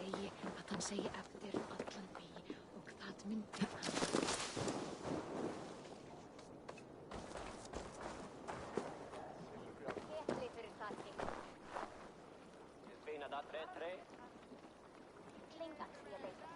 segi að hann segi eftir allan bý og það myndi hann. Ketli fyrir þakki. Spina da 3-3. Klingat við leika.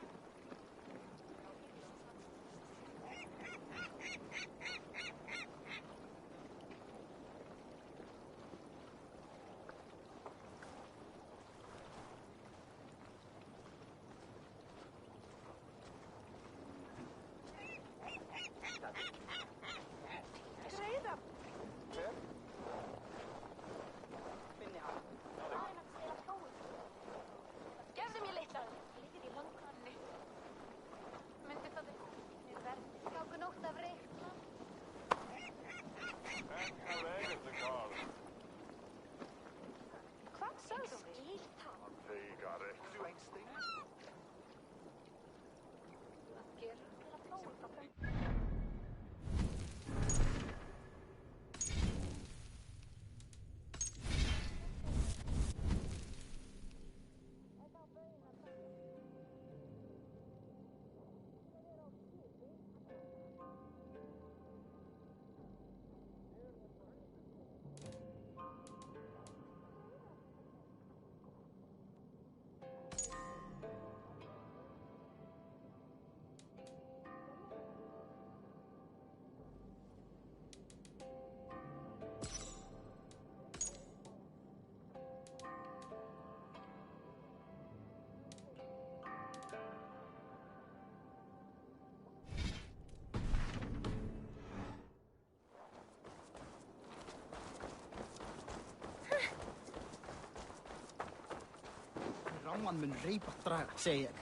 Ramman mun reypa draga, segi ég.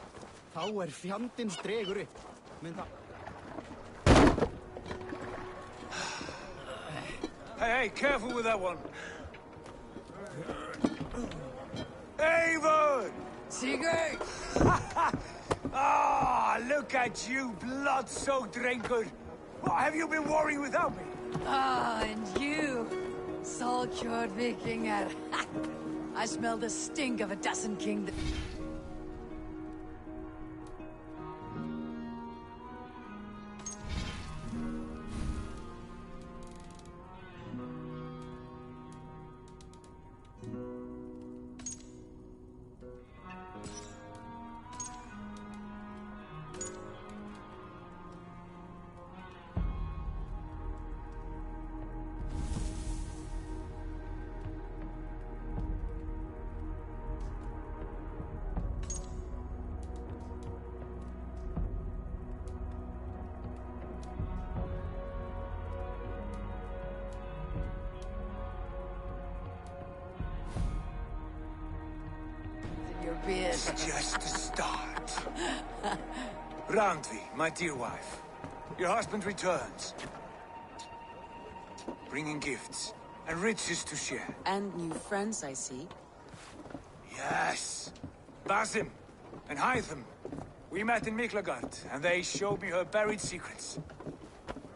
Þá fjandinn stregur upp. Mun það... Hey, careful with that one. Avon! Sigurd! Ah, look at you, blood-soaked raincoat. What have you been worrying without me? Ah, and you, Salkjord Vikingar. I smell the stink of a dozen kingdoms. It's just the start. Randvi, my dear wife, your husband returns, bringing gifts and riches to share. And new friends, I see. Yes, Basim and Hytham. We met in Miklagard, and they showed me her buried secrets.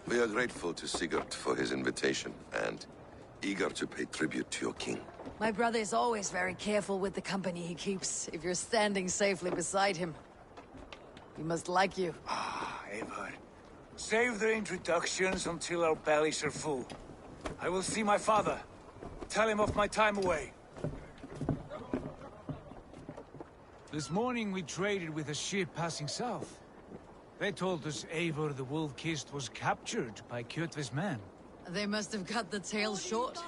We are grateful to Sigurd for his invitation, and eager to pay tribute to your king. My brother is always very careful with the company he keeps, if you're standing safely beside him. He must like you. Ah, Eivor. Save the introductions until our bellies are full. I will see my father. Tell him of my time away. This morning we traded with a ship passing south. They told us Eivor the Wolf-Kissed was captured by Kjotve's men. They must have cut the tail short.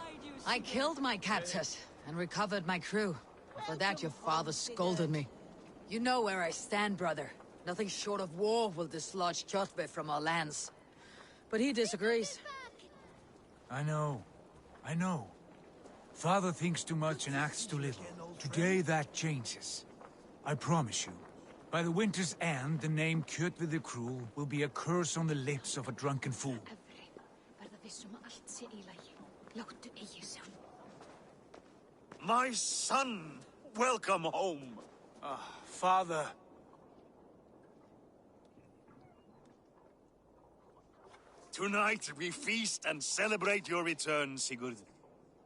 I killed my captors and recovered my crew. For that your father scolded me. You know where I stand, brother. Nothing short of war will dislodge Kjotve from our lands. But he disagrees. I know. Father thinks too much and acts too little. Today that changes. I promise you. By the winter's end, the name Kjotve the Cruel will be a curse on the lips of a drunken fool. My son, welcome home. Father. Tonight we feast and celebrate your return, Sigurd.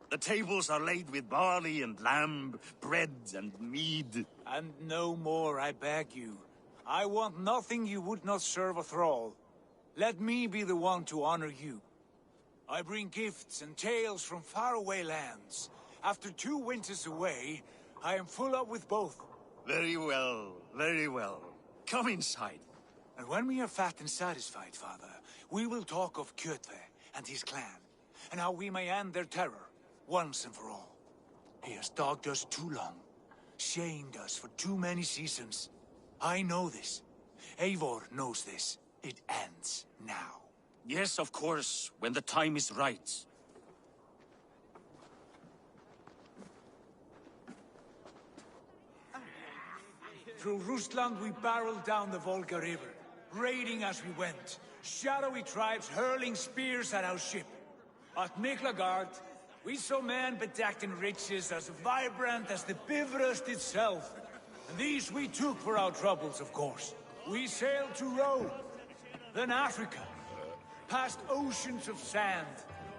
The tables are laid with barley and lamb, bread and mead. And no more, I beg you. I want nothing you would not serve a thrall. Let me be the one to honor you. I bring gifts and tales from faraway lands. After 2 winters away, I am full up with both. Very well, very well. Come inside. And when we are fat and satisfied, Father, we will talk of Kjotve and his clan, and how we may end their terror, once and for all. He has dogged us too long, shamed us for too many seasons. I know this. Eivor knows this. It ends now. Yes, of course, when the time is right. Through Rusland we barreled down the Volga River, raiding as we went, shadowy tribes hurling spears at our ship. At Miklagard, we saw men bedecked in riches as vibrant as the Bifrost itself. And these we took for our troubles, of course. We sailed to Rome, then Africa, past oceans of sand,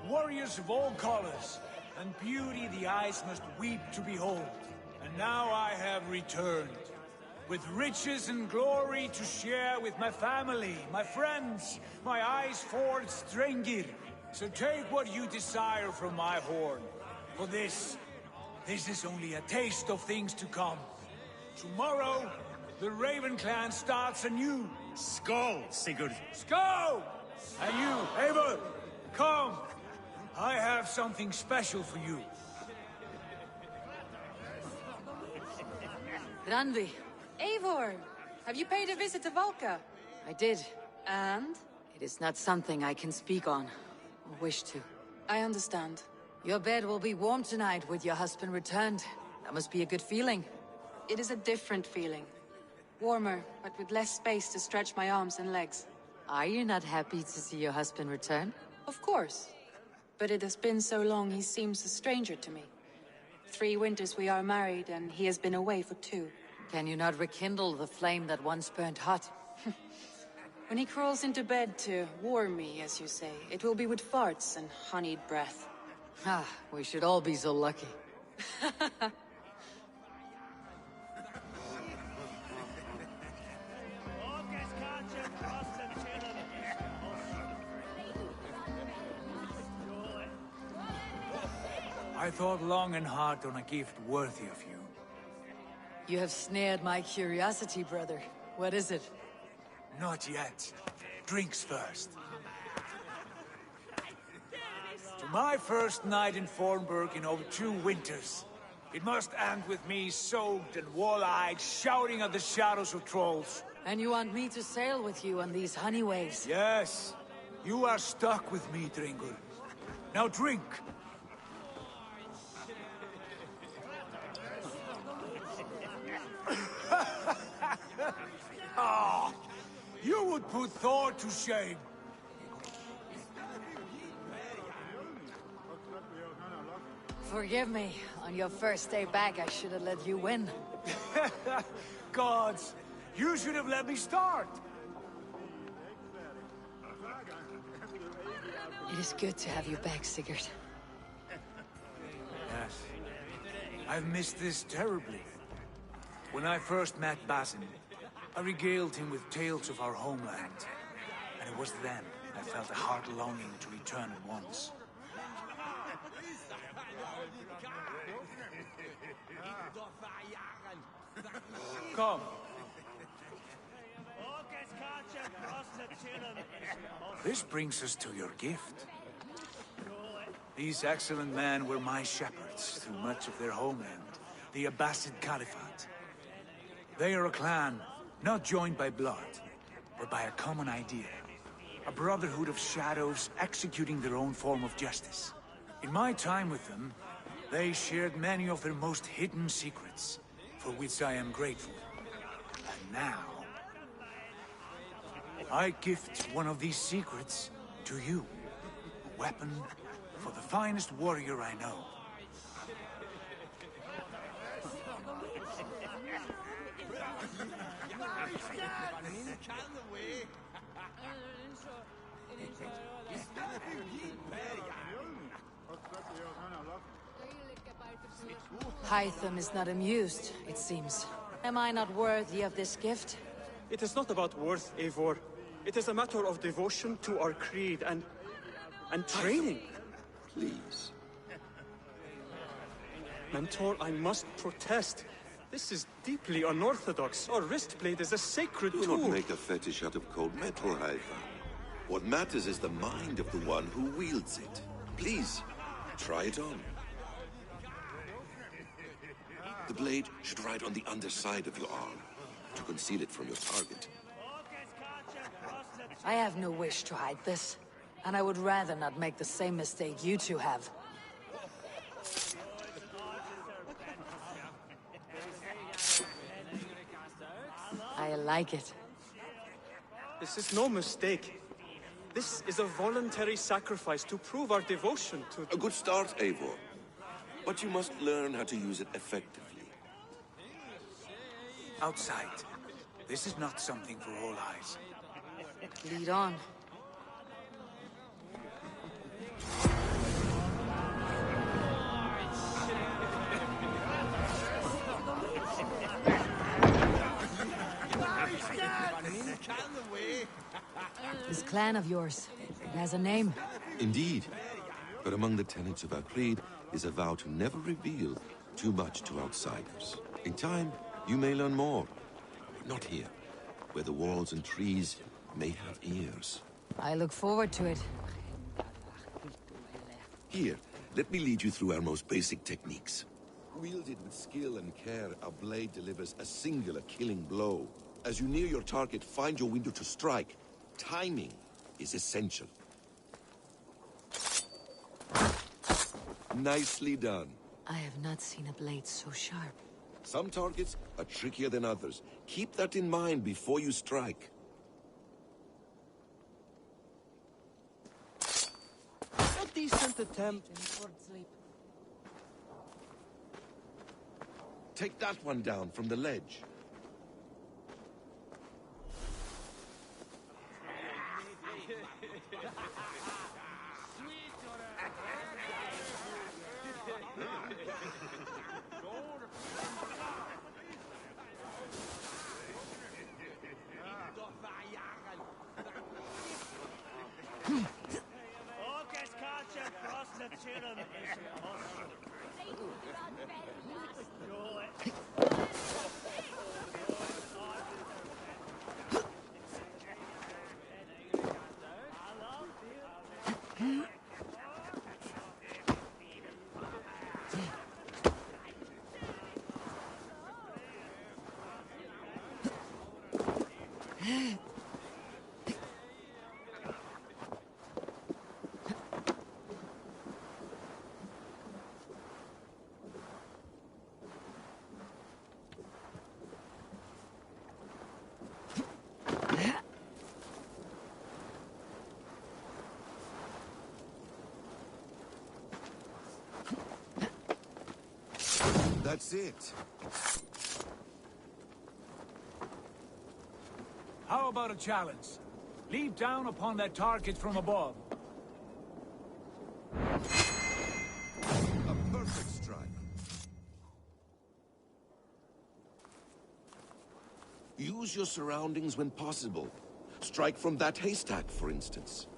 warriors of all colors, and beauty the eyes must weep to behold. And now I have returned, with riches and glory to share with my family, my friends, my eyes-forged Strengir. So take what you desire from my horn. For this is only a taste of things to come. Tomorrow, the Raven clan starts anew. Skål, Sigurd. Skål! And you, Eivor, come. I have something special for you. Randvi, Eivor! Have you paid a visit to Valka? I did. And? It is not something I can speak on, or wish to. I understand. Your bed will be warm tonight with your husband returned. That must be a good feeling. It is a different feeling. Warmer, but with less space to stretch my arms and legs. Are you not happy to see your husband return? Of course. But it has been so long he seems a stranger to me. 3 winters we are married, and he has been away for 2. Can you not rekindle the flame that once burnt hot? When he crawls into bed to warm me, as you say, it will be with farts and honeyed breath. Ah, we should all be so lucky. I thought long and hard on a gift worthy of you. You have snared my curiosity, brother. What is it? Not yet. Drinks first. To my first night in Fornburg in over 2 winters. It must end with me soaked and wall-eyed, shouting at the shadows of trolls. And you want me to sail with you on these honey waves? Yes. You are stuck with me, Dringur. Now drink. Ah, you would put Thor to shame. Forgive me. On your first day back, I should have let you win. Gods, you should have let me start. It is good to have you back, Sigurd. Yes. I've missed this terribly. When I first met Basin, I regaled him with tales of our homeland. And it was then I felt a heart longing to return at once. Come. This brings us to your gift. These excellent men were my shepherds through much of their homeland, the Abbasid Caliphate. They are a clan, not joined by blood, but by a common idea. A brotherhood of shadows executing their own form of justice. In my time with them, they shared many of their most hidden secrets, for which I am grateful. And now, I gift one of these secrets to you. A weapon for the finest warrior I know. Hytham is not amused, it seems. Am I not worthy of this gift? It is not about worth, Eivor. It is a matter of devotion to our creed and training. Please. Mentor, I must protest. This is deeply unorthodox. Our wrist blade is a sacred Do tool. not make a fetish out of cold metal, Haifa. What matters is the mind of the one who wields it. Please, try it on. The blade should ride on the underside of your arm, to conceal it from your target. I have no wish to hide this, and I would rather not make the same mistake you two have. I like it. This is no mistake. This is a voluntary sacrifice to prove our devotion to... A good start, Eivor. But you must learn how to use it effectively. Outside. This is not something for all eyes. Lead on. This clan of yours, it has a name. Indeed. But among the tenets of our creed is a vow to never reveal too much to outsiders. In time, you may learn more. But not here, where the walls and trees may have ears. I look forward to it. Here, let me lead you through our most basic techniques. Wielded with skill and care, our blade delivers a singular killing blow. As you near your target, find your window to strike. Timing is essential. Nicely done. I have not seen a blade so sharp. Some targets are trickier than others. Keep that in mind before you strike. A decent attempt. Take that one down from the ledge. That's it. How about a challenge? Leap down upon that target from above. A perfect strike. Use your surroundings when possible. Strike from that haystack, for instance.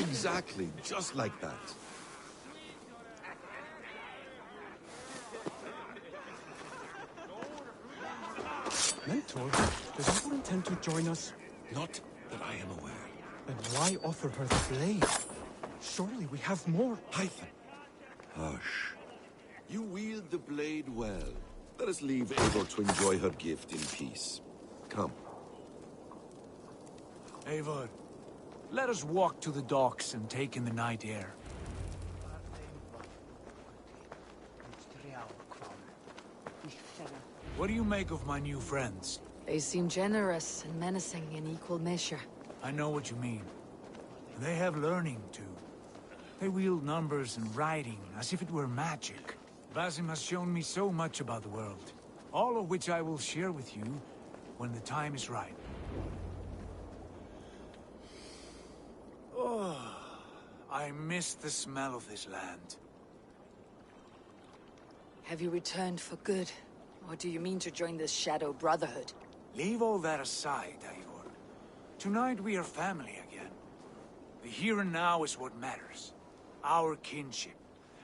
Exactly, just like that. Mentor, does Eivor intend to join us? Not that I am aware. Then why offer her the blade? Surely we have more. Hythen. Hush. You wield the blade well. Let us leave Eivor to enjoy her gift in peace. Come. Eivor, let us walk to the docks and take in the night air. What do you make of my new friends? They seem generous and menacing in equal measure. I know what you mean. They have learning, too. They wield numbers and writing as if it were magic. Basim has shown me so much about the world, all of which I will share with you when the time is right. Oh, I miss the smell of this land. Have you returned for good? Or do you mean to join the Shadow Brotherhood? Leave all that aside, Eivor. Tonight we are family again. The here and now is what matters. Our kinship,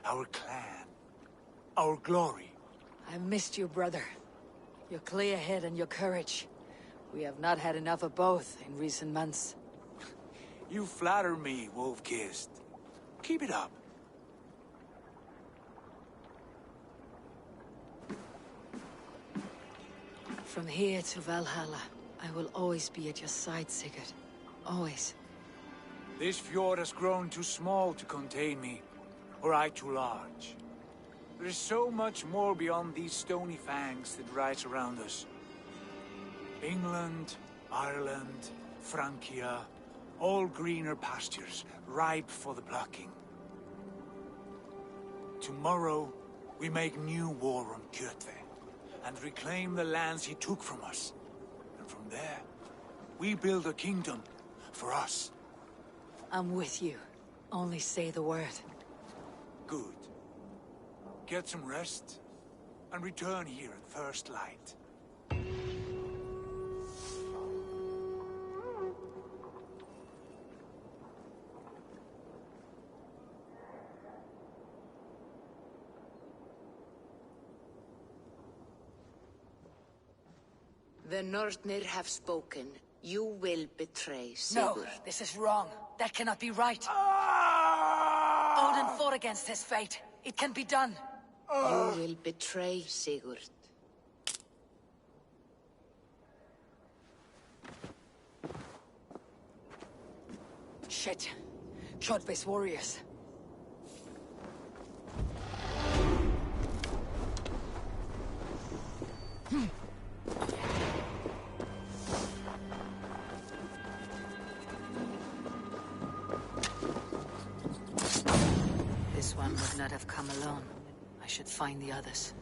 our clan, our glory. I've missed you, brother. Your clear head and your courage. We have not had enough of both in recent months. You flatter me, Wolf-Kissed. Keep it up. From here to Valhalla, I will always be at your side, Sigurd. Always. This fjord has grown too small to contain me, or I too large. There is so much more beyond these stony fangs that rise around us. England, Ireland, Francia, all greener pastures, ripe for the plucking. Tomorrow, we make new war on Kjotve, and reclaim the lands he took from us. And from there, we build a kingdom for us. I'm with you. Only say the word. Good. Get some rest, and return here at first light. The Nornir have spoken. You will betray Sigurd. No, this is wrong. That cannot be right. Odin fought against his fate. It can be done. You will betray Sigurd. Shit. Kjotve's warriors. This one would not have come alone. I should find the others.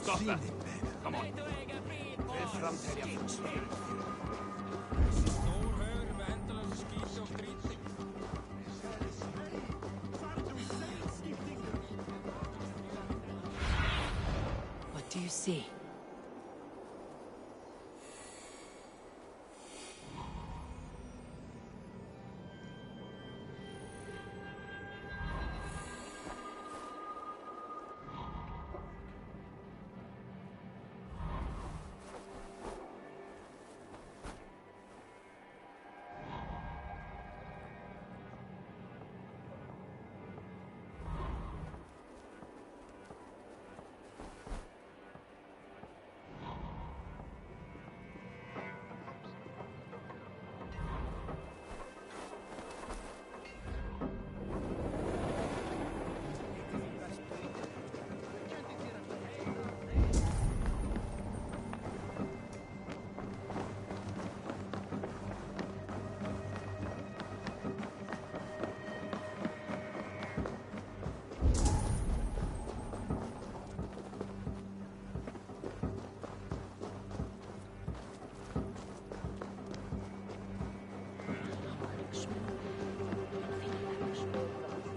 Stop that. Come on. What do you see?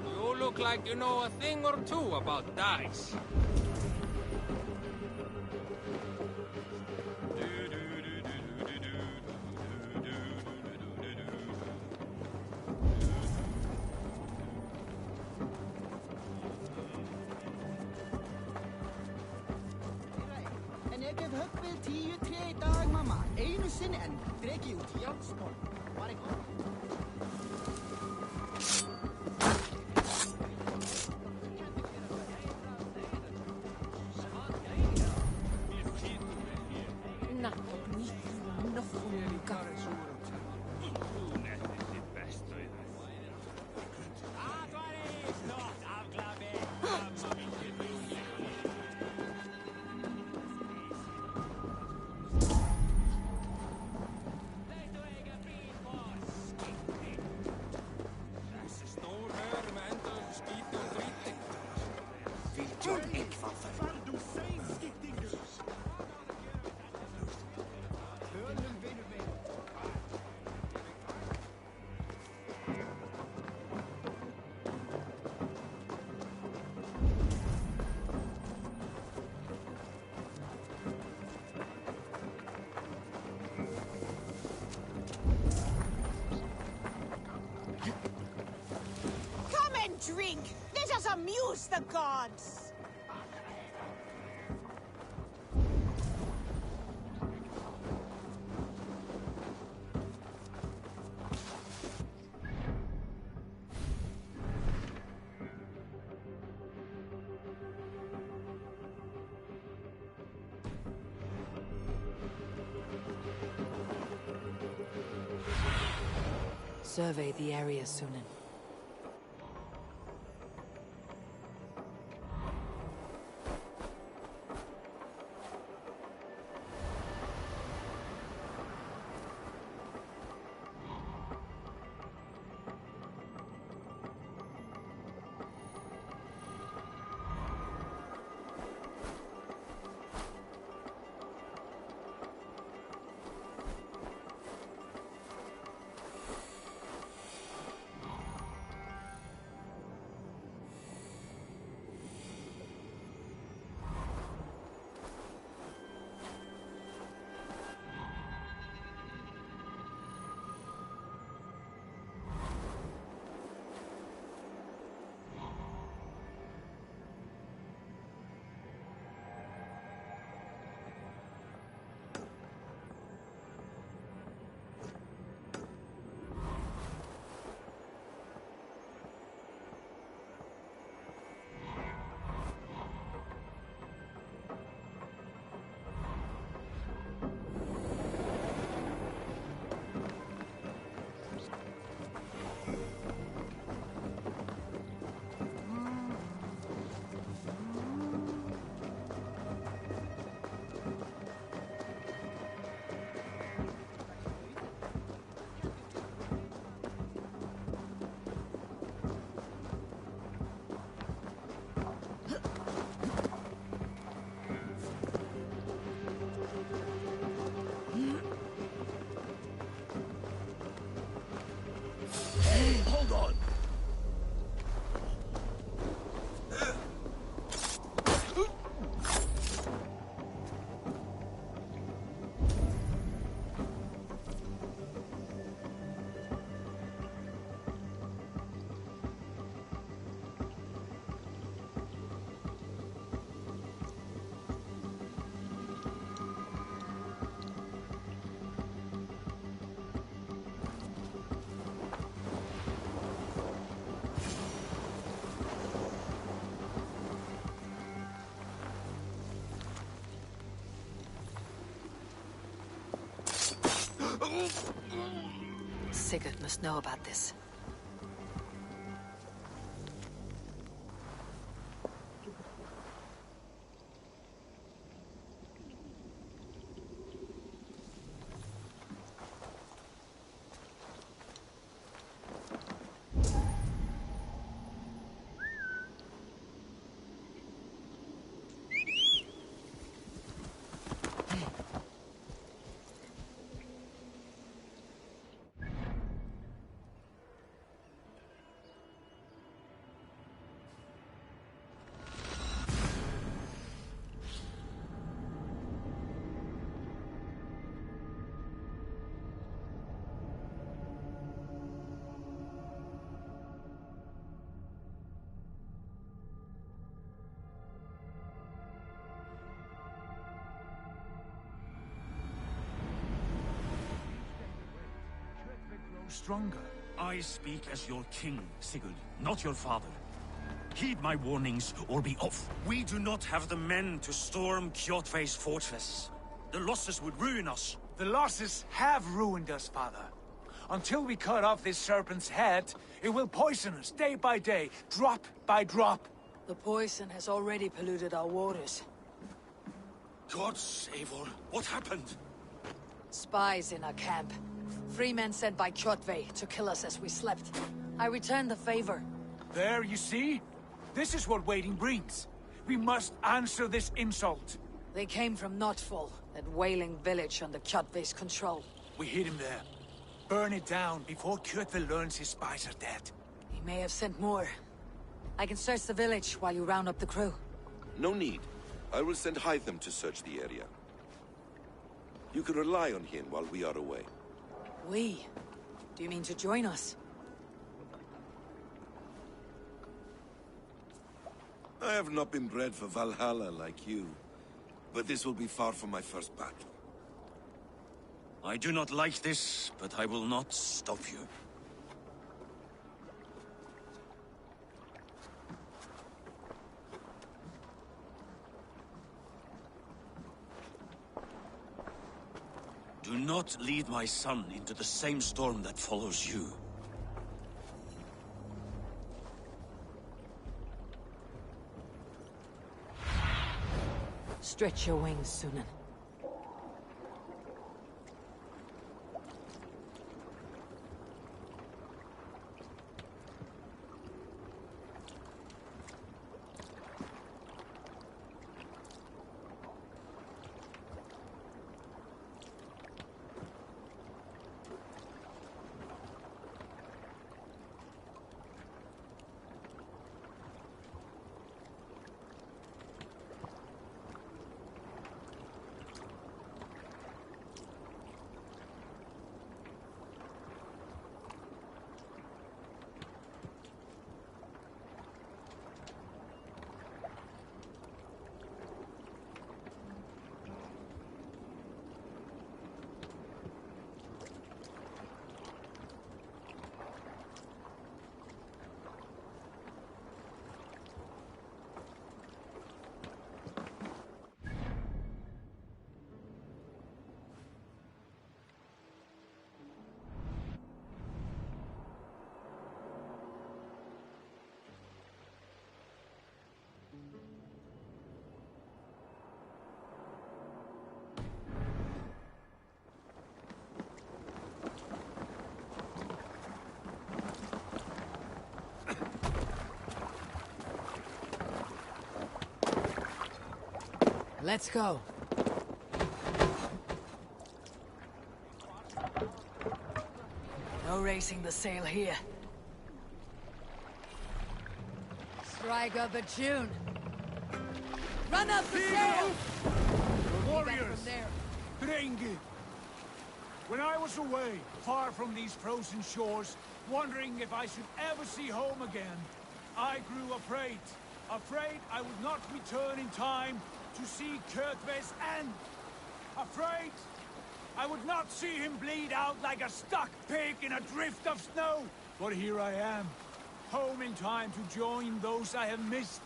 You look like you know a thing or two about dice. Ég hef höggvið 10 tré í dag, mamma. Einu sinni enn dreg ég út járnsmól. Var eitthvað? Drink! Let us amuse the gods! Survey the area, Sunan. Sigurd must know about this. stronger. I speak as your king, Sigurd, not your father. Heed my warnings, or be off. We do not have the men to storm Kjotve's fortress. The losses would ruin us. The losses have ruined us, father. Until we cut off this serpent's head, it will poison us day by day, drop by drop. The poison has already polluted our waters. God save all. What happened? Spies in our camp. 3 men sent by Kjotve to kill us as we slept. I returned the favor. There, you see? This is what waiting brings. We must answer this insult. They came from Notfall, that whaling village under Kjotve's control. We hid him there. Burn it down before Kjotve learns his spies are dead. He may have sent more. I can search the village while you round up the crew. No need. I will send Hytham to search the area. You can rely on him while we are away. We? Do you mean to join us? I have not been bred for Valhalla like you, but this will be far from my first battle. I do not like this, but I will not stop you. Do not lead my son into the same storm that follows you. Stretch your wings, Sunan. Let's go. No raising the sail here. Strike up a tune. Run up the sail! Warriors! Drenge! When I was away, far from these frozen shores, wondering if I should ever see home again, I grew afraid. Afraid I would not return in time to see Kjotve's end. Afraid I would not see him bleed out like a stuck pig in a drift of snow. But here I am, home in time to join those I have missed,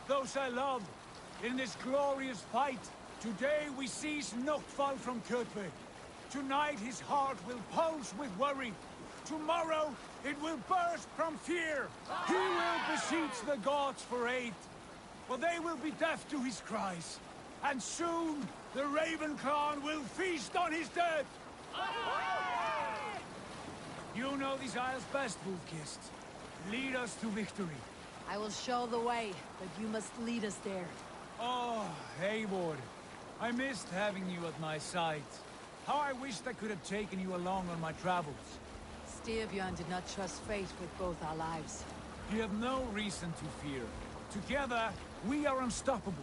those I love, in this glorious fight. Today we seize Notfall from Kjotve. Tonight his heart will pulse with worry. Tomorrow it will burst from fear. He will beseech the gods for aid, but they will be deaf to his cries. And soon the Raven clan will feast on his dead. You know these isles best, Wolf-Kissed. Lead us to victory. I will show the way, but you must lead us there. Oh, Eivor. I missed having you at my side. How I wished I could have taken you along on my travels. Styrbjörn did not trust fate with both our lives. You have no reason to fear. Together, we are unstoppable.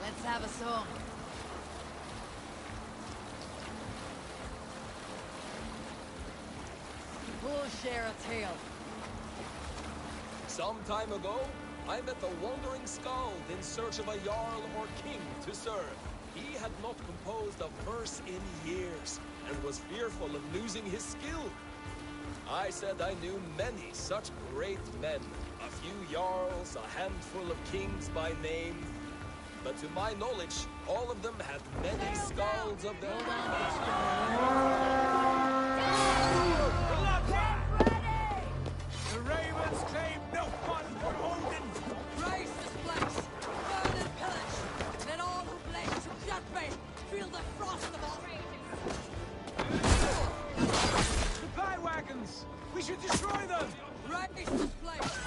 Let's have a song. We'll share a tale. Some time ago, I met the Wandering Skald in search of a Jarl or King to serve. He had not composed a verse in years, and was fearful of losing his skill. I said I knew many such great men, a few jarls, a handful of kings by name, but to my knowledge, all of them had many skulls of their own. The Ravens claim no fun for Odin! Raise this place! Burn and pillage! Let all who blame to judge me feel the frost of our Supply wagons! We should destroy them! Raise this place!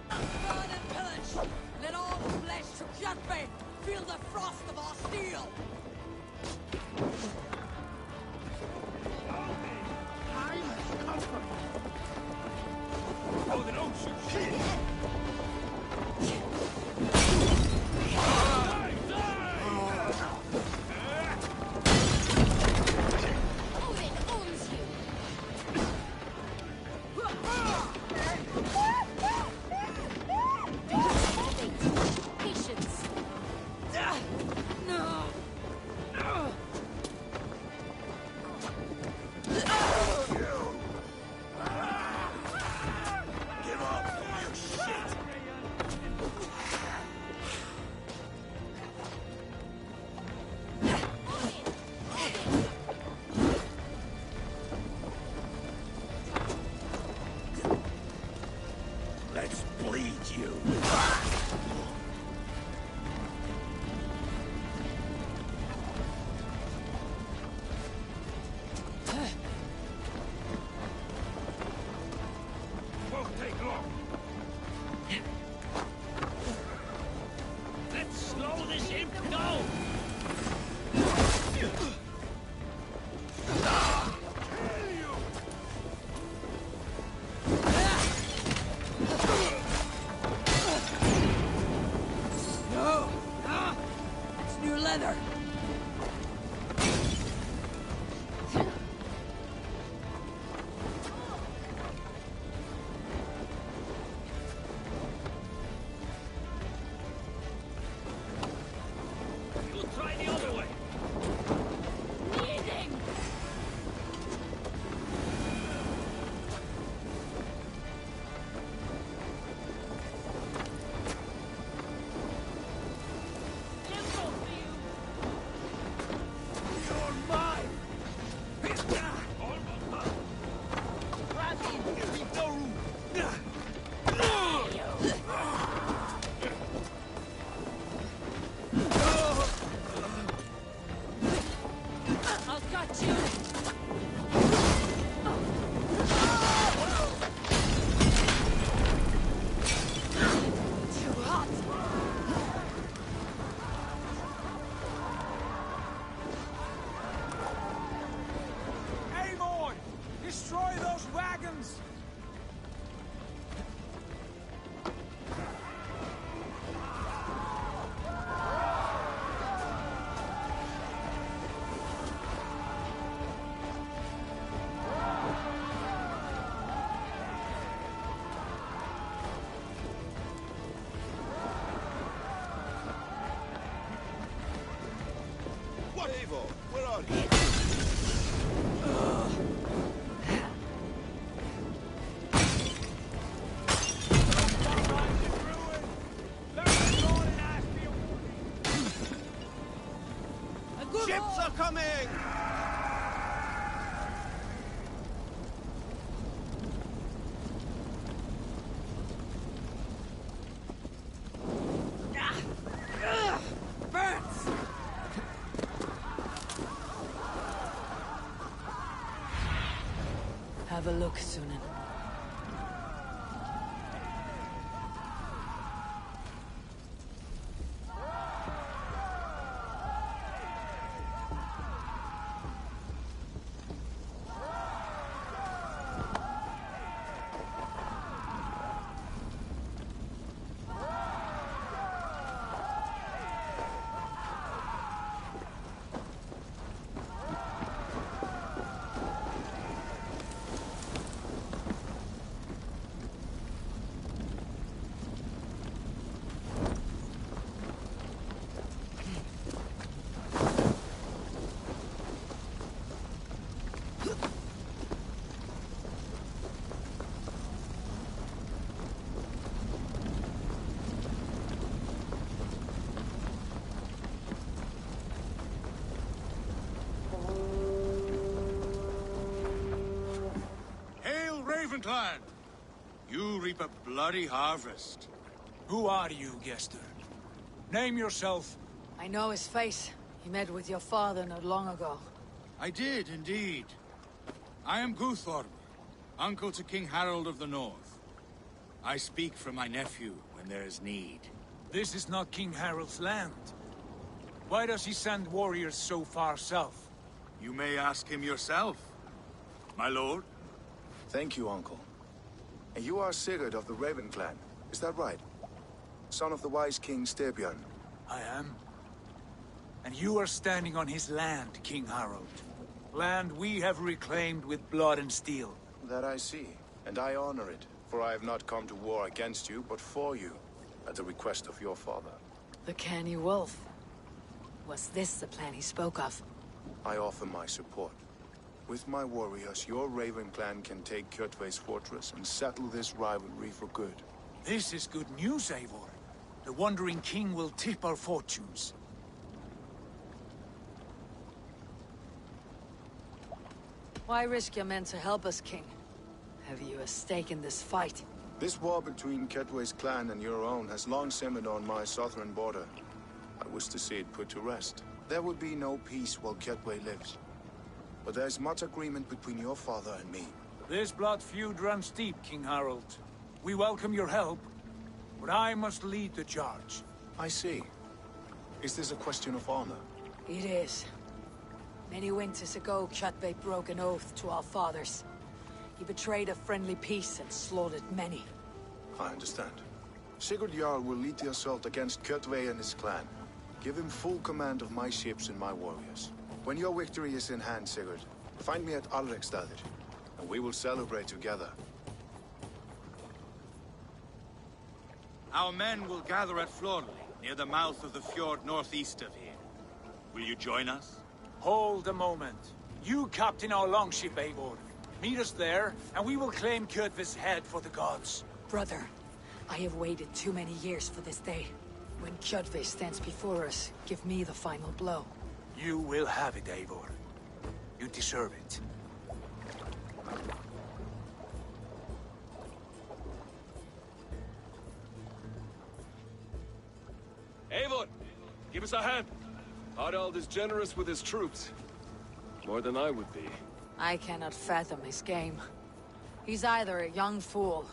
Burn and pillage! Let all who bless to judge me feel the frost of our steel! Oh, then shoot! Let's bleed you. Won't take long. Let's slow this imp down. Leather! You'll try the other way. Kneading! I've got you! Too hot! Eivor! Destroy those wagons! What, Eivor? Where are you? Ships are coming! Burns! Have a look, Sunan. Raven clan! You reap a bloody harvest. Who are you, Gester? Name yourself. I know his face. He met with your father not long ago. I did, indeed. I am Guthorm, uncle to King Harold of the North. I speak for my nephew when there is need. This is not King Harold's land. Why does he send warriors so far south? You may ask him yourself, my lord. Thank you, uncle. And you are Sigurd of the Raven clan, is that right? Son of the wise King Styrbjörn. I am. And you are standing on his land, King Harold. Land we have reclaimed with blood and steel. That I see, and I honor it, for I have not come to war against you, but for you, at the request of your father. The canny wolf. Was this the plan he spoke of? I offer my support. With my warriors, your Raven clan can take Kjotve's fortress and settle this rivalry for good. This is good news, Eivor. The Wandering King will tip our fortunes. Why risk your men to help us, King? Have you a stake in this fight? This war between Kjotve's clan and your own has long simmered on my southern border. I wish to see it put to rest. There would be no peace while Kjotve lives. But there's much agreement between your father and me. This blood feud runs deep, King Harold. We welcome your help, but I must lead the charge. I see. Is this a question of honor? It is. Many winters ago, Kjotve broke an oath to our fathers. He betrayed a friendly peace and slaughtered many. I understand. Sigurd Jarl will lead the assault against Kjotve and his clan. Give him full command of my ships and my warriors. When your victory is in hand, Sigurd, find me at Alrekstadir, and we will celebrate together. Our men will gather at Florley, near the mouth of the fjord northeast of here. Will you join us? Hold a moment. You captain our longship, Eivor. Meet us there, and we will claim Kjotve's head for the gods. Brother, I have waited too many years for this day. When Kjotve stands before us, give me the final blow. You will have it, Eivor. You deserve it. Eivor, give us a hand. Harald is generous with his troops. More than I would be. I cannot fathom his game. He's either a young fool,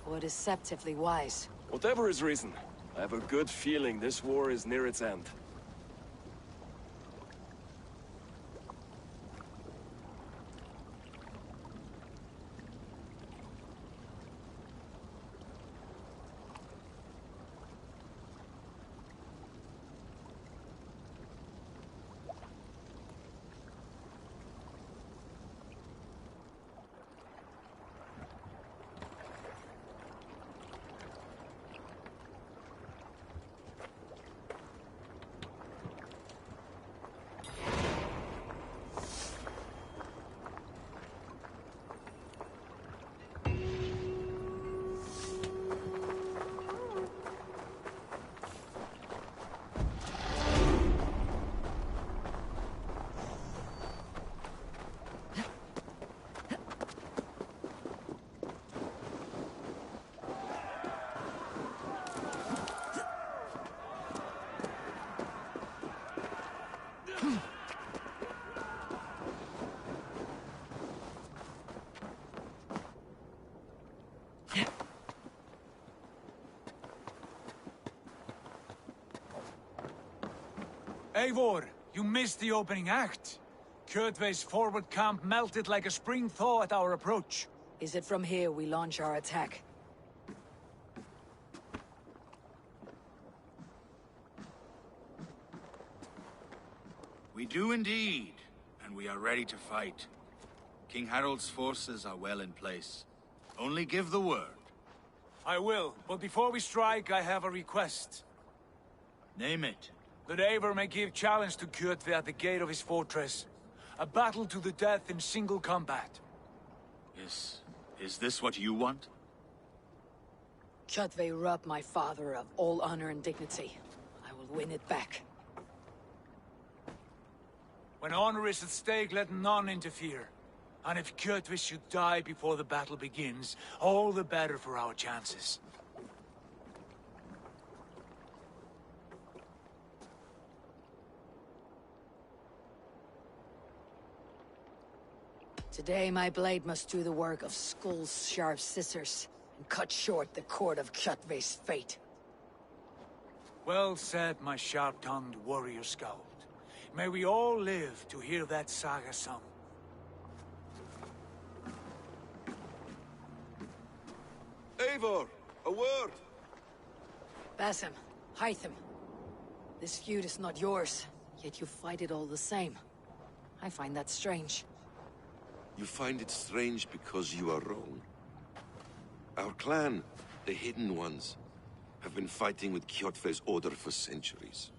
or deceptively wise. Whatever his reason, I have a good feeling this war is near its end. Eivor, you missed the opening act. Kjotve's forward camp melted like a spring thaw at our approach. Is it from here we launch our attack? We do indeed, and we are ready to fight. King Harold's forces are well in place. Only give the word. I will, but before we strike, I have a request. Name it. That Eivor may give challenge to Kjotve at the gate of his fortress. A battle to the death in single combat. Is this what you want? Kjotve robbed my father of all honor and dignity. I will win it back. When honor is at stake, let none interfere. And if Kjotve should die before the battle begins, all the better for our chances. Today my blade must do the work of Skull's sharp scissors, and cut short the cord of Kjotve's fate. Well said, my sharp-tongued warrior scout. May we all live to hear that saga sung. Eivor, a word! Basim, Hytham. This feud is not yours, yet you fight it all the same. I find that strange. You find it strange because you are wrong. Our clan, the Hidden Ones, have been fighting with Kjotve's order for centuries.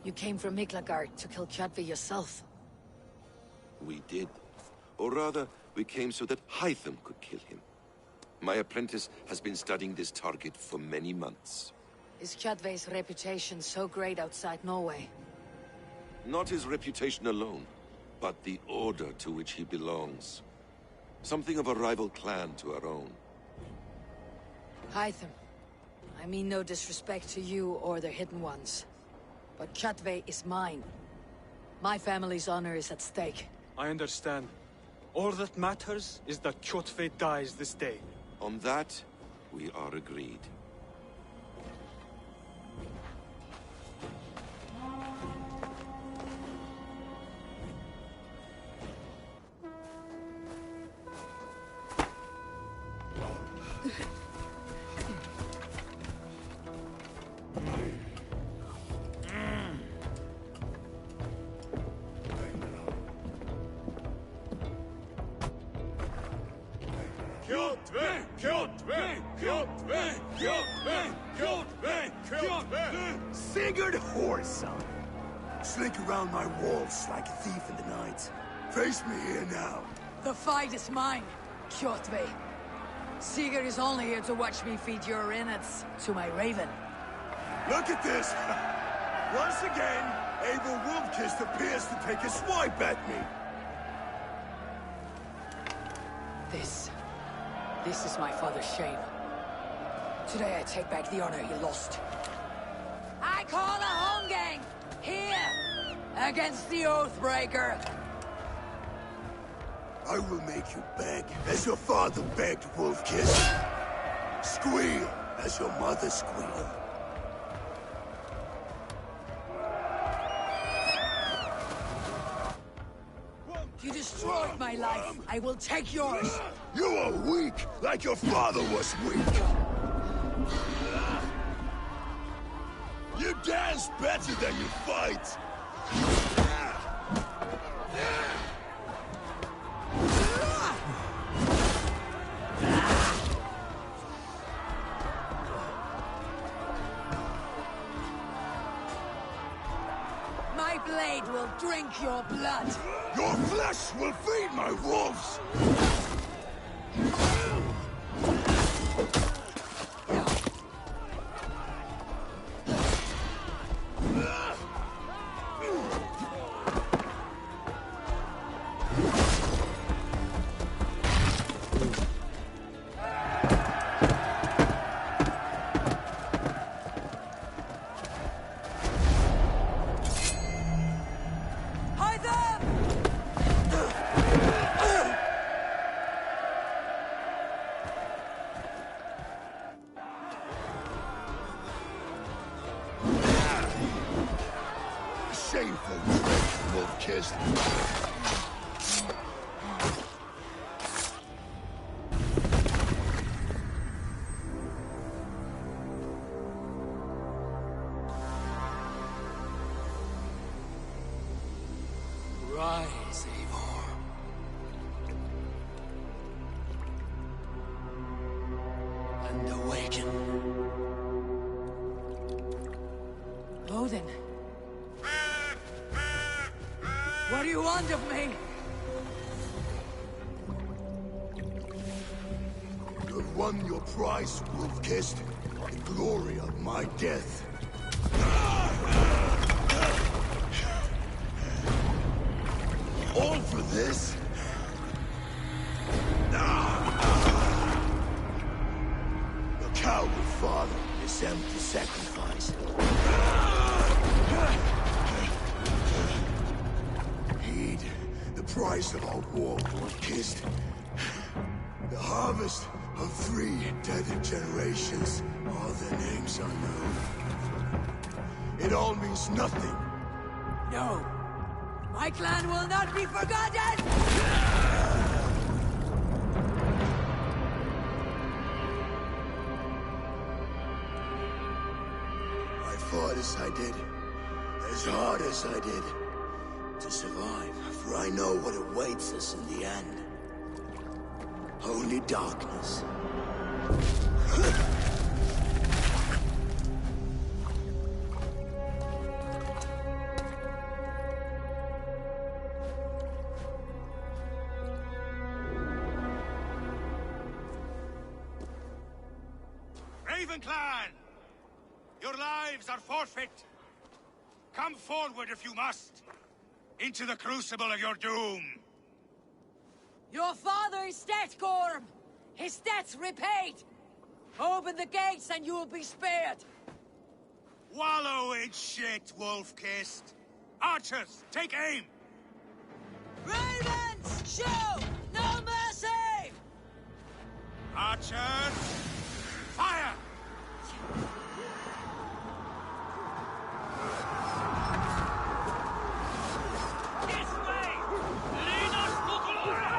You came from Miklagard to kill Kjotve yourself. We did. Or rather, we came so that Hytham could kill him. My apprentice has been studying this target for many months. Is Kjotve's reputation so great outside Norway? Not his reputation alone, but the order to which he belongs. Something of a rival clan to our own. Hytham, I mean no disrespect to you or the Hidden Ones, but Kjotve is mine. My family's honor is at stake. I understand. All that matters is that Kjotve dies this day. On that, we are agreed. Kjotve! Kjotve! Kjotve! Kjotve! Kjotve! Kjotve! Sigurd Whoreson! Slink around my walls like a thief in the night. Face me here now. The fight is mine, Kjotve. Sigurd is only here to watch me feed your innards to my raven. Look at this! Once again, Abel Wolfkist appears to take a swipe at me. This is my father's shame. Today I take back the honor he lost. I call a home gang! Here! Against the Oathbreaker! I will make you beg, as your father begged, Wolfkist. Squeal, as your mother squealed. You destroyed my life. I will take yours. You are weak, like your father was weak. You dance better than you fight. My blade will drink your blood. Your flesh will feed my wolves. Shameful trick, Wolfkist. Rise, Eivor. And awaken. Odin. What do you want of me? You've won your prize, Wolfkist. The glory of my death. All for this? Your coward father is empty sacrifice. Heed the price of our war, Wolf-Kissed. The harvest of 3 dead generations. All their names unknown. It all means nothing. No. My clan will not be forgotten! I fought as I did, as hard as I did, to survive, for I know what awaits us in the end. Only darkness. Raven Clan! Your lives are forfeit! Come forward if you must! Into the crucible of your doom! Your father is dead, Gorm! His debt's repaid! Open the gates and you will be spared! Wallow in shit, Wolf-Kissed! Archers, take aim! Ravens! Shoot! No mercy! Archers! Fire! This way! Lead us to glory!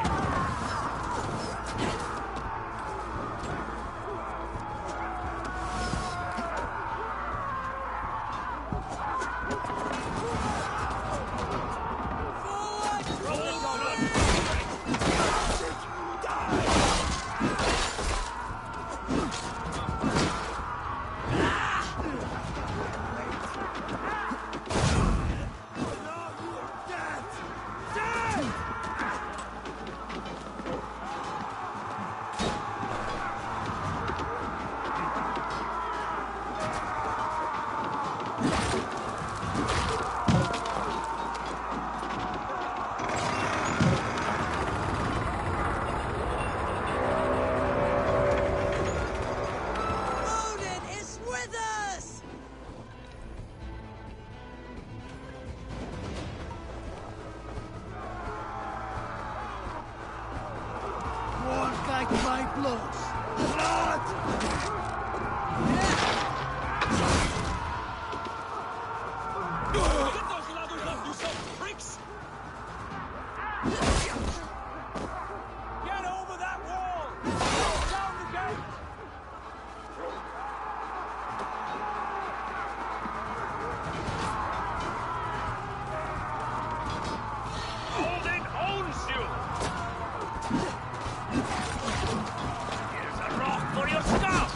Like my blood. Blood! Get those ladders off, you some pricks! Get over that wall! Down the gate! Odin owns you! Here's a rock for your staff!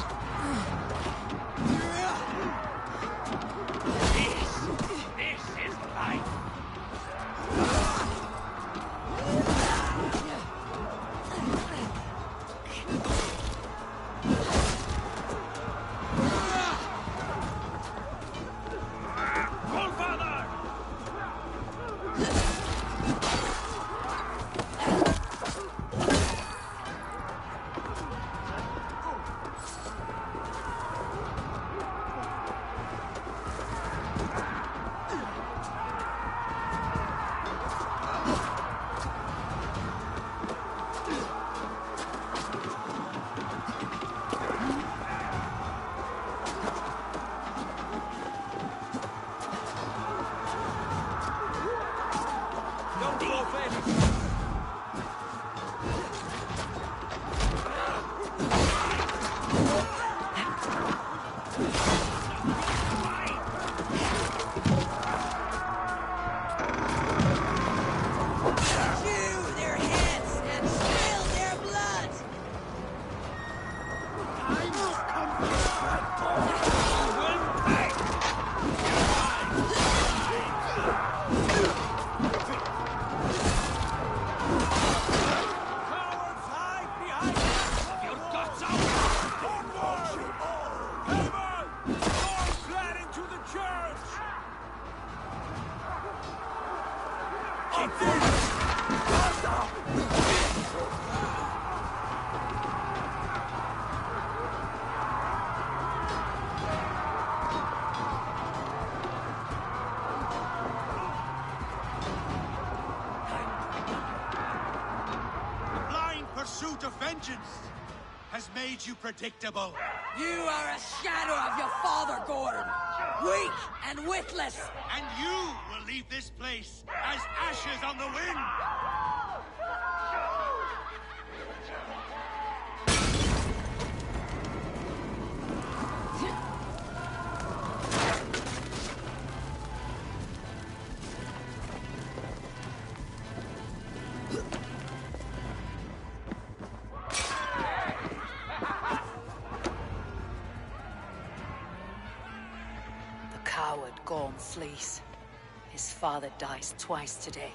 pursuit of vengeance has made you predictable. You are a shadow of your father, Gordon. Weak and witless. And you will leave this place as ashes on the wind. Coward Gorm flees. His father dies twice today.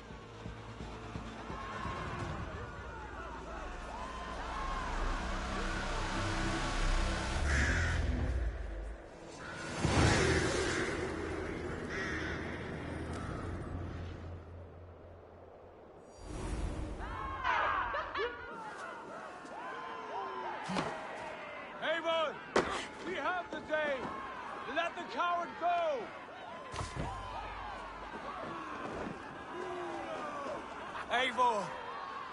Avon! We have the day! Let the coward go! Eivor,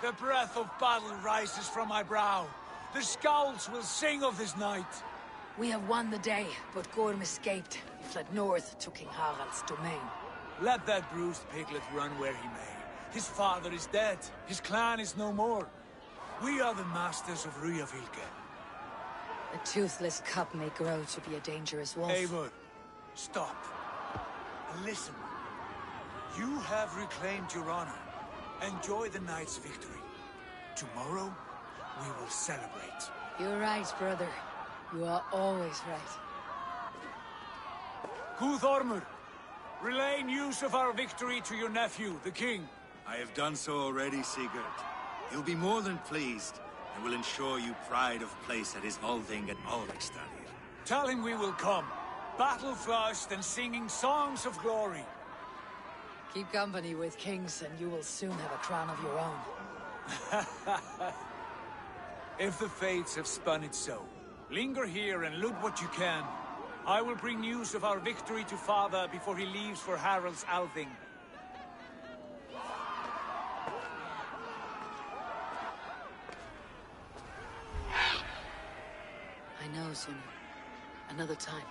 the breath of battle rises from my brow. The scouts will sing of this night. We have won the day, but Gorm escaped. He fled north to King Harald's domain. Let that bruised piglet run where he may. His father is dead. His clan is no more. We are the masters of Ryjavík. A toothless cub may grow to be a dangerous wolf. Eivor, stop. And listen. You have reclaimed your honor. Enjoy the night's victory. Tomorrow, we will celebrate. You're right, brother. You are always right. Guthormur, relay news of our victory to your nephew, the king. I have done so already, Sigurd. He'll be more than pleased, and will ensure you pride of place at his Althing and Alrikstadir. Tell him we will come, battle-flushed and singing songs of glory. Keep company with kings, and you will soon have a crown of your own. If the fates have spun it so, linger here and loot what you can. I will bring news of our victory to father before he leaves for Harald's Althing. I know, Sunu. Another time.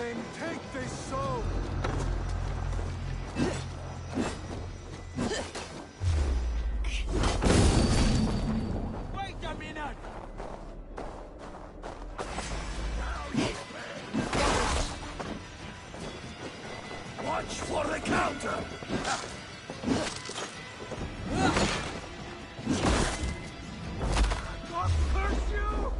Then take this soul! Wait a minute! Watch for the counter! God curse you!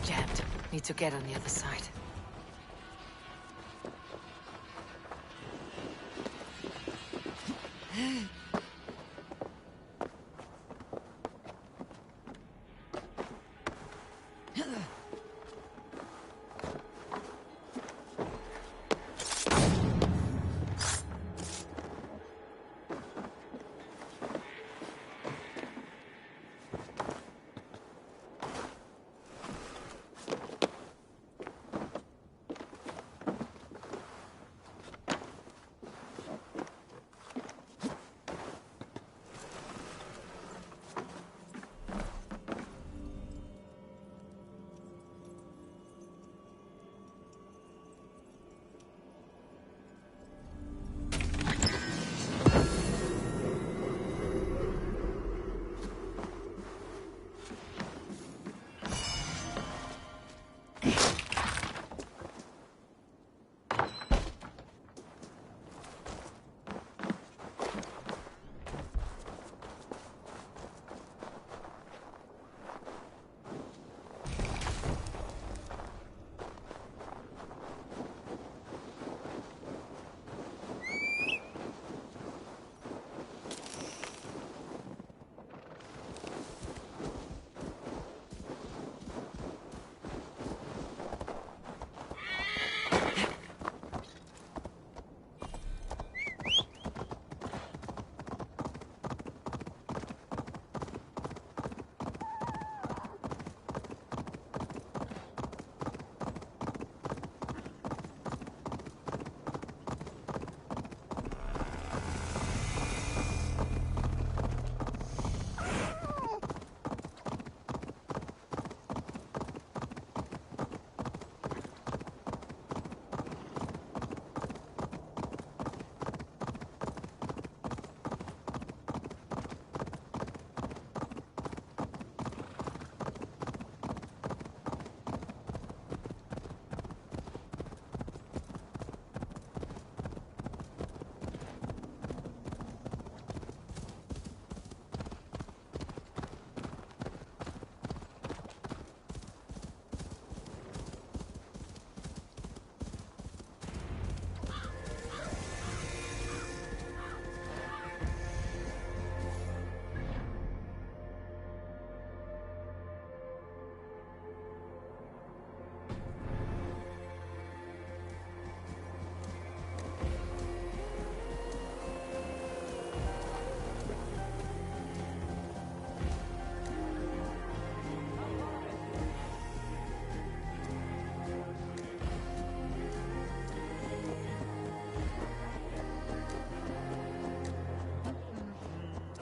Jammed. Need to get on the other side.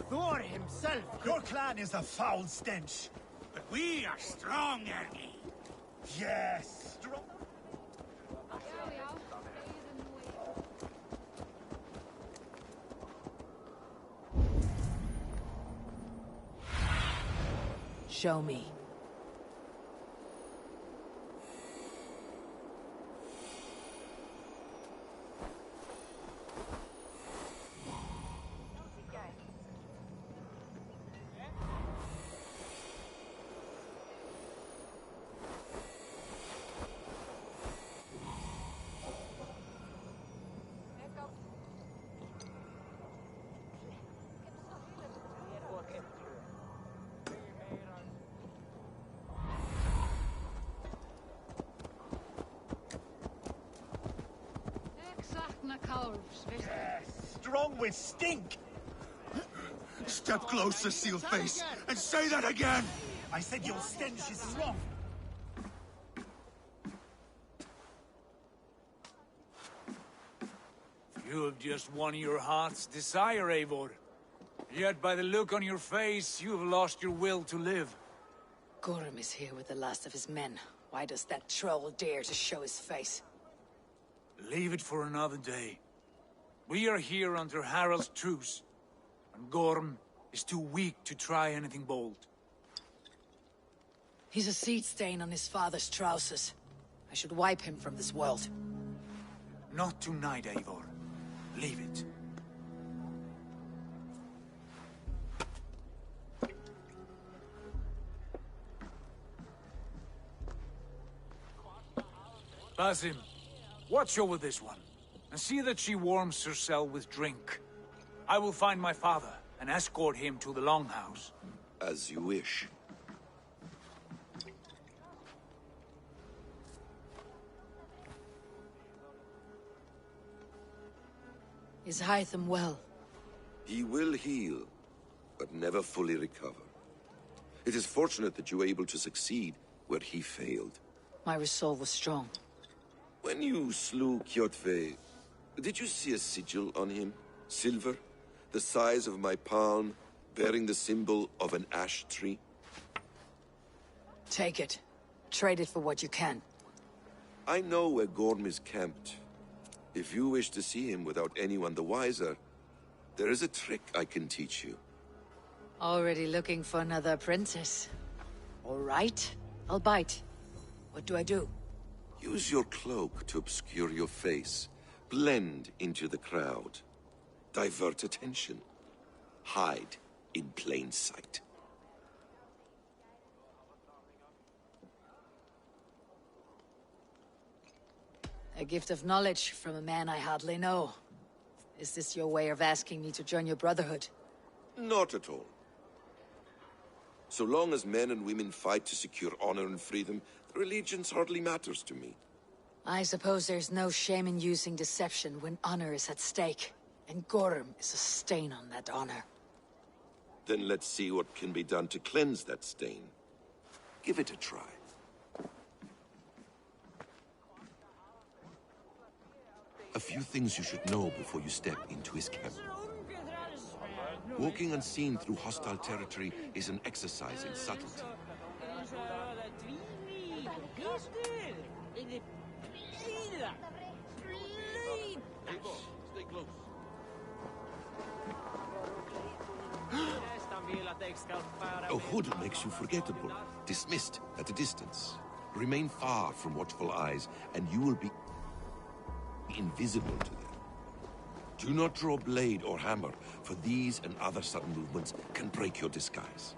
Thor himself! Your clan is a foul stench, but we are strong, Ernie. Yes! Show me. Strong with stink! Step closer, Sealface, and say that again! I said your stench is strong. You have just won your heart's desire, Eivor. Yet by the look on your face, you have lost your will to live. Gorm is here with the last of his men. Why does that troll dare to show his face? Leave it for another day. We are here under Harald's truce, and Gorm is too weak to try anything bold. He's a seed stain on his father's trousers. I should wipe him from this world. Not tonight, Eivor. Leave it. Basim, watch over this one, and see that she warms herself with drink. I will find my father, and escort him to the Longhouse. As you wish. Is Hytham well? He will heal, but never fully recover. It is fortunate that you were able to succeed where he failed. My resolve was strong. When you slew Kjotve, did you see a sigil on him? Silver? The size of my palm, bearing the symbol of an ash tree? Take it. Trade it for what you can. I know where Gorm is camped. If you wish to see him without anyone the wiser, there is a trick I can teach you. Already looking for another apprentice. All right, I'll bite. What do I do? Use your cloak to obscure your face. Blend into the crowd. Divert attention. Hide in plain sight. A gift of knowledge from a man I hardly know. Is this your way of asking me to join your brotherhood? Not at all. So long as men and women fight to secure honor and freedom, their allegiance hardly matters to me. I suppose there's no shame in using deception when honor is at stake. And Gorm is a stain on that honor. Then let's see what can be done to cleanse that stain. Give it a try. A few things you should know before you step into his camp. Walking unseen through hostile territory is an exercise in subtlety. Stay close. A hood makes you forgettable, dismissed at a distance. Remain far from watchful eyes, and you will be invisible to them. Do not draw blade or hammer, for these and other sudden movements can break your disguise.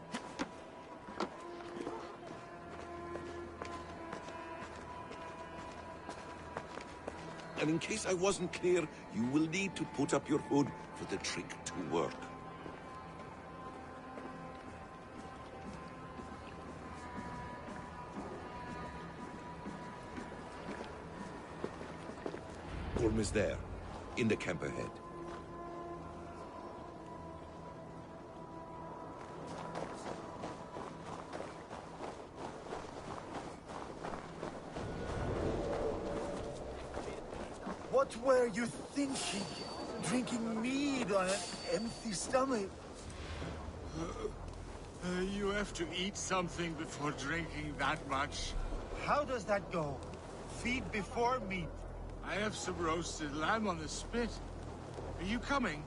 And in case I wasn't clear, you will need to put up your hood for the trick to work. Gorm is there, in the camp ahead. What were you thinking? Drinking mead on an empty stomach? You have to eat something before drinking that much. How does that go? Feed before meat. I have some roasted lamb on the spit. Are you coming?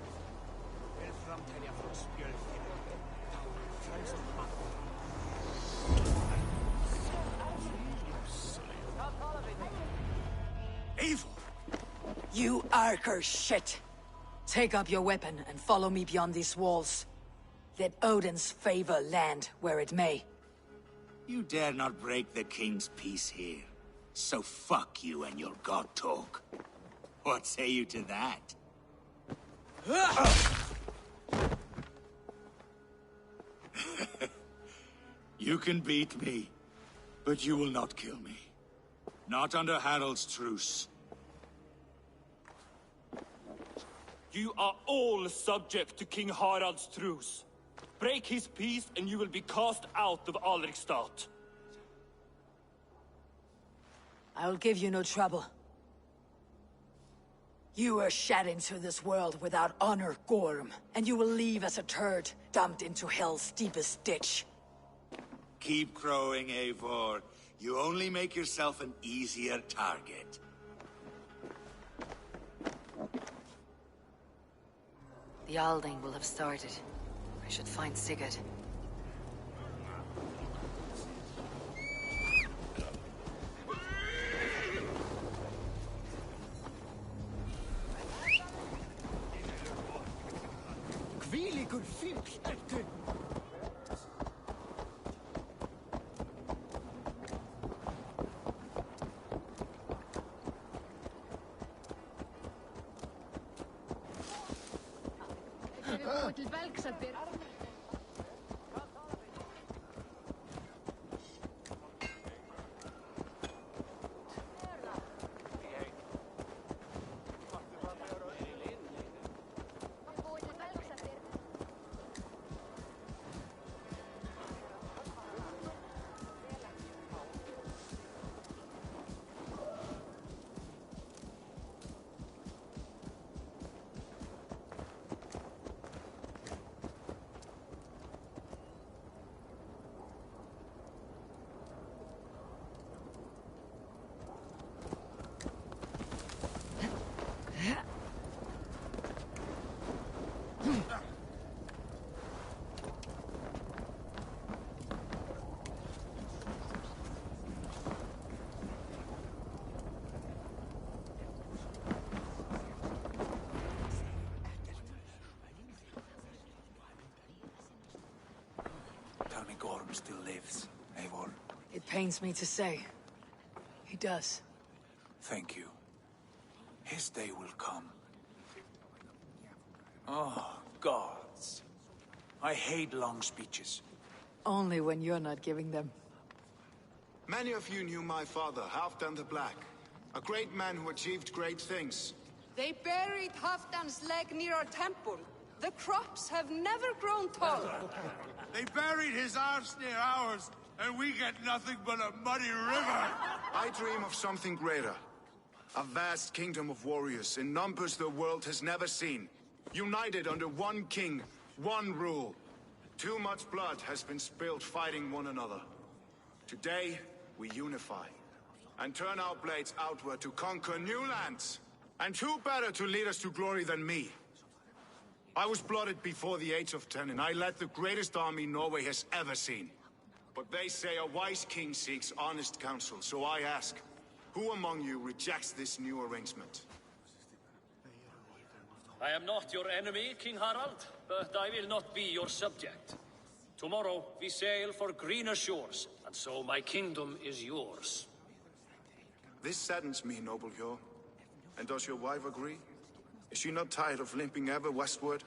Eivor! You Arker shit! Take up your weapon and follow me beyond these walls. Let Odin's favor land where it may. You dare not break the king's peace here. So fuck you and your god talk. What say you to that? You can beat me, but you will not kill me. Not under Harald's truce. You are all subject to King Harald's truce. Break his peace and you will be cast out of Alrikstad. I will give you no trouble. You were shed into this world without honor, Gorm, and you will leave as a turd, dumped into hell's deepest ditch. Keep crowing, Eivor. You only make yourself an easier target. The Alding will have started. I should find Sigurd. Hvílíkur fífl ertu! Tell me Gorm still lives, Eivor. It pains me to say. He does. Thank you. His day will come. Oh, gods. I hate long speeches. Only when you're not giving them. Many of you knew my father, Halfdan the Black. A great man who achieved great things. They buried Halfdan's leg near our temple. The crops have never grown tall. They buried his arse near ours, and we get nothing but a muddy river. I dream of something greater. A vast kingdom of warriors in numbers the world has never seen. United under one king, one rule. Too much blood has been spilled fighting one another. Today, we unify. And turn our blades outward to conquer new lands. And who better to lead us to glory than me? I was blooded before the age of 10, and I led the greatest army Norway has ever seen. But they say a wise king seeks honest counsel, so I ask, who among you rejects this new arrangement? I am not your enemy, King Harald, but I will not be your subject. Tomorrow we sail for greener shores, and so my kingdom is yours. This saddens me, noble Hjor. And does your wife agree? Is she not tired of limping ever westward?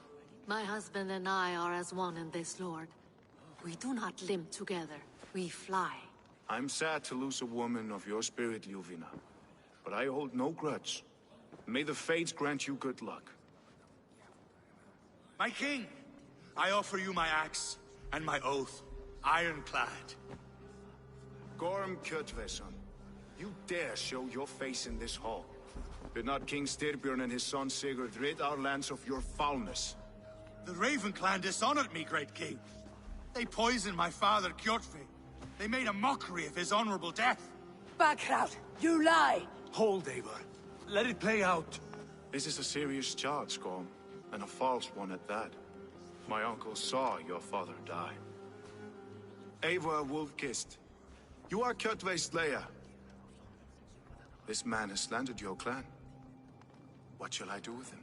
My husband and I are as one in this, Lord. We do not limp together. We fly. I'm sad to lose a woman of your spirit, Ljuvina. But I hold no grudge. May the fates grant you good luck. My king, I offer you my axe and my oath, ironclad. Gorm Kjotveson, you dare show your face in this hall. Did not King Styrbjörn and his son Sigurd rid our lands of your foulness? The Raven clan dishonored me, great king. They poisoned my father, Kjotve. They made a mockery of his honorable death. Backhout, you lie! Hold, Eivor. Let it play out. This is a serious charge, Gorm, and a false one at that. My uncle saw your father die. Eivor Wolf-Kissed, you are Kjotve's slayer. This man has slandered your clan. What shall I do with him?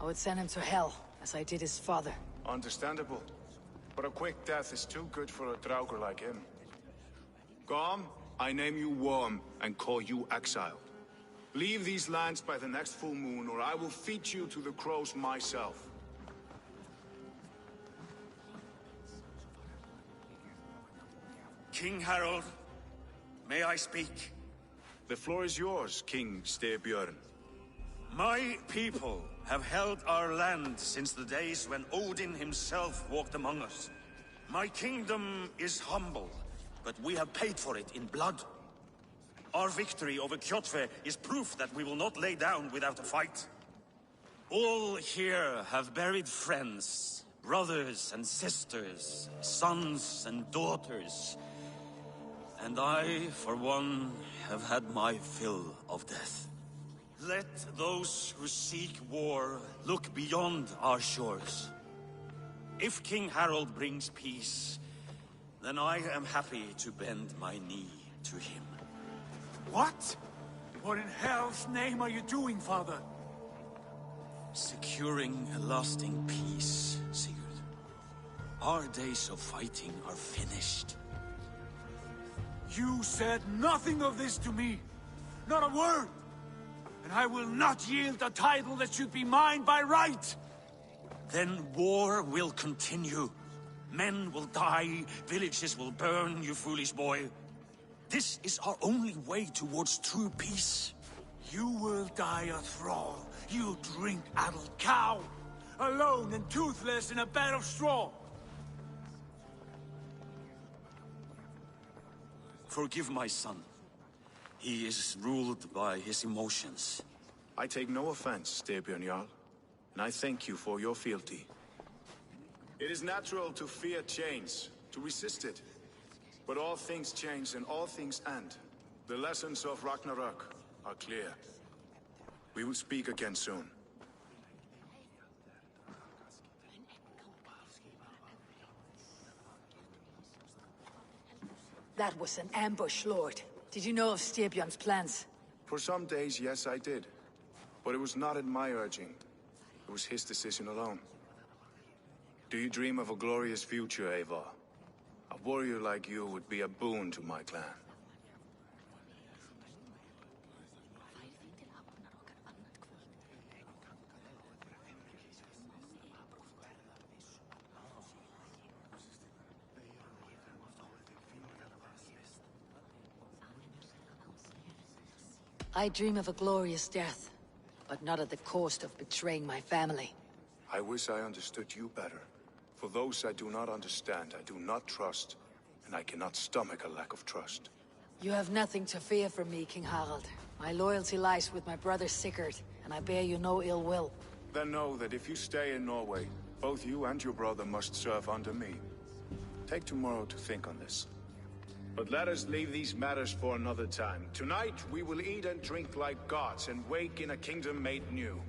I would send him to hell, as I did his father. Understandable. But a quick death is too good for a Draugr like him. Gorm, I name you Worm and call you exiled. Leave these lands by the next full moon, or I will feed you to the crows myself. King Harold, may I speak? The floor is yours, King Styrbjörn. My people have held our land since the days when Odin himself walked among us. My kingdom is humble, but we have paid for it in blood. Our victory over Kjotve is proof that we will not lay down without a fight. All here have buried friends, brothers and sisters, sons and daughters. And I, for one, have had my fill of death. Let those who seek war look beyond our shores. If King Harold brings peace, then I am happy to bend my knee to him. What? What in hell's name are you doing, father? Securing a lasting peace, Sigurd. Our days of fighting are finished. You said nothing of this to me. Not a word. And I will not yield a title that should be mine by right. Then war will continue. Men will die, villages will burn, you foolish boy. This is our only way towards true peace. You will die a thrall. You drink-addled cow. Alone and toothless in a bed of straw. Forgive my son. He is ruled by his emotions. I take no offense, Styrbjörn Jarl, and I thank you for your fealty. It is natural to fear change, to resist it. But all things change and all things end. The lessons of Ragnarok are clear. We will speak again soon. That was an ambush, Lord. Did you know of Styrbjörn's plans? For some days, yes, I did. But it was not at my urging. It was his decision alone. Do you dream of a glorious future, Eivor? A warrior like you would be a boon to my clan. I dream of a glorious death, but not at the cost of betraying my family. I wish I understood you better. For those I do not understand, I do not trust, and I cannot stomach a lack of trust. You have nothing to fear from me, King Harald. My loyalty lies with my brother Sigurd, and I bear you no ill will. Then know that if you stay in Norway, both you and your brother must serve under me. Take tomorrow to think on this. But let us leave these matters for another time. Tonight, we will eat and drink like gods and wake in a kingdom made new.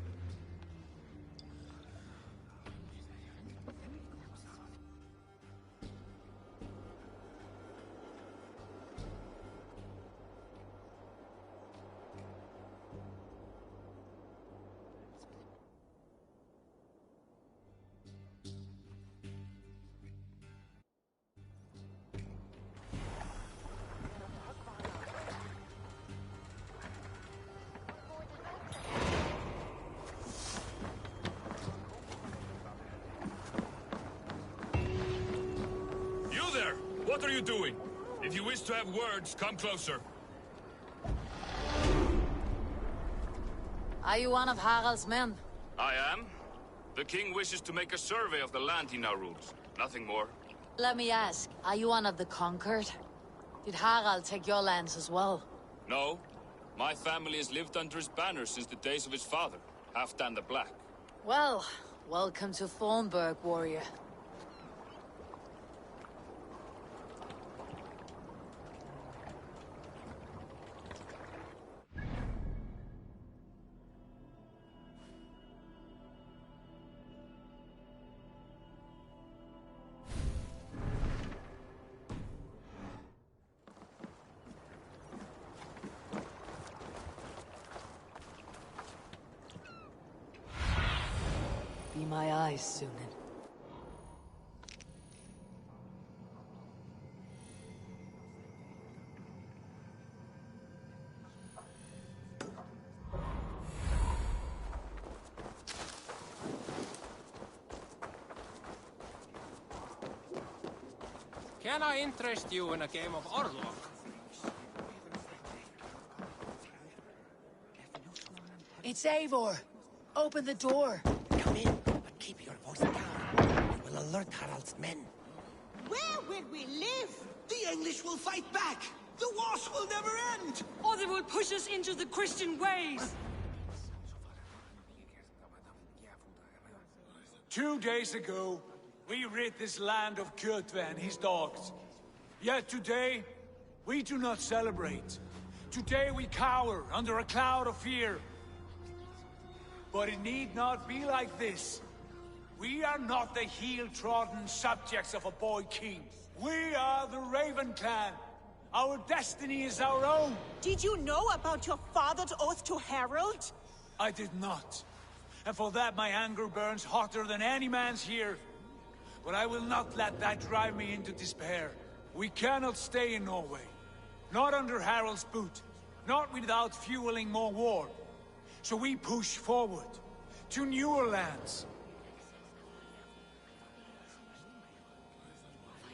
What are you doing? If you wish to have words, come closer. Are you one of Harald's men? I am. The king wishes to make a survey of the land he now rules. Nothing more. Let me ask, are you one of the conquered? Did Harald take your lands as well? No. My family has lived under his banner since the days of his father, Halfdan the Black. Well, welcome to Thornburg, warrior. my eyes, Sunan. Can I interest you in a game of Orlok? It's Eivor! Open the door! Come in, but keep your voice down. It will alert Harald's men. Where will we live? The English will fight back! The wars will never end! Or they will push us into the Christian ways! 2 days ago, we rid this land of Kjotve and his dogs. Yet today, we do not celebrate. Today we cower under a cloud of fear. But it need not be like this. We are not the heel-trodden subjects of a boy king. We are the Raven clan. Our destiny is our own. Did you know about your father's oath to Harald? I did not. And for that my anger burns hotter than any man's here. But I will not let that drive me into despair. We cannot stay in Norway. Not under Harald's boot. Not without fueling more war. So we push forward. To newer lands.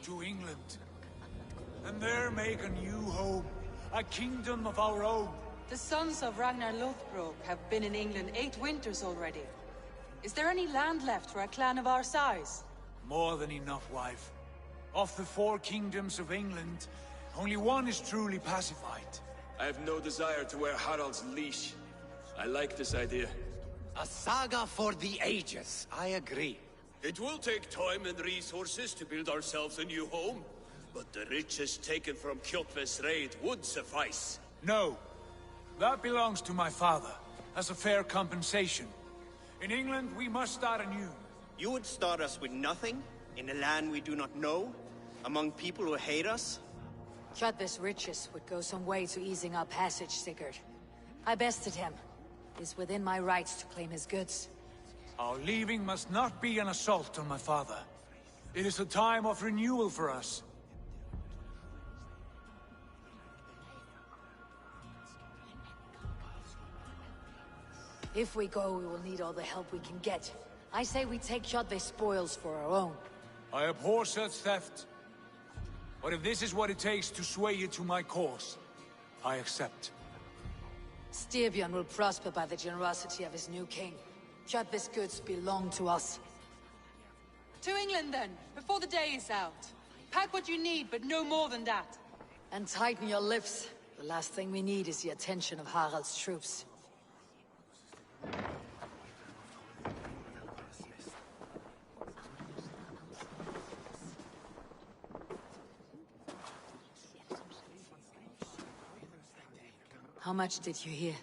To England. And there make a new home. A kingdom of our own. The sons of Ragnar Lothbrok have been in England 8 winters already. Is there any land left for a clan of our size? More than enough, wife. Of the 4 kingdoms of England, only one is truly pacified. I have no desire to wear Harald's leash. I like this idea. A saga for the ages, I agree. It will take time and resources to build ourselves a new home, but the riches taken from Kjotve's raid would suffice. No. That belongs to my father, as a fair compensation. In England, we must start anew. You would start us with nothing? In a land we do not know? Among people who hate us? Kjotve's riches would go some way to easing our passage, Sigurd. I bested him. It is within my rights to claim his goods. Our leaving must not be an assault on my father. It is a time of renewal for us. If we go, we will need all the help we can get. I say we take Kjotve's spoils for our own. I abhor such theft. But if this is what it takes to sway you to my cause, I accept. Styrbjörn will prosper by the generosity of his new king. Kjotve's goods belong to us. To England then, before the day is out. Pack what you need, but no more than that. And tighten your lips. The last thing we need is the attention of Harald's troops. How much did you hear?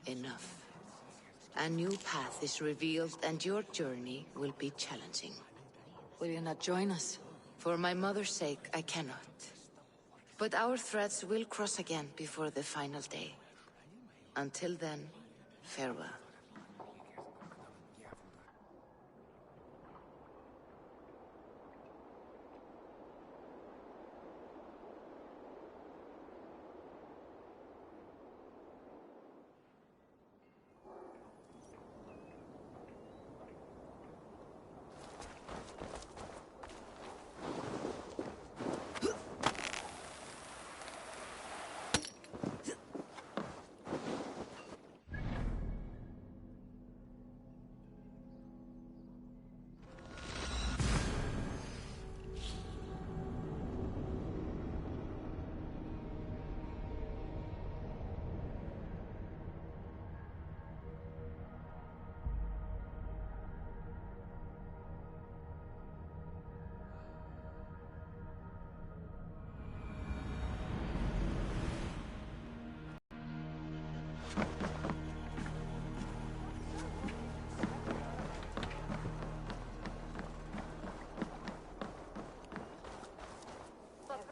Enough. A new path is revealed, and your journey will be challenging. Will you not join us? For my mother's sake, I cannot. But our threads will cross again before the final day. Until then, farewell.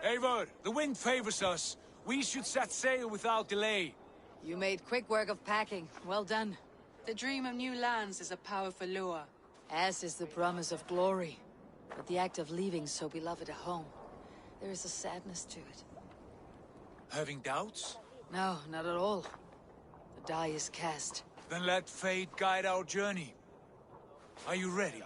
Eivor, the wind favors us. We should set sail without delay. You made quick work of packing. Well done. The dream of new lands is a powerful lure. As is the promise of glory. But the act of leaving so beloved a home, there is a sadness to it. Having doubts? No, not at all. The die is cast. Then let fate guide our journey. Are you ready?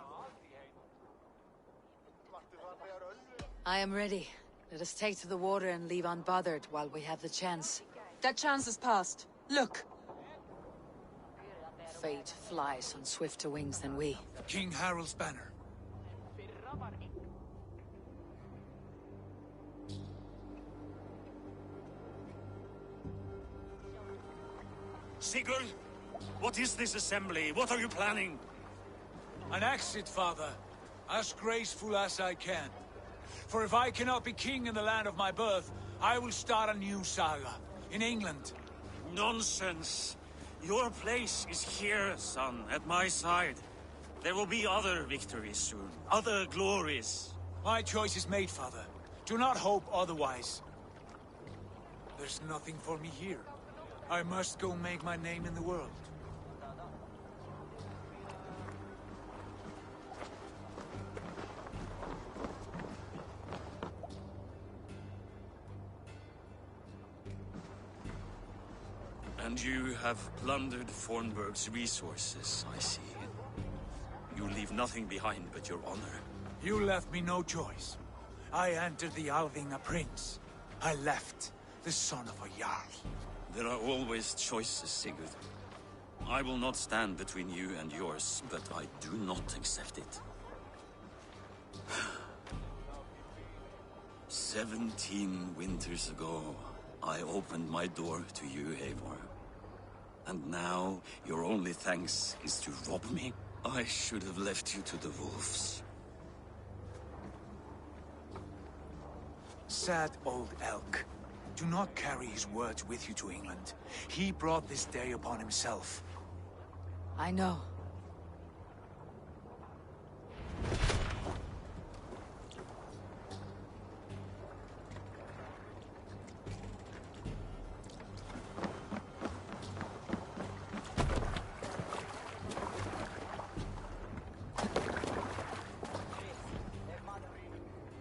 I am ready. Let us take to the water and leave unbothered while we have the chance. That chance is past. Look! Fate flies on swifter wings than we. King Harald's banner. Sigurd, what is this assembly? What are you planning? An exit, father. As graceful as I can. For if I cannot be king in the land of my birth, I will start a new saga. In England. Nonsense. Your place is here, son, at my side. There will be other victories soon. Other glories. My choice is made, father. Do not hope otherwise. There's nothing for me here. I must go make my name in the world. And you have plundered Fornburg's resources, I see. You leave nothing behind but your honor. You left me no choice. I entered the Alving a prince. I left the son of a Jarl. There are always choices, Sigurd. I will not stand between you and yours, but I do not accept it. 17 winters ago, I opened my door to you, Eivor. And now, your only thanks is to rob me? I should have left you to the wolves. Sad old elk. Do not carry his words with you to England. He brought this day upon himself. I know.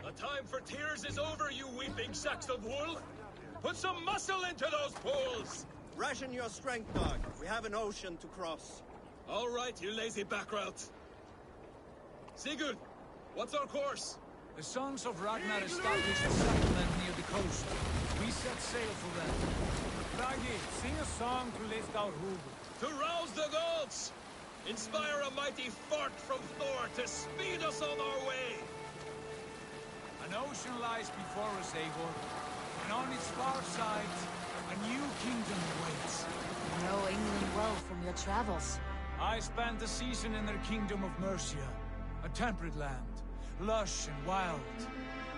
The time for tears is over, you weeping sacks of wool! Put some muscle into those poles! Ration your strength, dog. We have an ocean to cross. All right, you lazy backrout. Sigurd, what's our course? The sons of Ragnar established a settlement near the coast. We set sail for them. Bragi, sing a song to lift our hoof. To rouse the gods! Inspire a mighty fart from Thor to speed us on our way! An ocean lies before us, Eivor. And on its far side, a new kingdom awaits. You know England well from your travels. I spent a season in their kingdom of Mercia. A temperate land, lush and wild.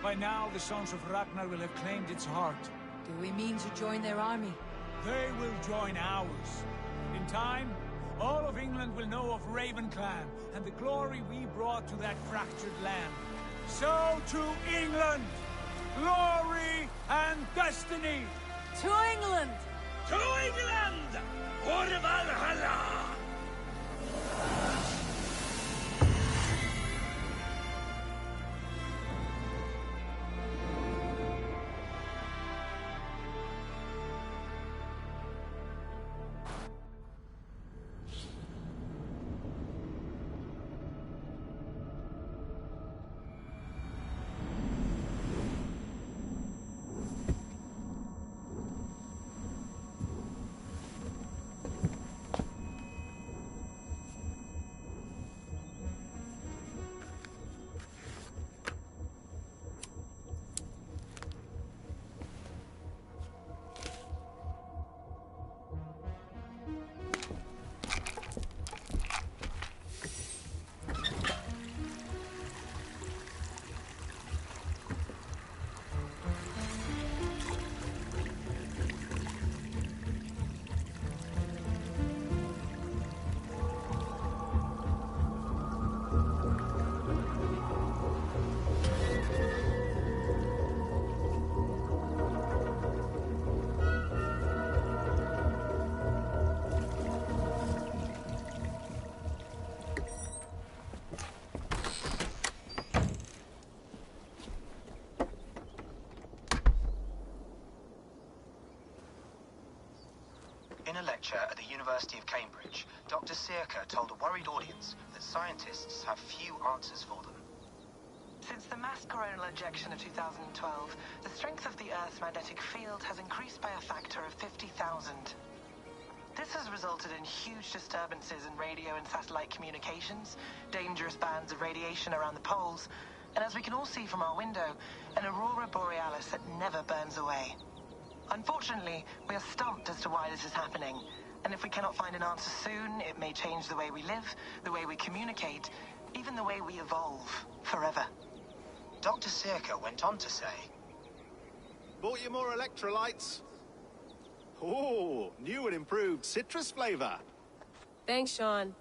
By now, the sons of Ragnar will have claimed its heart. Do we mean to join their army? They will join ours. In time, all of England will know of Raven Clan and the glory we brought to that fractured land. So to England! Glory and destiny! To England! To England! For Valhalla! researcher at the University of Cambridge, Dr. Circa told a worried audience that scientists have few answers for them. Since the mass coronal ejection of 2012, the strength of the Earth's magnetic field has increased by a factor of 50,000. This has resulted in huge disturbances in radio and satellite communications, dangerous bands of radiation around the poles, and as we can all see from our window, an aurora borealis that never burns away. Unfortunately, we are stumped as to why this is happening, and if we cannot find an answer soon, it may change the way we live, the way we communicate, even the way we evolve, forever. Dr. Circa went on to say, Bought you more electrolytes? Oh, new and improved citrus flavor. Thanks, Sean.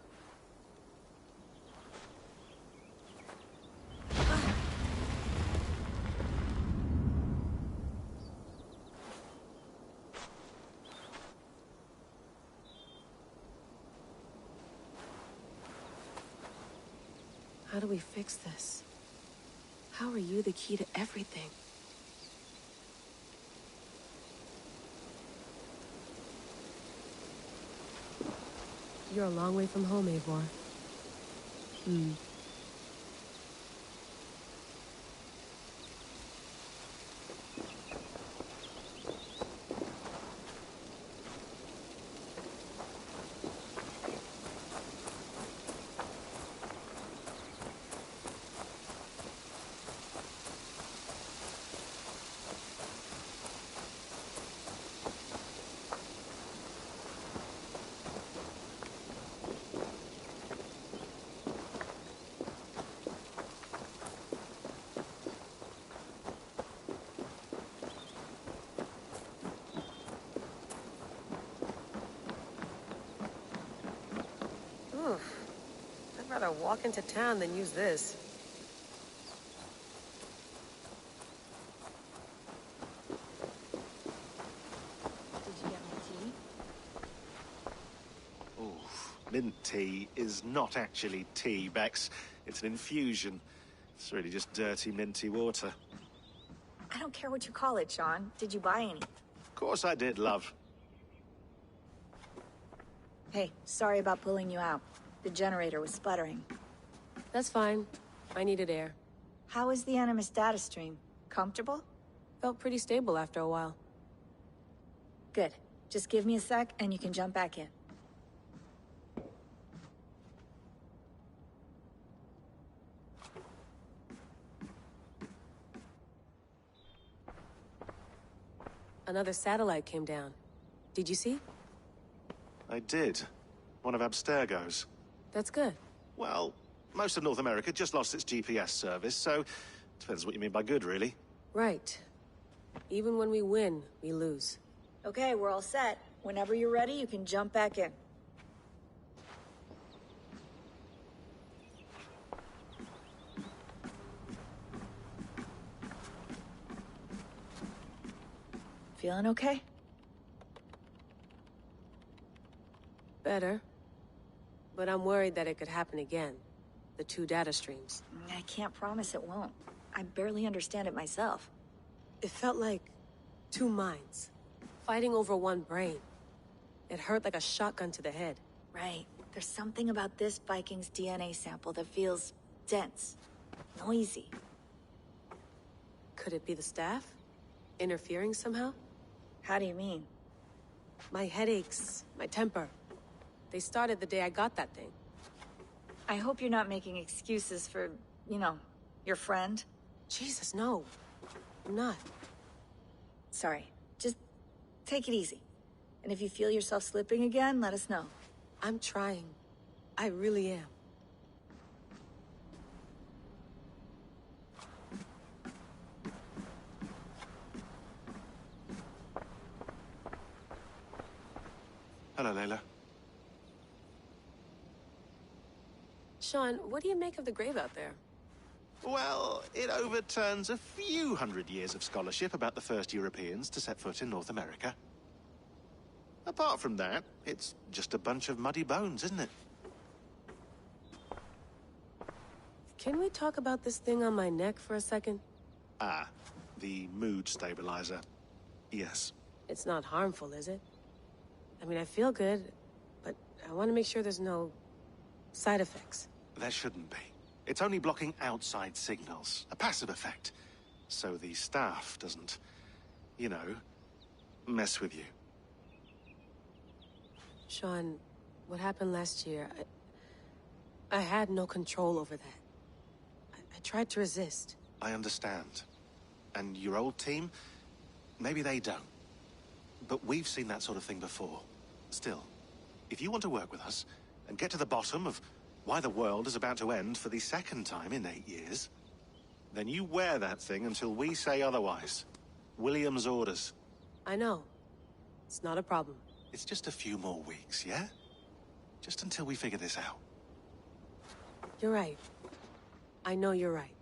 How do we fix this? How are you the key to everything? You're a long way from home, Eivor. I'd rather walk into town than use this. Did you get my tea? Oh, mint tea is not actually tea, Bex. It's an infusion. It's really just dirty, minty water. I don't care what you call it, Sean. Did you buy any? Of course I did, love. Hey, sorry about pulling you out. The generator was sputtering. That's fine. I needed air. How is the Animus data stream? Comfortable? Felt pretty stable after a while. Good. Just give me a sec and you can jump back in. Another satellite came down. Did you see? I did. One of Abstergo's. That's good. Well, most of North America just lost its GPS service, so depends what you mean by good, really. Right. Even when we win, we lose. Okay, we're all set. Whenever you're ready, you can jump back in. Feeling okay? Better. But I'm worried that it could happen again. The two data streams. I can't promise it won't. I barely understand it myself. It felt like two minds, fighting over one brain. It hurt like a shotgun to the head. Right. There's something about this Viking's DNA sample that feels dense, noisy. Could it be the staff? Interfering somehow? How do you mean? My headaches, my temper. They started the day I got that thing. I hope you're not making excuses for, you know, your friend. Jesus, no. I'm not. Sorry. Just take it easy. And if you feel yourself slipping again, let us know. I'm trying. I really am. Hello, Layla. Sean, what do you make of the grave out there? Well, it overturns a few hundred years of scholarship about the first Europeans to set foot in North America. Apart from that, it's just a bunch of muddy bones, isn't it? Can we talk about this thing on my neck for a second? Ah, the mood stabilizer. Yes. It's not harmful, is it? I mean, I feel good, but I want to make sure there's no side effects. There shouldn't be. It's only blocking outside signals, a passive effect. So the staff doesn't, you know, mess with you. Sean, what happened last year, I had no control over that. I tried to resist. I understand. And your old team, maybe they don't. But we've seen that sort of thing before. Still, if you want to work with us and get to the bottom of why the world is about to end for the second time in 8 years, then you wear that thing until we say otherwise. William's orders. I know. It's not a problem. It's just a few more weeks, yeah? Just until we figure this out. You're right. I know you're right.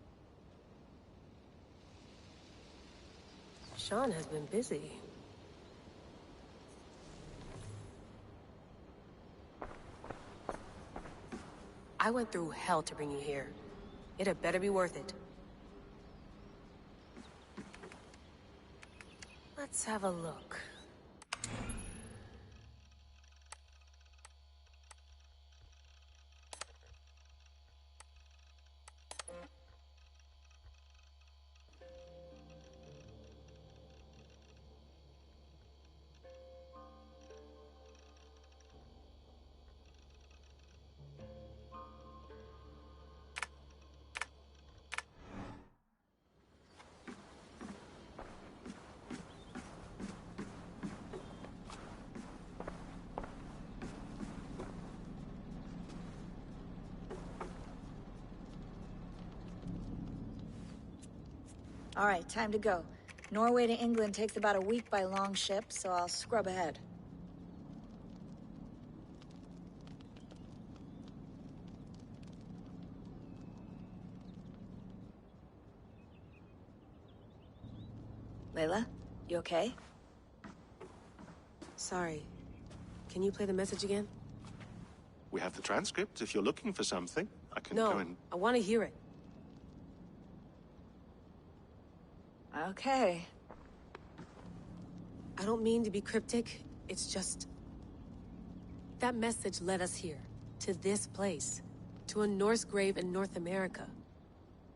Sean has been busy. I went through hell to bring you here. It had better be worth it. Let's have a look. All right, time to go. Norway to England takes about a week by long ship, so I'll scrub ahead. Layla, you okay? Sorry. Can you play the message again? We have the transcript. If you're looking for something, I can go and... I want to hear it. Okay. I don't mean to be cryptic. It's just... that message led us here. To this place. To a Norse grave in North America.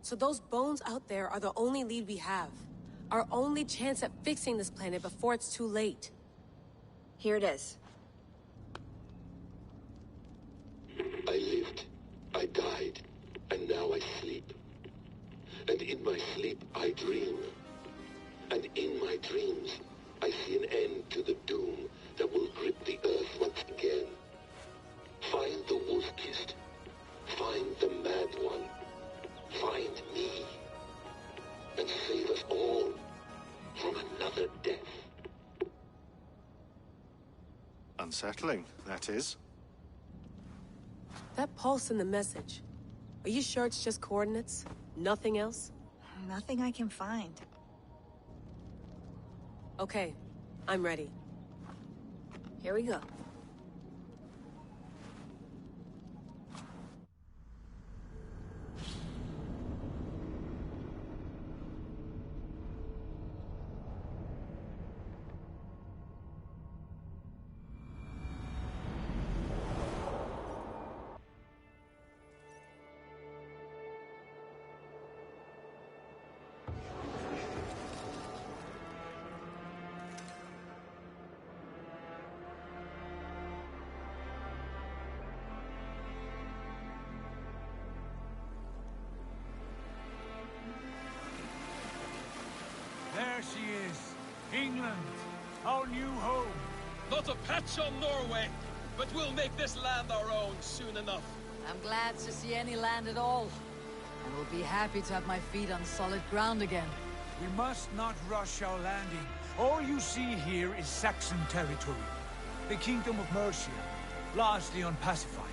So those bones out there are the only lead we have. Our only chance at fixing this planet before it's too late. Here it is. I lived, I died, and now I sleep. And in my sleep I dream. And in my dreams, I see an end to the doom that will grip the earth once again. Find the wolf-kissed. Find the mad one. Find me. And save us all from another death. Unsettling, that is. That pulse in the message. Are you sure it's just coordinates? Nothing else? Nothing I can find. Okay, I'm ready. Here we go. There she is. England. Our new home. Not a patch on Norway, but we'll make this land our own soon enough. I'm glad to see any land at all. I will be happy to have my feet on solid ground again. We must not rush our landing. All you see here is Saxon territory. The Kingdom of Mercia, largely unpacified.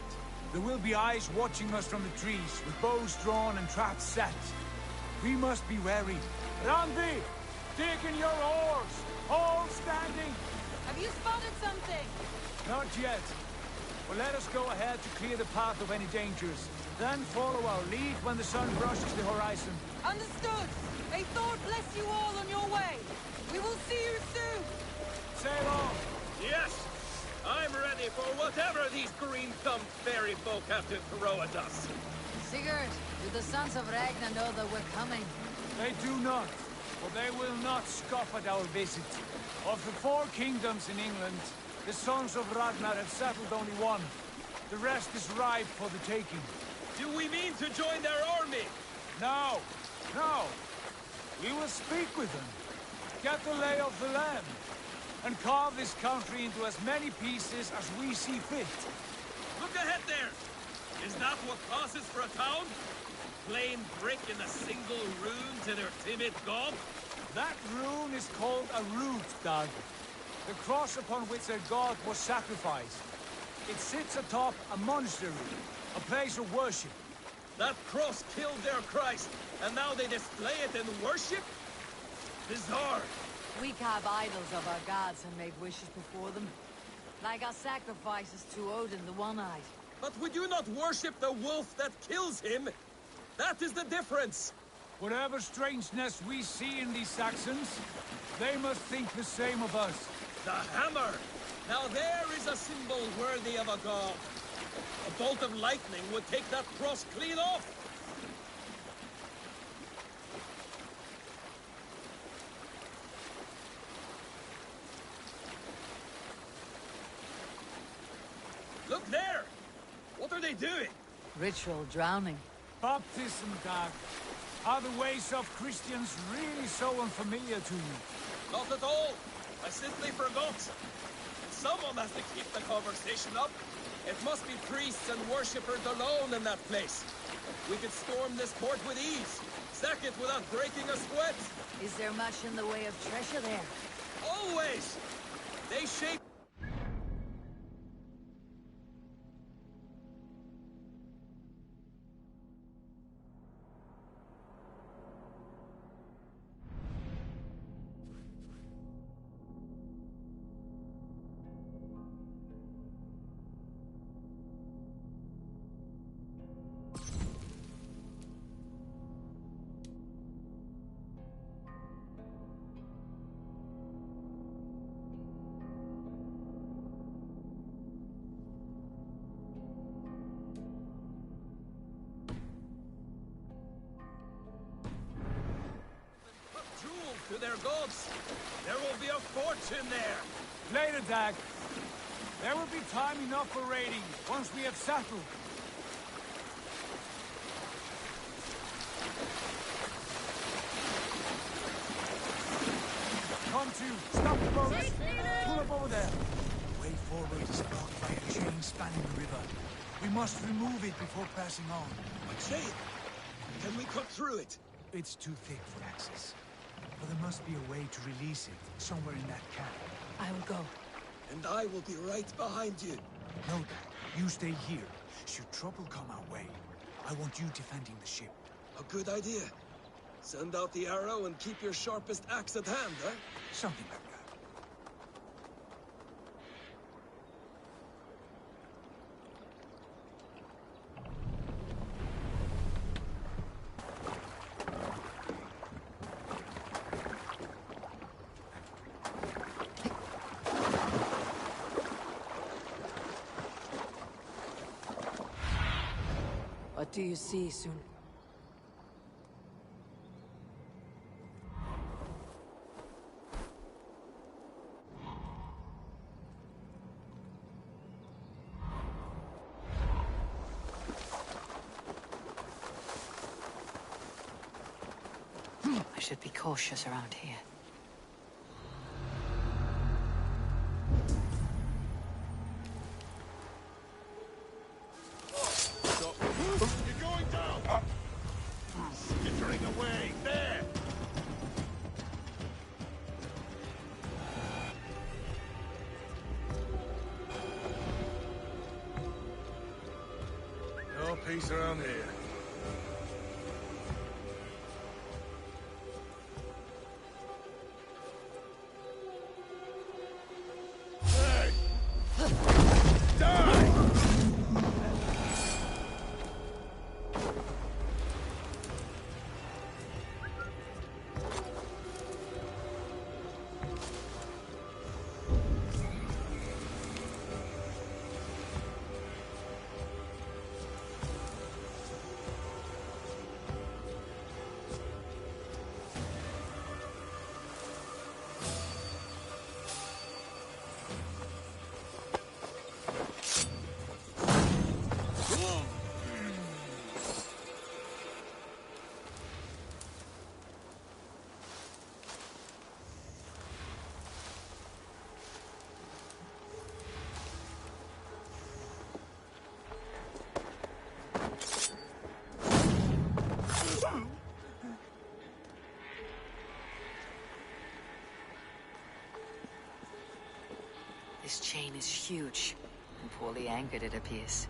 There will be eyes watching us from the trees, with bows drawn and traps set. We must be wary. Randi! Dig in your oars! All standing! Have you spotted something? Not yet. But let us go ahead to clear the path of any dangers. Then follow our lead when the sun brushes the horizon. Understood. May Thor bless you all on your way. We will see you soon. Sail on! Yes! merry folk after Throa does. Sigurd, do the sons of Ragnar know that we're coming? They do not, but they will not scoff at our visit. Of the 4 kingdoms in England, the sons of Ragnar have settled only one. The rest is ripe for the taking. Do we mean to join their army? No, no. We will speak with them, get the lay of the land, and carve this country into as many pieces as we see fit. Look ahead there! Is that what passes for a town? Plain brick in a single rune to their timid god? That rune is called a root, Dag. The cross upon which their god was sacrificed. It sits atop a monastery, a place of worship. That cross killed their Christ, and now they display it in worship? Bizarre. We carve idols of our gods and make wishes before them. Like our sacrifices to Odin, the One-Eyed. But we do not worship the wolf that kills him. That is the difference. Whatever strangeness we see in these Saxons, they must think the same of us. The hammer! Now there is a symbol worthy of a god. A bolt of lightning would take that cross clean off. Look there! What are they doing? Ritual drowning. Baptism, Dag. Are the ways of Christians really so unfamiliar to you? Not at all. I simply forgot. Someone has to keep the conversation up. It must be priests and worshippers alone in that place. We could storm this port with ease. Sack it without breaking a sweat. Is there much in the way of treasure there? Always! They shape... to their gods. There will be a fortune there. Later, Dag. There will be time enough for raiding once we have settled. Come to. Stop the boat. Pull up over there. The way forward is blocked by a chain spanning the river. We must remove it before passing on. A chain? Can we cut through it? It's too thick for access. But there must be a way to release it, somewhere in that camp. I will go. And I will be right behind you. No, Dad. You stay here. Should trouble come our way, I want you defending the ship. A good idea. Send out the arrow and keep your sharpest axe at hand, eh? Something like that. What do you see, Sun? I should be cautious around here. You're going down! Skittering away! There! No peace around here. This chain is huge, and poorly anchored it appears.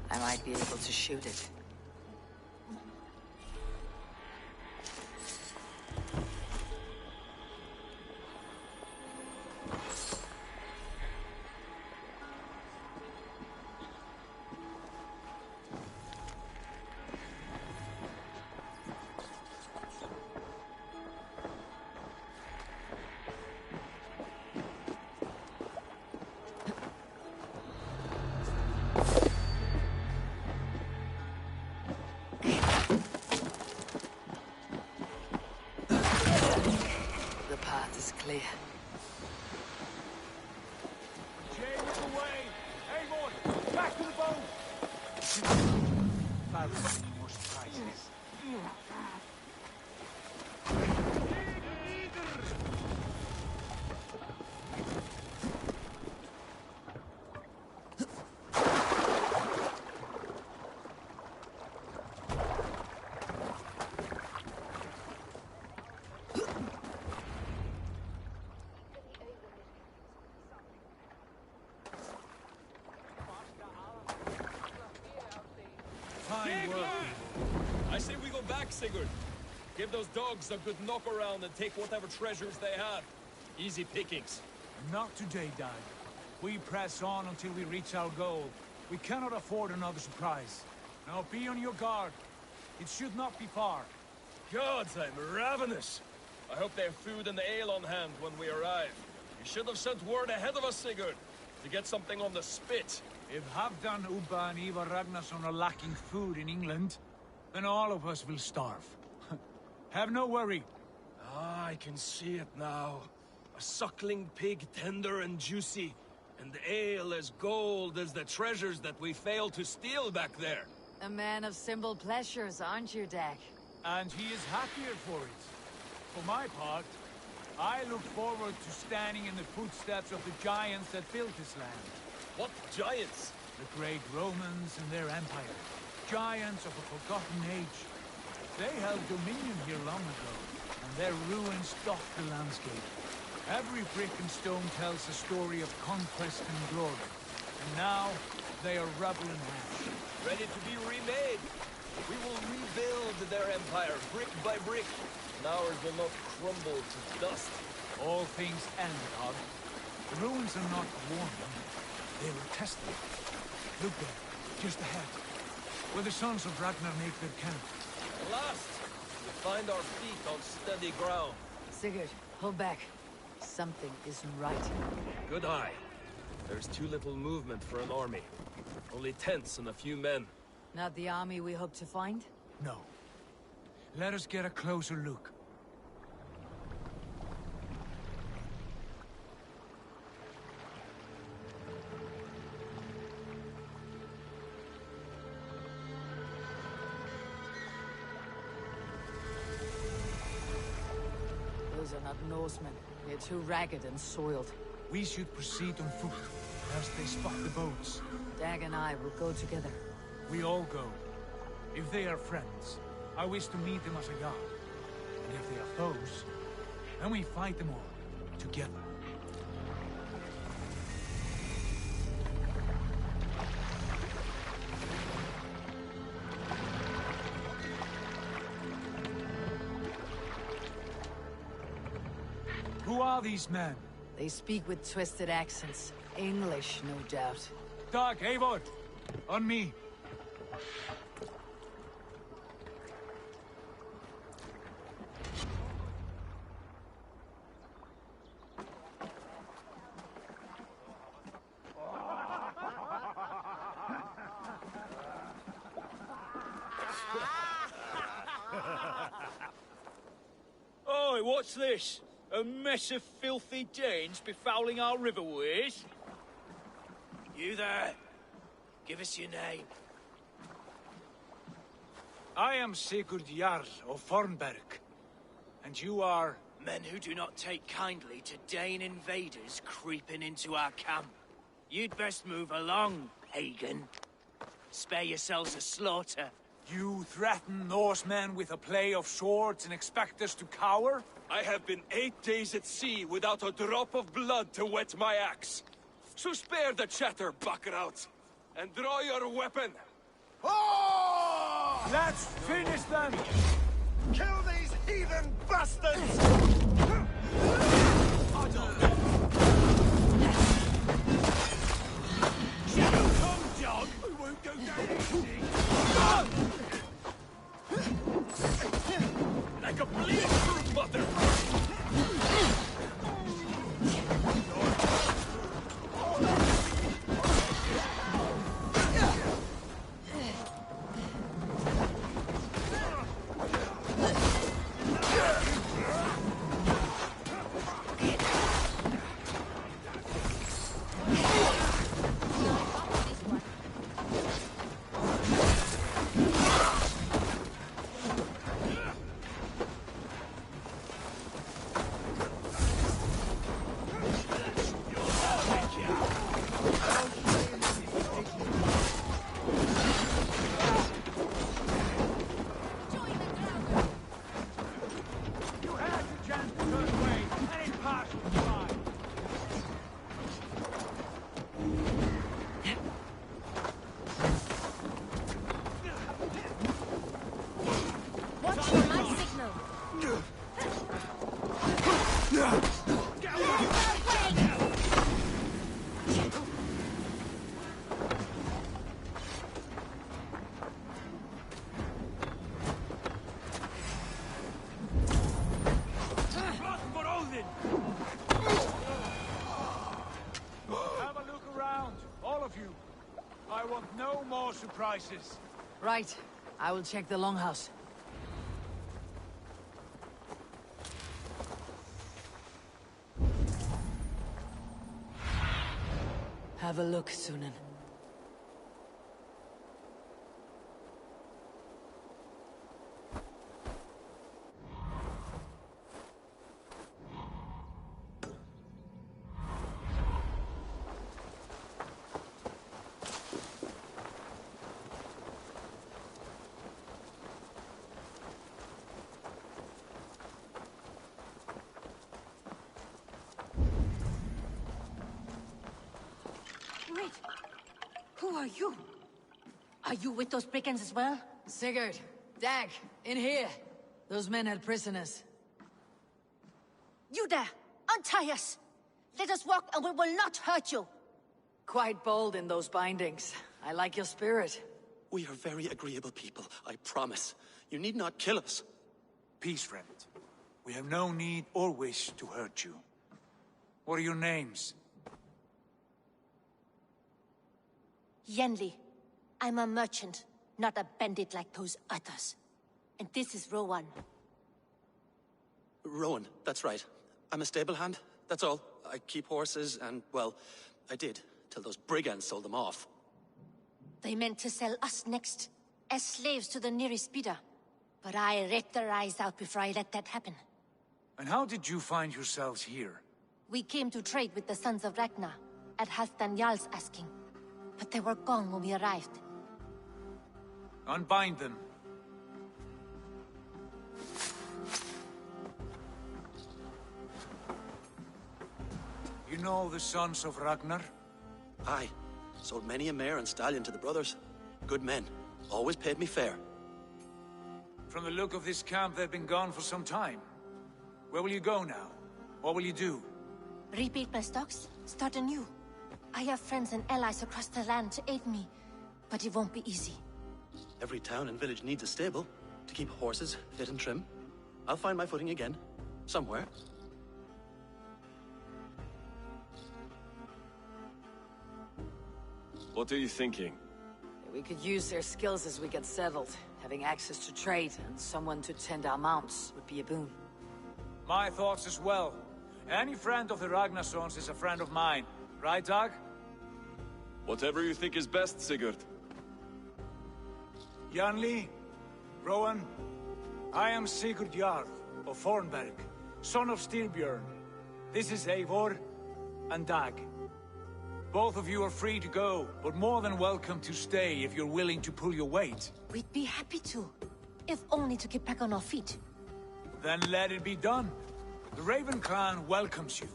I might be able to shoot it. The path is clear. Jay with the way! Hey, boy! Back to the boat! Farrell, more surprises. I say we go back, Sigurd. Give those dogs a good knock around and take whatever treasures they have. Easy pickings. Not today, Dad. We press on until we reach our goal. We cannot afford another surprise. Now be on your guard. It should not be far. Gods, I'm ravenous. I hope they have food and ale on hand when we arrive. You should have sent word ahead of us, Sigurd, to get something on the spit. If Halfdan, Ubba and Ivar Ragnarsson are lacking food in England, then all of us will starve. Have no worry. Ah, I can see it now. A suckling pig, tender and juicy, and ale as gold as the treasures that we failed to steal back there. A man of simple pleasures, aren't you, Dag? And he is happier for it. For my part, I look forward to standing in the footsteps of the giants that built this land. What giants? The great Romans and their empire. Giants of a forgotten age. They held dominion here long ago, and their ruins dot the landscape. Every brick and stone tells a story of conquest and glory. And now, they are rubble and ash. Ready to be remade. We will rebuild their empire, brick by brick. And ours will not crumble to dust. All things end, Hog. The ruins are not warning. They were tested. Look there, just ahead. Where the sons of Ragnar make their camp. At last, we find our feet on steady ground. Sigurd, hold back. Something isn't right. Good eye. There's too little movement for an army. Only tents and a few men. Not the army we hope to find? No. Let us get a closer look. Those are not Norsemen. They're too ragged and soiled. We should proceed on foot, lest they spot the boats. Dag and I will go together. We all go. If they are friends, I wish to meet them as a guard. And if they are foes, then we fight them all, together. Who are these men? They speak with twisted accents. English, no doubt. Dag, Eivor! On me! Oi, what's this? A mess of filthy Danes befouling our riverways? You there? Give us your name. I am Sigurd Jarl of Fornberg. And you are... Men who do not take kindly to Dane invaders creeping into our camp. You'd best move along, pagan. Spare yourselves a slaughter. You threaten Norsemen with a play of swords and expect us to cower? I have been 8 days at sea without a drop of blood to wet my axe. So spare the chatter, buckrouts, and draw your weapon! Oh! Let's finish them! Kill these heathen bastards! Shadow, come, dog! We won't go down easy! Like a bleeding through butter! Surprises. Right. I will check the longhouse. Have a look, Sunan. Who are you? Are you with those brigands as well? Sigurd, Dag, in here. Those men had prisoners. You there! Untie us! Let us walk and we will not hurt you! Quite bold in those bindings. I like your spirit. We are very agreeable people, I promise. You need not kill us. Peace, friend. We have no need or wish to hurt you. What are your names? Yenli. I'm a merchant, not a bandit like those others. And this is Rowan. Rowan, that's right. I'm a stable hand, that's all. I keep horses and, well, I did, till those brigands sold them off. They meant to sell us next, as slaves to the nearest bidder. But I ripped their eyes out before I let that happen. And how did you find yourselves here? We came to trade with the Sons of Ragnar, at Halfdan Jarl's asking. But they were gone when we arrived. Unbind them. You know the Sons of Ragnar? Aye. Sold many a mare and stallion to the brothers. Good men. Always paid me fair. From the look of this camp, they've been gone for some time. Where will you go now? What will you do? Rebuild my stocks, start anew. I have friends and allies across the land to aid me, but it won't be easy. Every town and village needs a stable to keep horses fit and trim. I'll find my footing again, somewhere. What are you thinking? We could use their skills as we get settled. Having access to trade and someone to tend our mounts would be a boon. My thoughts as well. Any friend of the Ragnarsons is a friend of mine. Right, Dag? Whatever you think is best, Sigurd. Janli, Rowan, I am Sigurd Jarl of Fornberg, son of Styrbjörn. This is Eivor and Dag. Both of you are free to go, but more than welcome to stay if you're willing to pull your weight. We'd be happy to, if only to get back on our feet. Then let it be done. The Raven clan welcomes you.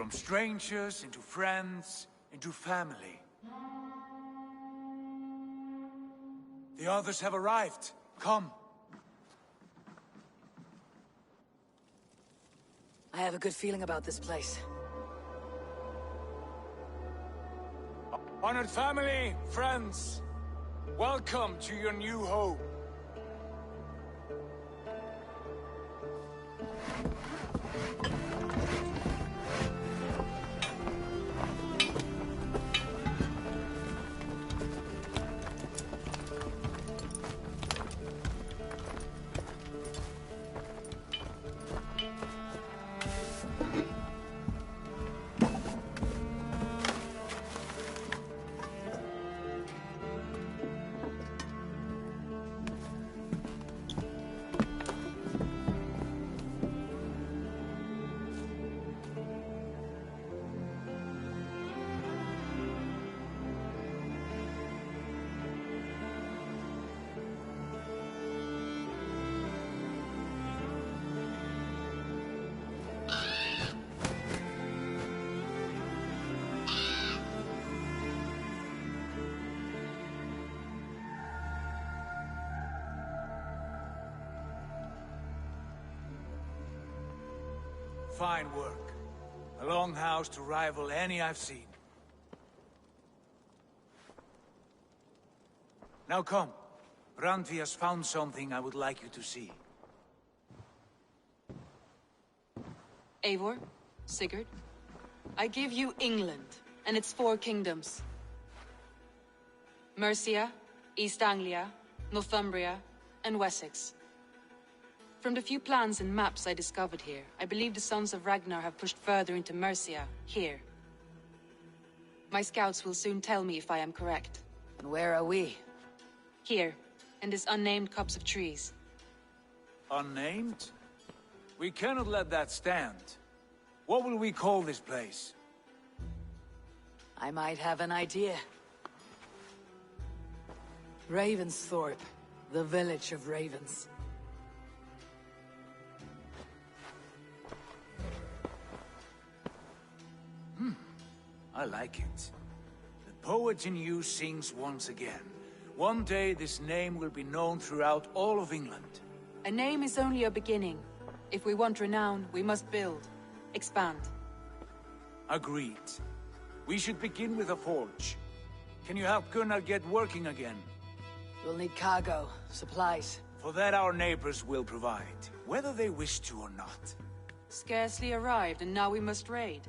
From strangers into friends, into family. The others have arrived. Come. I have a good feeling about this place. Honored family, friends, welcome to your new home. Fine work. A longhouse to rival any I've seen. Now come. Randvi has found something I would like you to see. Eivor, Sigurd, I give you England and its 4 kingdoms. Mercia, East Anglia, Northumbria, and Wessex. From the few plans and maps I discovered here, I believe the Sons of Ragnar have pushed further into Mercia, here. My scouts will soon tell me if I am correct. And where are we? Here, in this unnamed copse of trees. Unnamed? We cannot let that stand. What will we call this place? I might have an idea. Ravensthorpe, the village of ravens. I like it. The poet in you sings once again. One day this name will be known throughout all of England. A name is only a beginning. If we want renown, we must build. Expand. Agreed. We should begin with a forge. Can you help Gunnar get working again? We'll need cargo, supplies. For that our neighbors will provide, whether they wish to or not. Scarcely arrived, and now we must raid.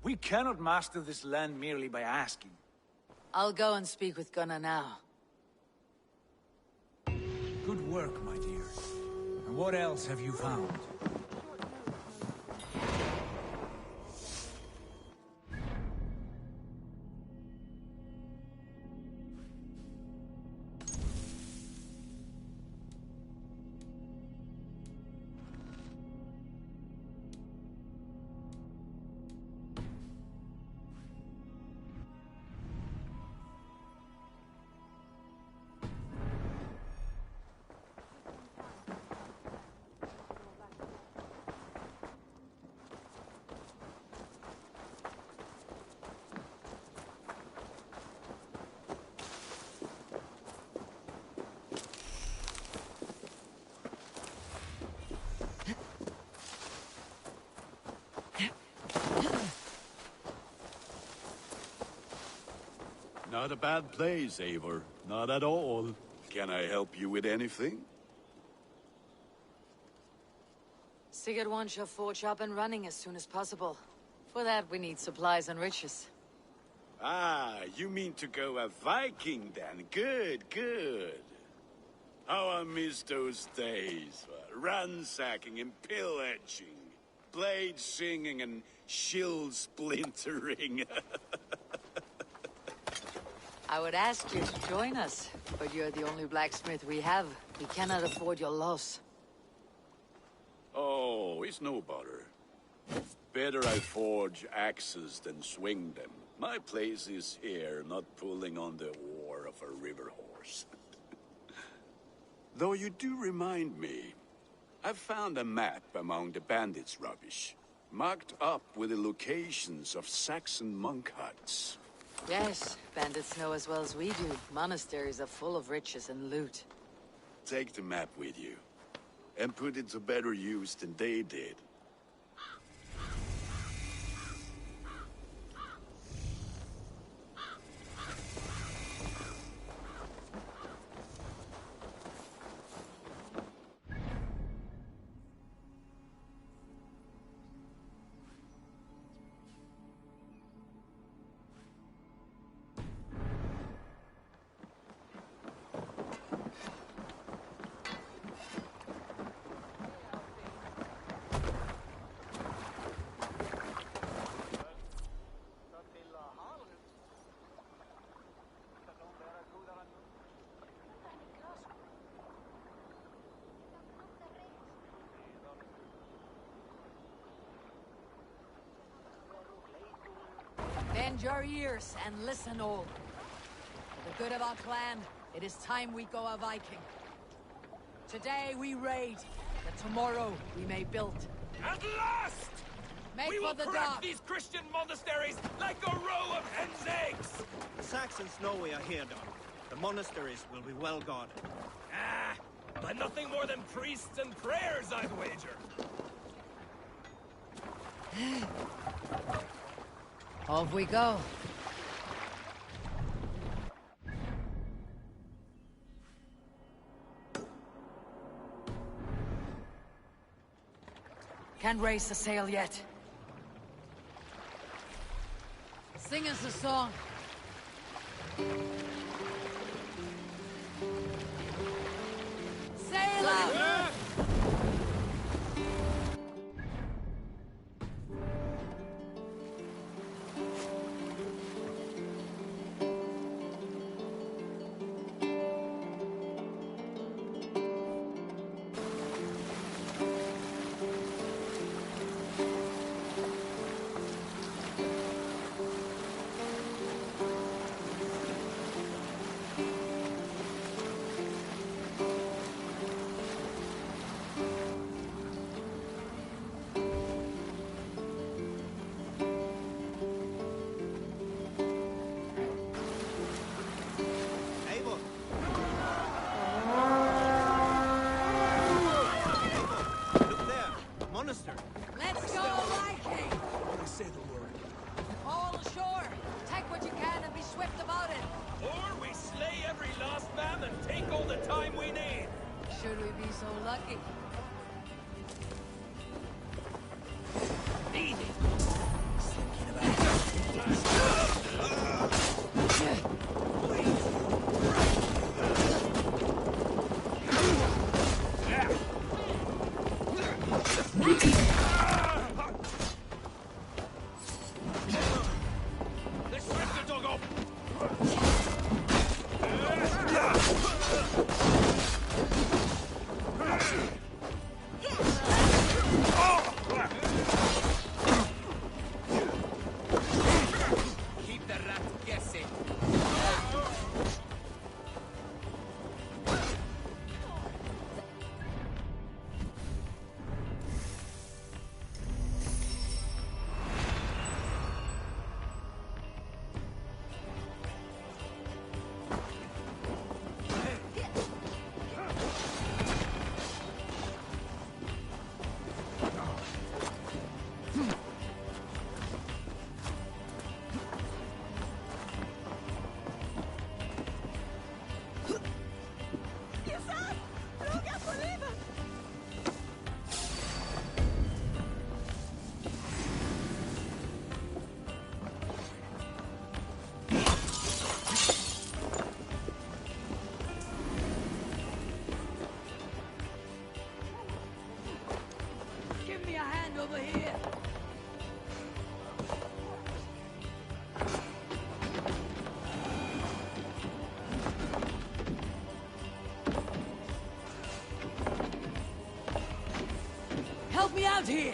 We cannot master this land merely by asking. I'll go and speak with Gunnar now. Good work, my dear. And what else have you found? Not a bad place, Eivor. Not at all. Can I help you with anything? Sigurd wants your forge up and running as soon as possible. For that, we need supplies and riches. Ah, you mean to go a Viking then? Good, good. How I miss those days. Ransacking and pillaging. Blade singing and shield splintering. I would ask you to join us, but you're the only blacksmith we have. We cannot afford your loss. Oh, it's no bother. Better I forge axes than swing them. My place is here, not pulling on the oar of a river horse. Though you do remind me, I found a map among the bandits' rubbish. Marked up with the locations of Saxon monk huts. Yes, bandits know as well as we do. Monasteries are full of riches and loot. Take the map with you, and put it to better use than they did. Bend your ears and listen all. For the good of our clan, it is time we go a Viking. Today we raid, that tomorrow we may build. At last! Make we for will the crack dark. these Christian monasteries like a row of hen's eggs! The Saxons know we are here, Don. The monasteries will be well guarded. Ah, but nothing more than priests and prayers, I'd wager. Off we go. Can't raise the sail yet. Sing us a song. Sail out! Let's go, Viking! I say the word. All ashore! Take what you can and be swift about it! Or we slay every last man and take all the time we need. Should we be so lucky? Easy. Keep the rat guessing. Give me a hand over here! Help me out here!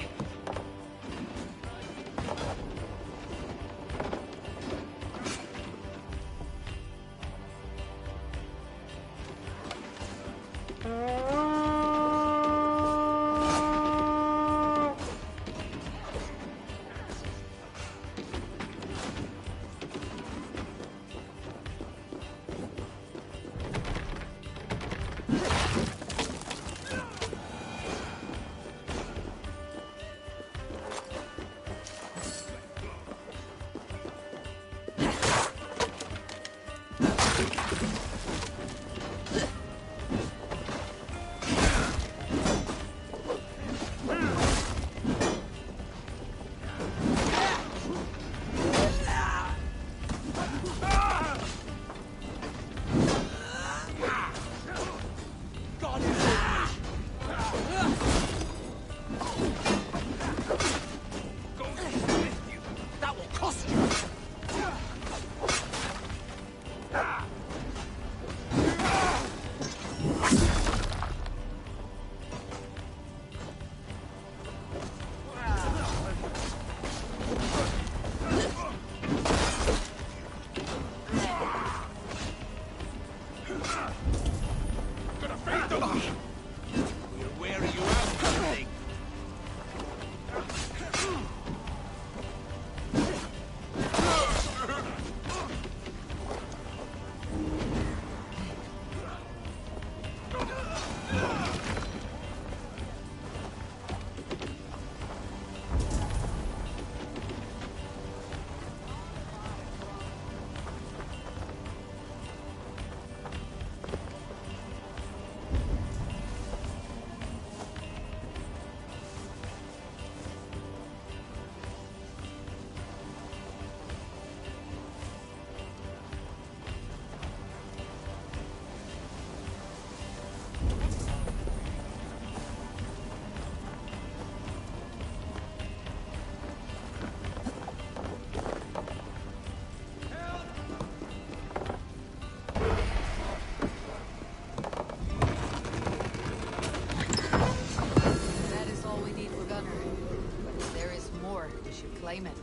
Where are you at, thing? That is all we need for Gunner. But if there is more, we should claim it.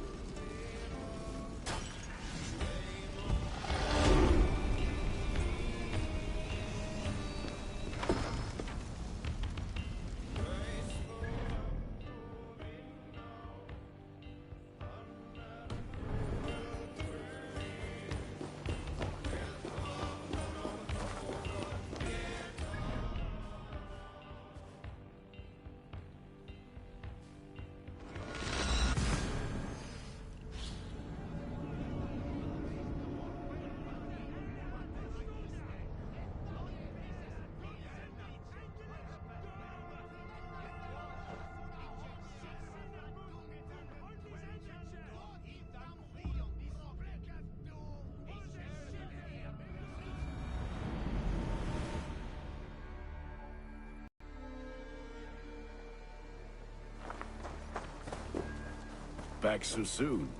Back so soon.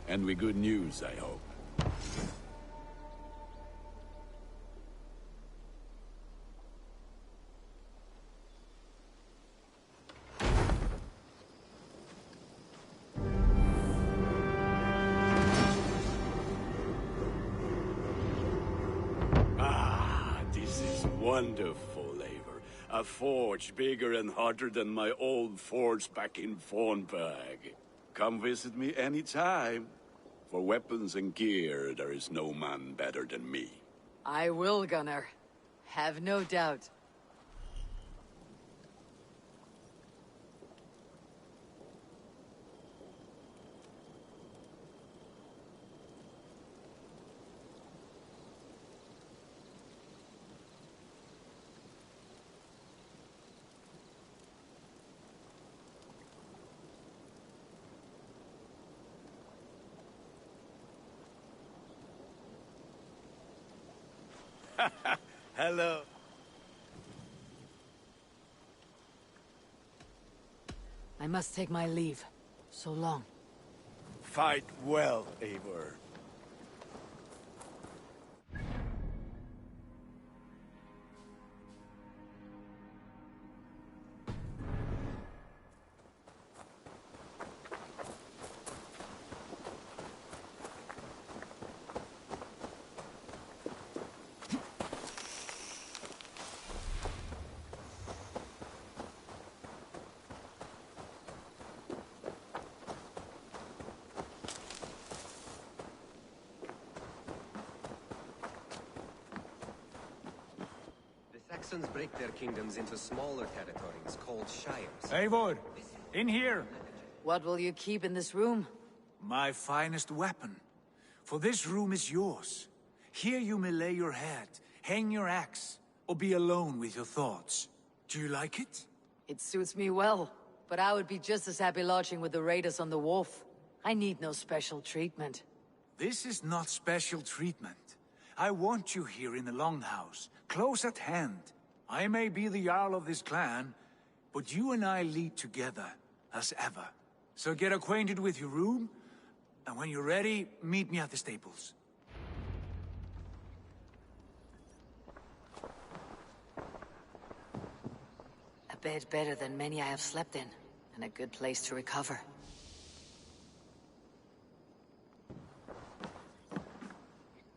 And with good news, I hope. Ah, this is wonderful, Eivor. A forge bigger and hotter than my old forge back in Fornburg. Come visit me anytime. For weapons and gear, there is no man better than me. I will, Gunner. Have no doubt. Hello. I must take my leave. So long. Fight well, Eivor. Saxons break their kingdoms into smaller territories called shires. Eivor, in here. What will you keep in this room? My finest weapon. For this room is yours. Here you may lay your head, hang your axe, or be alone with your thoughts. Do you like it? It suits me well, but I would be just as happy lodging with the raiders on the wharf. I need no special treatment. This is not special treatment. I want you here in the Longhouse, close at hand. I may be the Jarl of this clan, but you and I lead together, as ever. So get acquainted with your room, and when you're ready, meet me at the stables. A bed better than many I have slept in, and a good place to recover.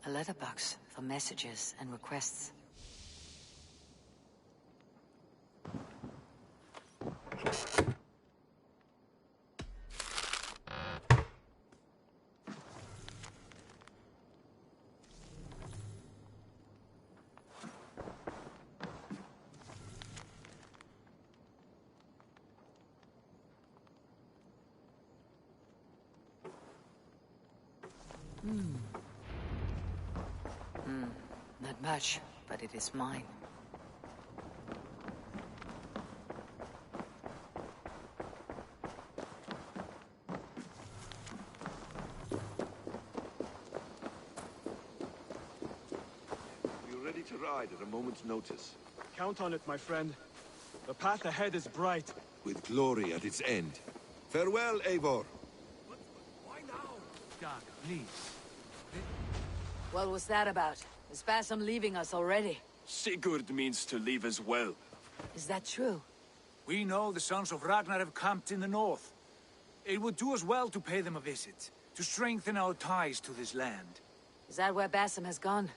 A letterbox for messages and requests. much, but it is mine. We're ready to ride at a moment's notice. Count on it, my friend. The path ahead is bright. With glory at its end. Farewell, Eivor. Why now? Dag, please. What was that about? Is Basim leaving us already? Sigurd means to leave as well. Is that true? We know the sons of Ragnar have camped in the north. It would do us well to pay them a visit, to strengthen our ties to this land. Is that where Basim has gone?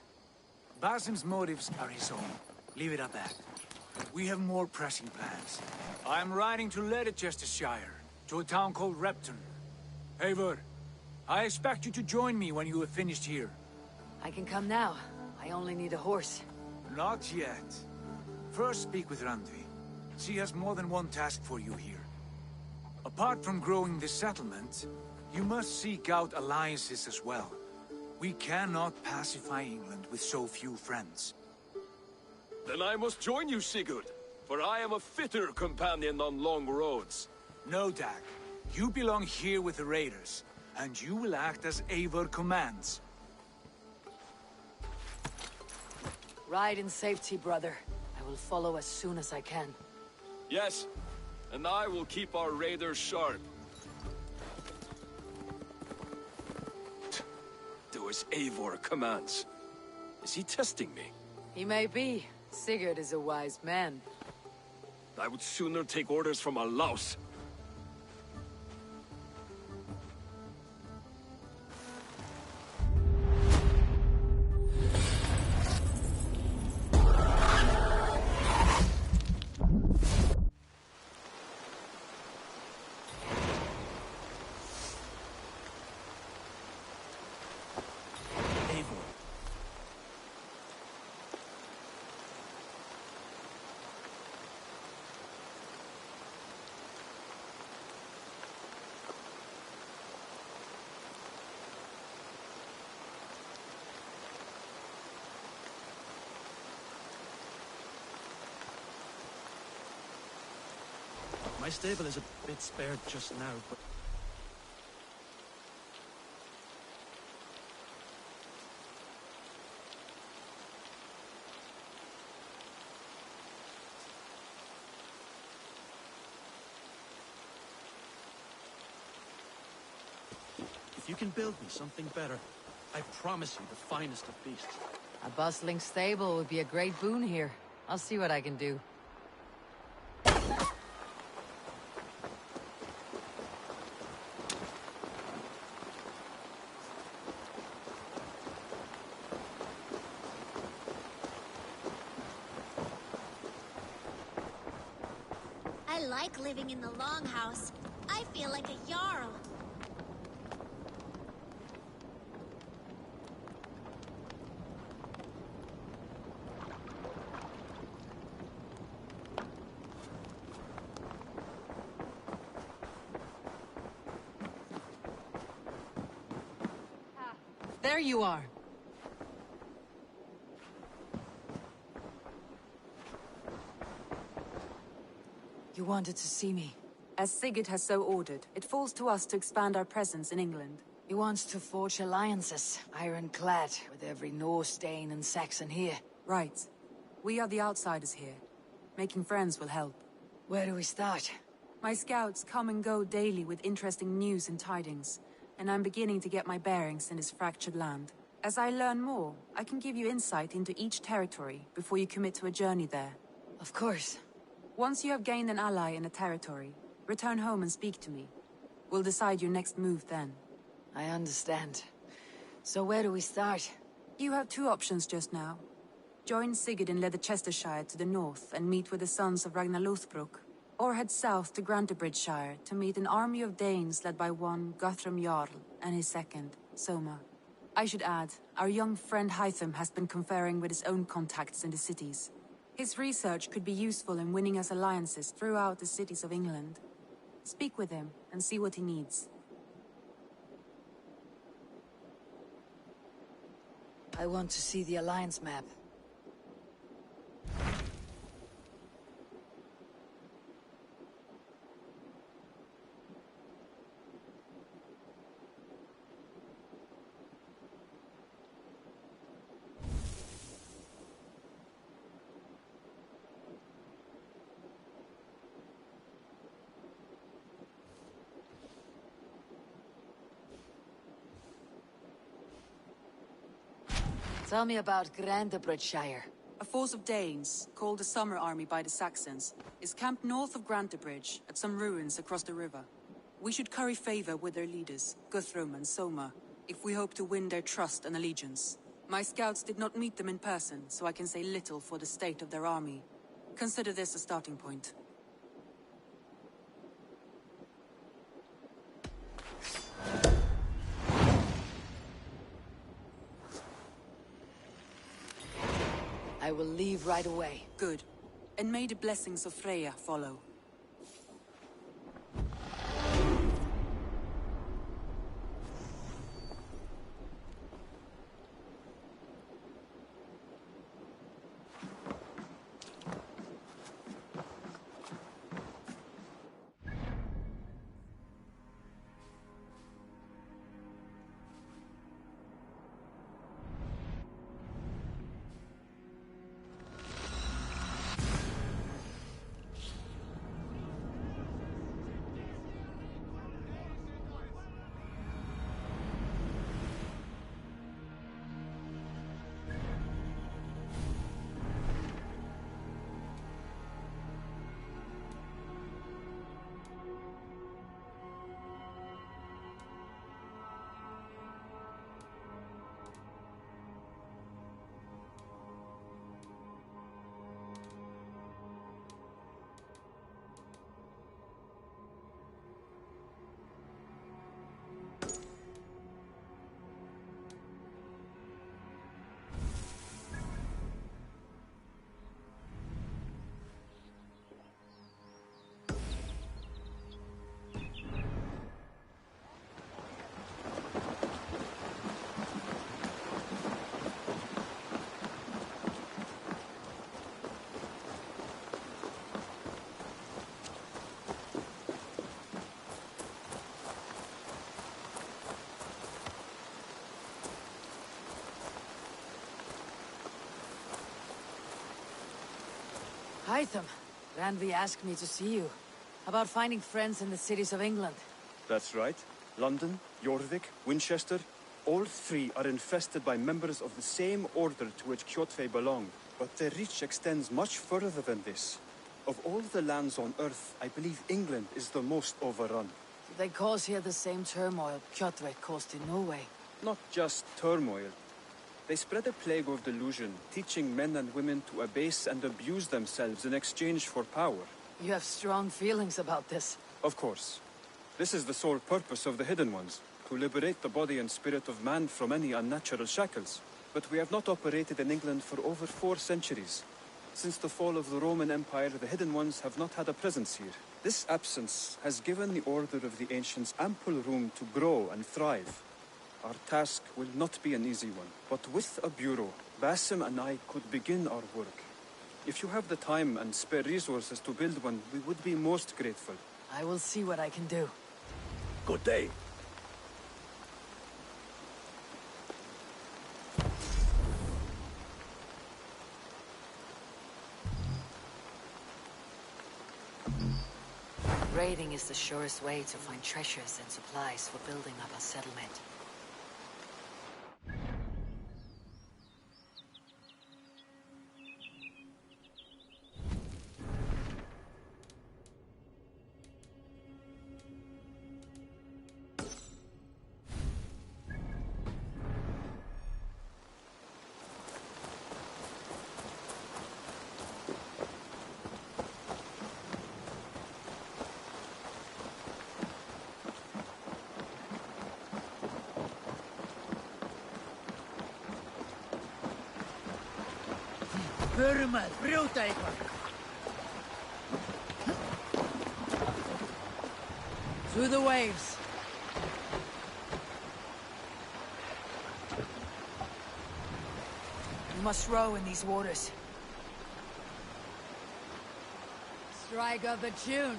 Basim's motives are his own. Leave it at that. We have more pressing plans. I am riding to Leicestershire, to a town called Repton. Eivor, I expect you to join me when you have finished here. I can come now. I only need a horse. Not yet. First speak with Randvi. She has more than one task for you here. Apart from growing this settlement, you must seek out alliances as well. We cannot pacify England with so few friends. Then I must join you, Sigurd, for I am a fitter companion on long roads. No, Dag. You belong here with the raiders, and you will act as Eivor commands. Ride in safety, brother. I will follow as soon as I can. Yes, and I will keep our raiders sharp. Do as Eivor commands. Is he testing me? He may be. Sigurd is a wise man. I would sooner take orders from a louse. My stable is a bit spared just now, but... If you can build me something better, I promise you the finest of beasts. A bustling stable would be a great boon here. I'll see what I can do. I like living in the longhouse. I feel like a jarl. There you are. You wanted to see me. As Sigurd has so ordered, it falls to us to expand our presence in England. He wants to forge alliances, ironclad, with every Norse, Dane, and Saxon here. Right. We are the outsiders here. Making friends will help. Where do we start? My scouts come and go daily with interesting news and tidings, and I'm beginning to get my bearings in this fractured land. As I learn more, I can give you insight into each territory before you commit to a journey there. Of course. Once you have gained an ally in a territory, return home and speak to me. We'll decide your next move then. I understand. So where do we start? You have two options just now. Join Sigurd in Leicestershire to the north and meet with the sons of Ragnar Lothbrok, or head south to Grantebridgeshire to meet an army of Danes led by one Guthrum Jarl and his second, Soma. I should add, our young friend Hytham has been conferring with his own contacts in the cities. His research could be useful in winning us alliances throughout the cities of England. Speak with him and see what he needs. I want to see the alliance map. Tell me about Grantebridgeshire. A force of Danes, called the Summer Army by the Saxons, is camped north of Grantebridge at some ruins across the river. We should curry favor with their leaders, Guthrum and Soma, if we hope to win their trust and allegiance. My scouts did not meet them in person, so I can say little for the state of their army. Consider this a starting point. I will leave right away. Good. And may the blessings of Freya follow. Hytham, Randvi asked me to see you. About finding friends in the cities of England. That's right. London, Jorvik, Winchester, all three are infested by members of the same order to which Kjotve belonged. But their reach extends much further than this. Of all the lands on Earth, I believe England is the most overrun. Do they cause here the same turmoil Kjotve caused in Norway? Not just turmoil. They spread a plague of delusion, teaching men and women to abase and abuse themselves in exchange for power. You have strong feelings about this. Of course. This is the sole purpose of the Hidden Ones, to liberate the body and spirit of man from any unnatural shackles. But we have not operated in England for over 4 centuries. Since the fall of the Roman Empire, the Hidden Ones have not had a presence here. This absence has given the Order of the Ancients ample room to grow and thrive. Our task will not be an easy one, but with a bureau, Basim and I could begin our work. If you have the time and spare resources to build one, we would be most grateful. I will see what I can do. Good day. Raiding is the surest way to find treasures and supplies for building up a settlement. Förum að brjóta eitthvað. Through the waves. You must row in these waters. Strike up a tune.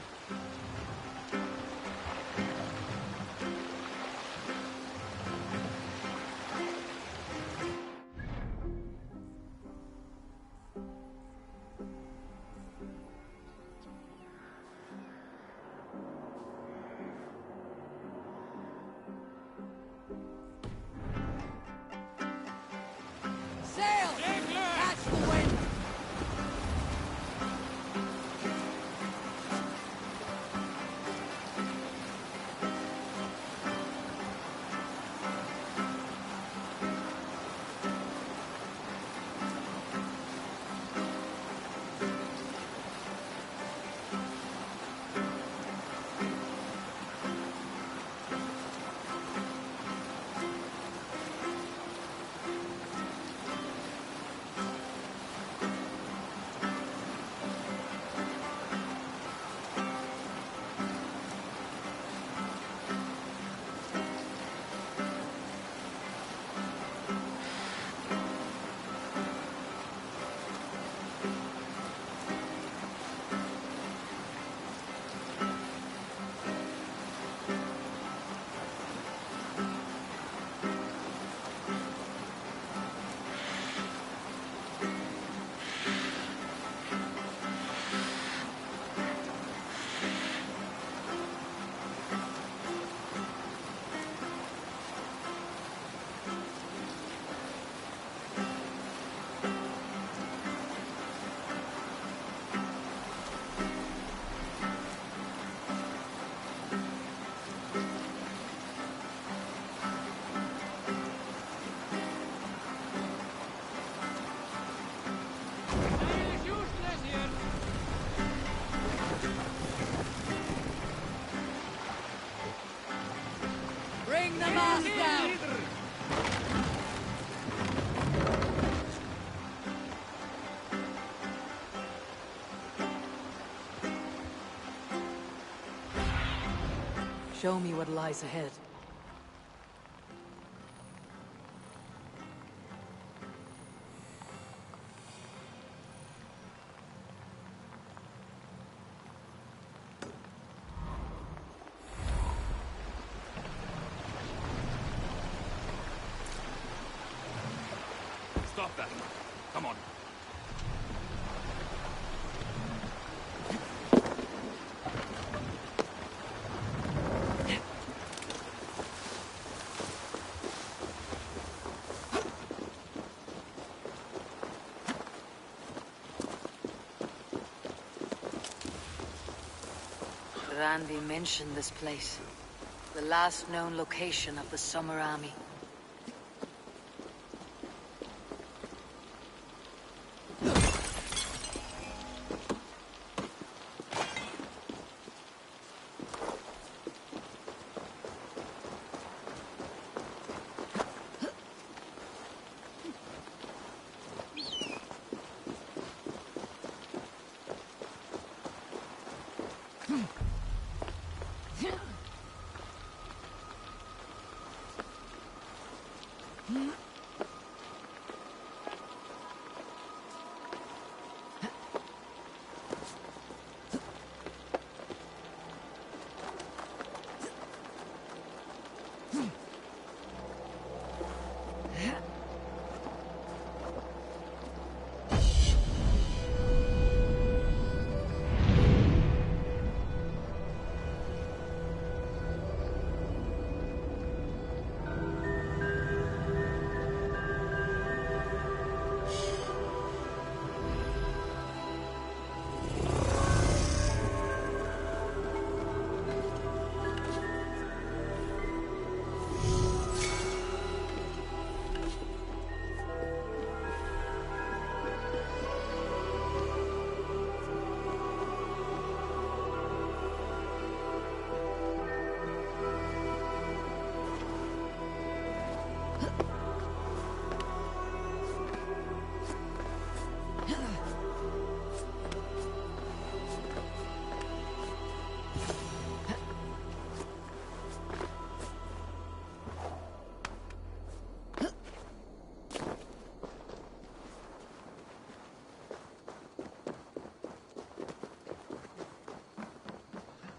Show me what lies ahead. Stop that. Come on. Randy mentioned this place. The last known location of the Summer Army.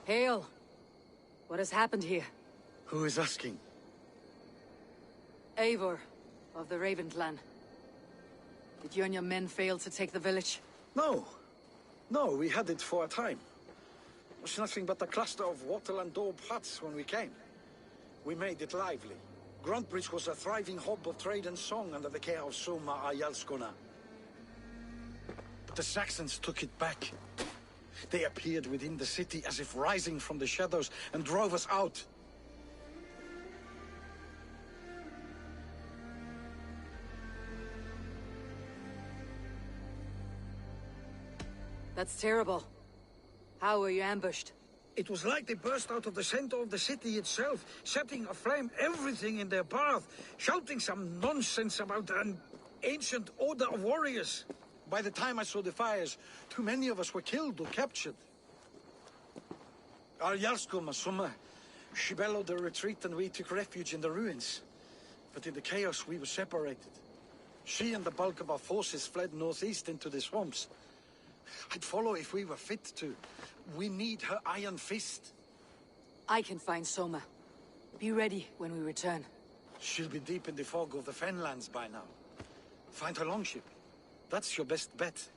Hail! What has happened here? Who is asking? Eivor, of the Raven clan. Did you and your men fail to take the village? No. No, we had it for a time. It was nothing but a cluster of wattle and daub huts when we came. We made it lively. Gruntbridge was a thriving hub of trade and song under the care of Soma Ayalskona. But the Saxons took it back. They appeared within the city as if rising from the shadows and drove us out. That's terrible. How were you ambushed? It was like they burst out of the center of the city itself, setting aflame everything in their path, shouting some nonsense about an ancient order of warriors. By the time I saw the fires, too many of us were killed or captured. Our Yarsko Masuma, she bellowed a retreat and we took refuge in the ruins. But in the chaos we were separated. She and the bulk of our forces fled northeast into the swamps. I'd follow if we were fit to. We need her iron fist. I can find Soma. Be ready when we return. She'll be deep in the fog of the Fenlands by now. Find her longship. That's your best bet.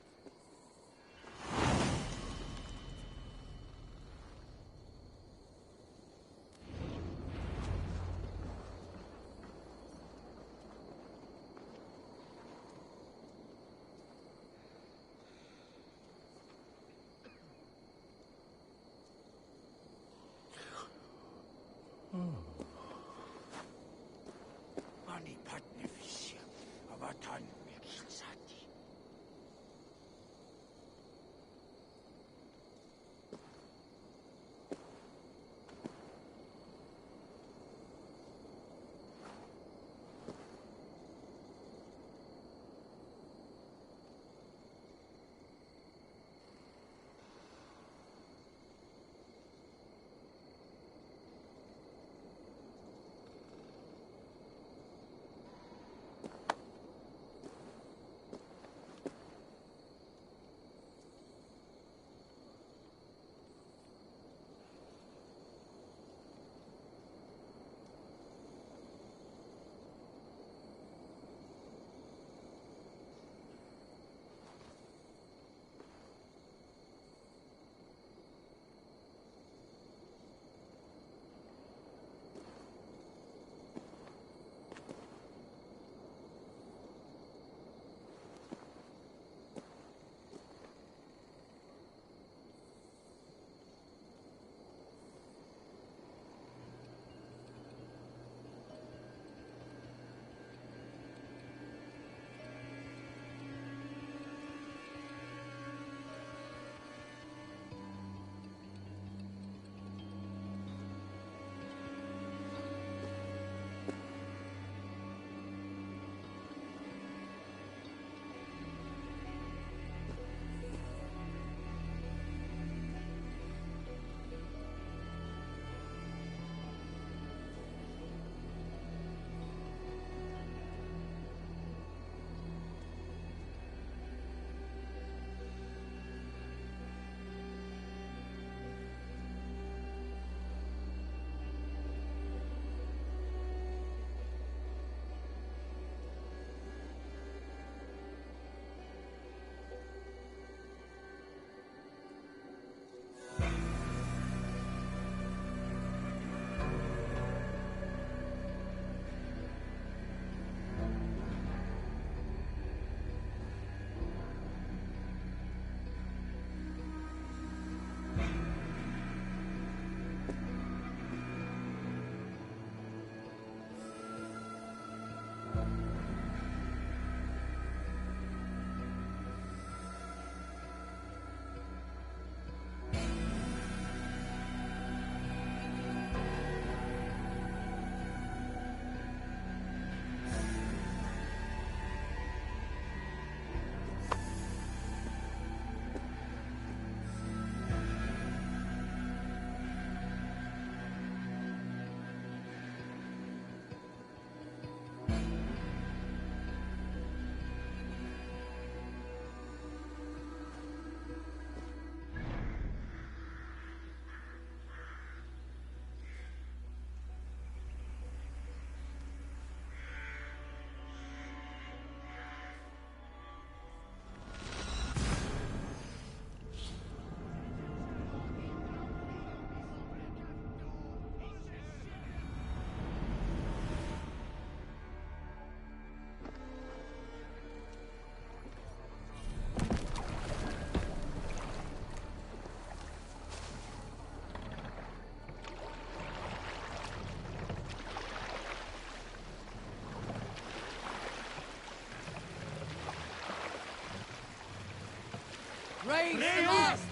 Raise the mast!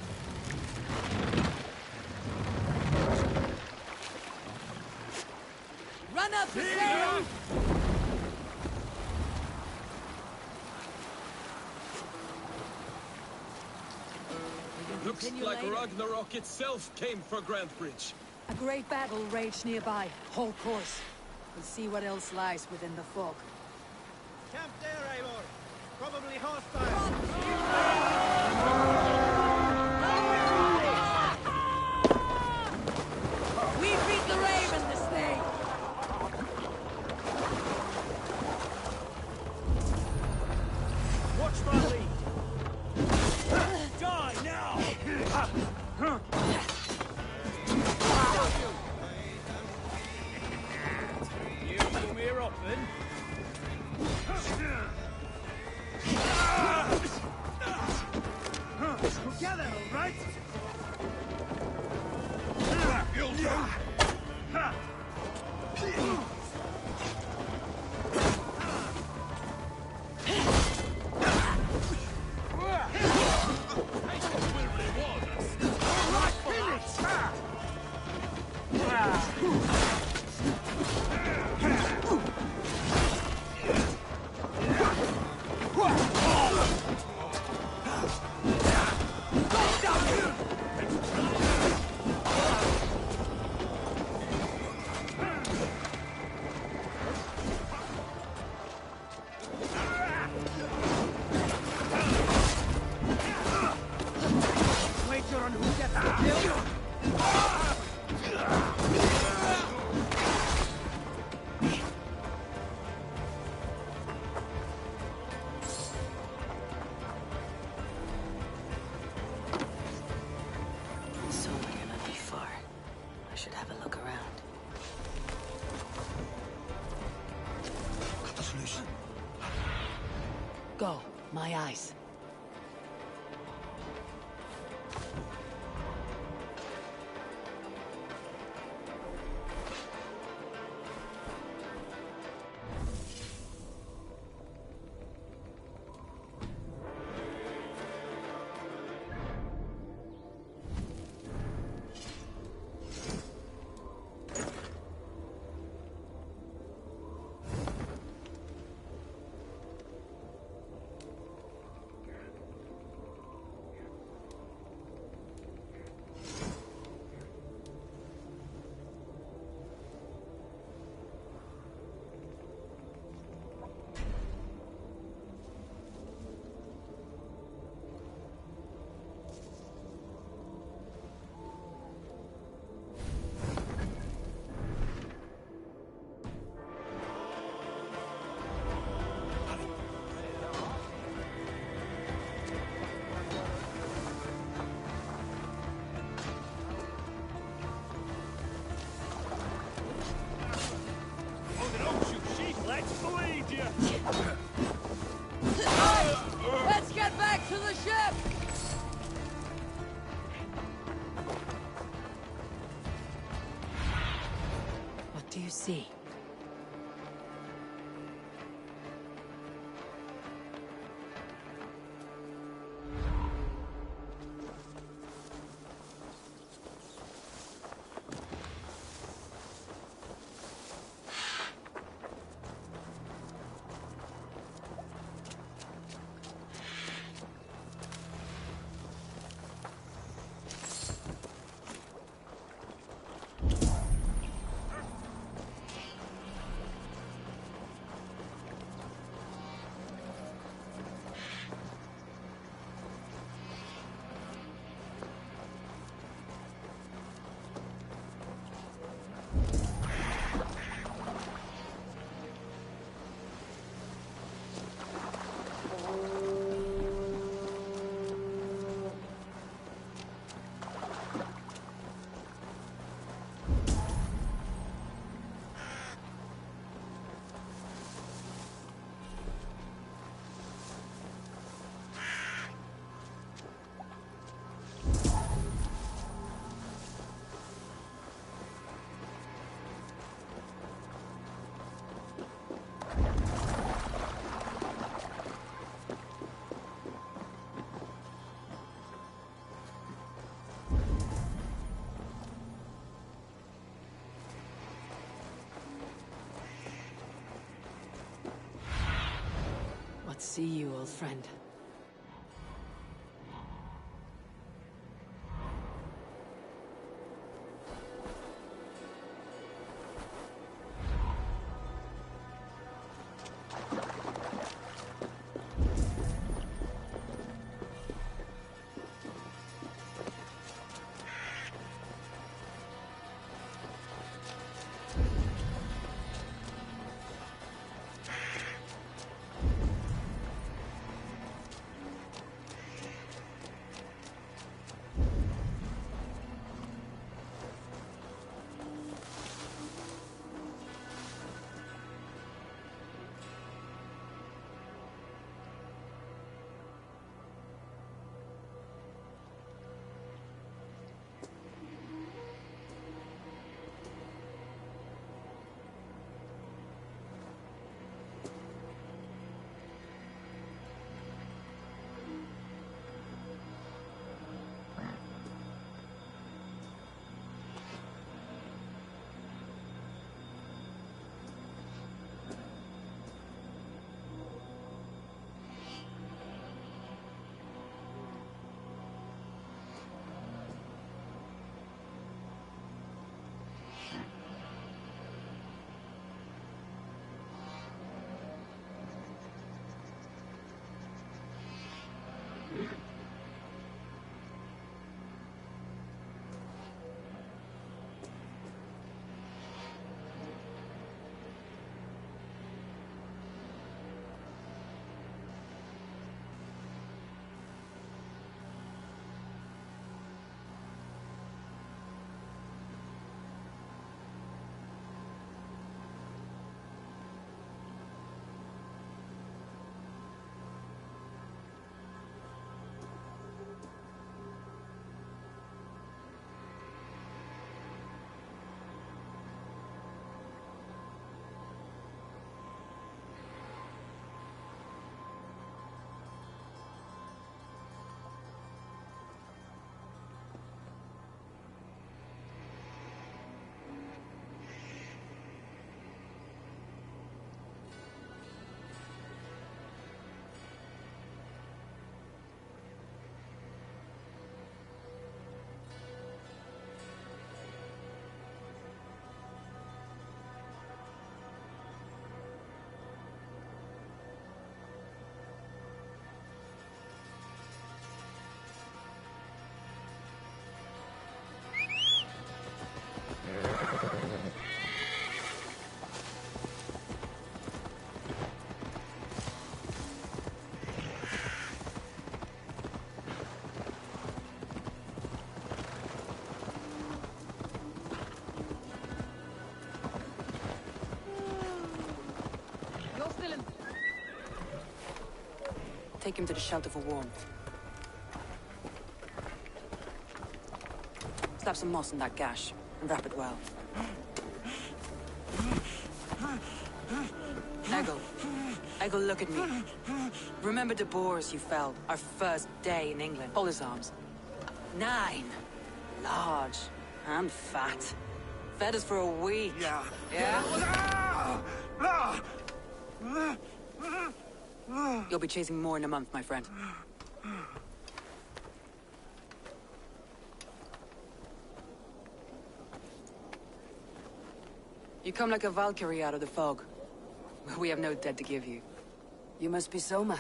Run up the sail! Looks like Ragnarok itself came for Grantbridge. A great battle raged nearby. Hold course. We'll see what else lies within the fog. Camp there, Eivor. Probably hostile. We beat the Raven this day! Watch my lead. Die now! You come here often? Together, all right? You'll do. Wager on who gets the kill? So we're gonna be far. I should have a look around. Got the solution. Go. My eyes. Let's get back to the ship! What do you see? see you, old friend. Take him to the shelter for warmth. Slap some moss in that gash, and wrap it well. Eggle, look at me. Remember the boars you felled, our first day in England? Hold his arms. 9. Large and fat. Fed us for a week. Yeah. Yeah? You'll be chasing more in a month, my friend. You come like a Valkyrie out of the fog. We have no dead to give you. You must be Soma.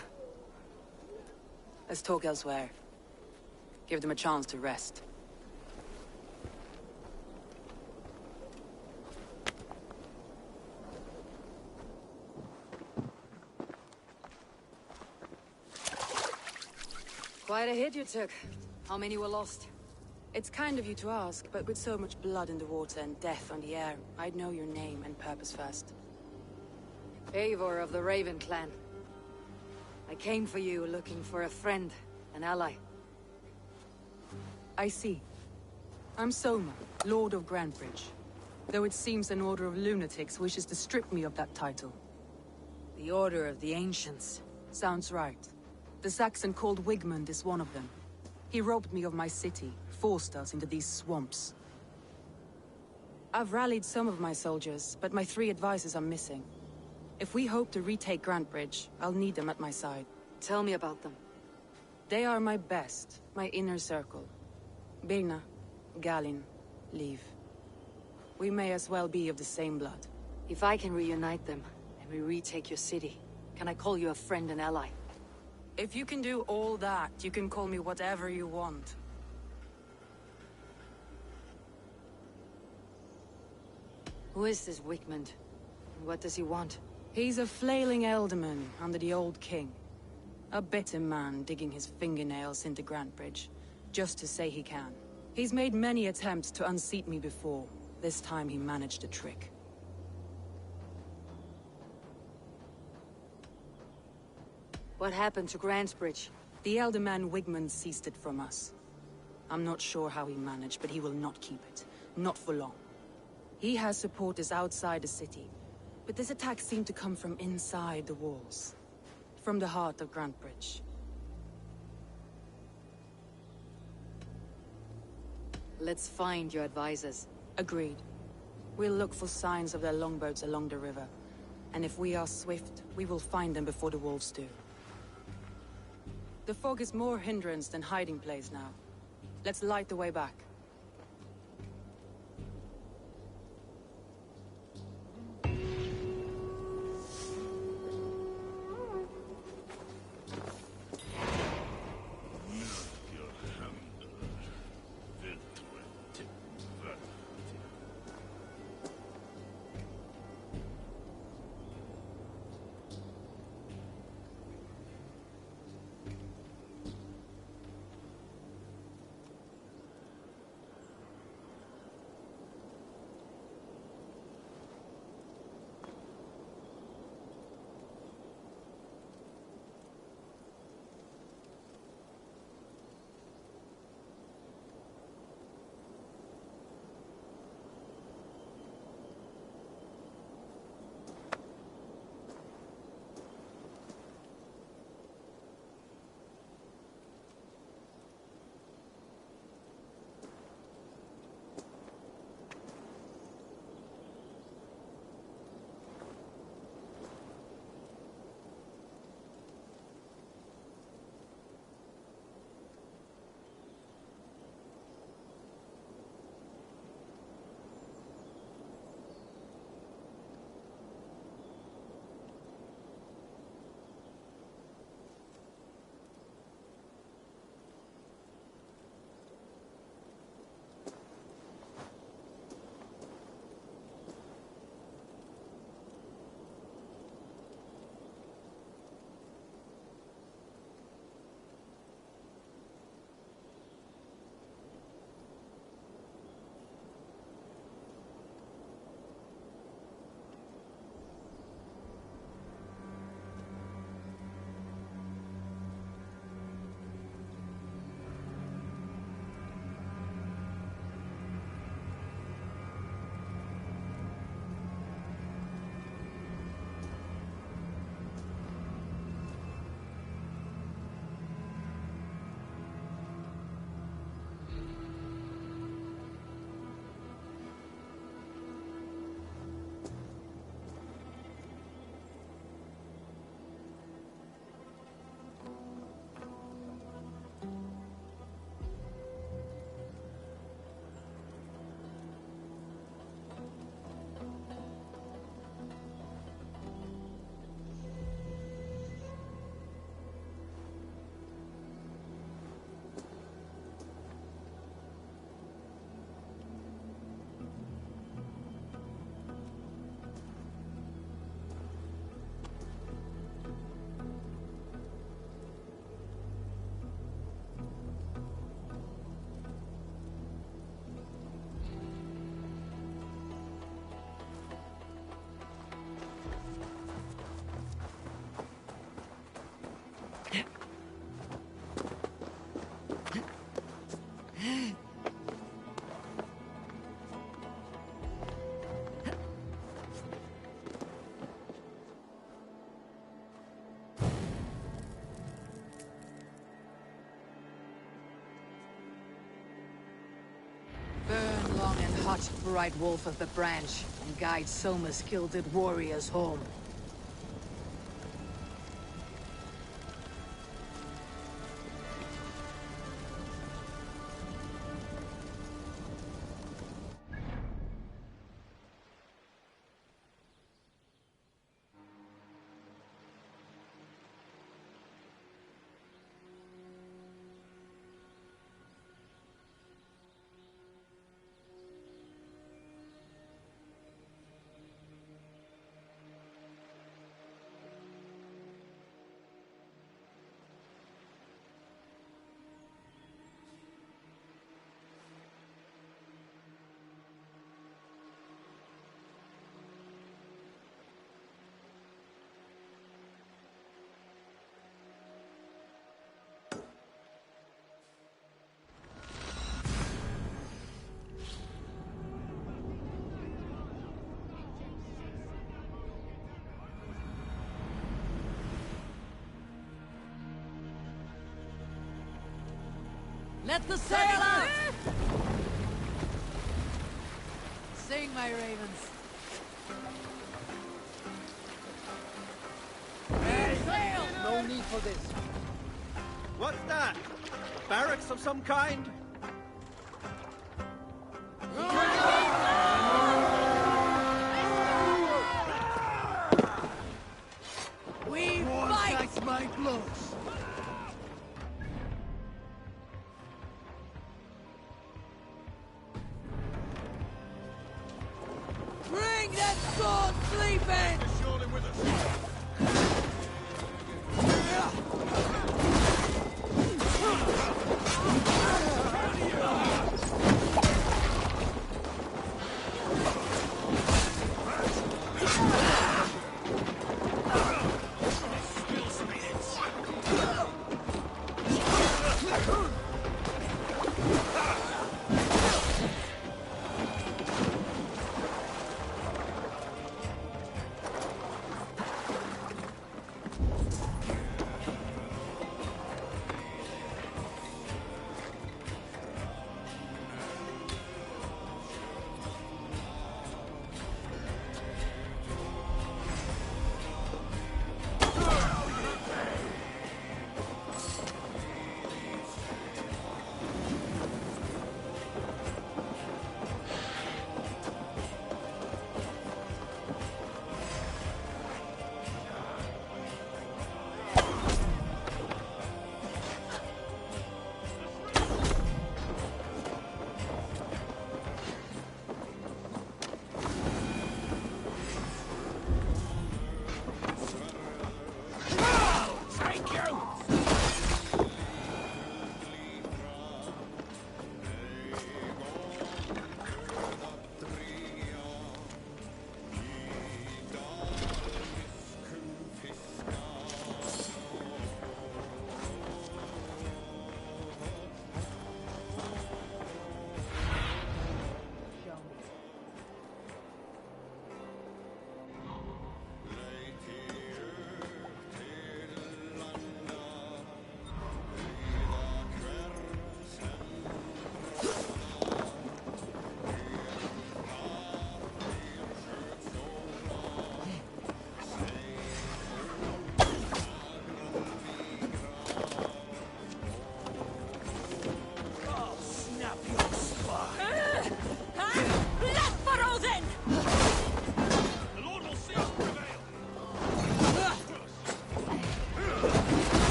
Let's talk elsewhere. Give them a chance to rest. Quite a hit you took. How many were lost? It's kind of you to ask, but with so much blood in the water and death on the air, I'd know your name and purpose first. Eivor of the Raven clan. I came for you looking for a friend, an ally. I see. I'm Soma, Lord of Grandbridge. Though it seems an order of lunatics wishes to strip me of that title. The Order of the Ancients. Sounds right. The Saxon called Wigmund is one of them. He robbed me of my city, forced us into these swamps. I've rallied some of my soldiers, but my 3 advisors are missing. If we hope to retake Grantbridge, I'll need them at my side. Tell me about them. They are my best, my inner circle. Birna, Galin, Liv. We may as well be of the same blood. If I can reunite them, and we retake your city, can I call you a friend and ally? If you can do all that, you can call me whatever you want. Who is this Wigmund? And what does he want? He's a flailing alderman under the old king. A bitter man digging his fingernails into Grantbridge, just to say he can. He's made many attempts to unseat me before. This time he managed a trick. What happened to Grantbridge? The alderman Wigmund seized it from us. I'm not sure how he managed, but he will not keep it. Not for long. He has supporters outside the city, but this attack seemed to come from inside the walls. From the heart of Grantbridge. Let's find your advisors. Agreed. We'll look for signs of their longboats along the river. And if we are swift, we will find them before the wolves do. The fog is more hindrance than hiding place now. Let's light the way back. Burn long and hot, bright wolf of the branch, and guide Soma's gilded warriors home. Let the sail out! Sing, my ravens. Hey! No need for this. What's that? Barracks of some kind? We fight! My clothes. Bring that sword, sleeping! Surely with us.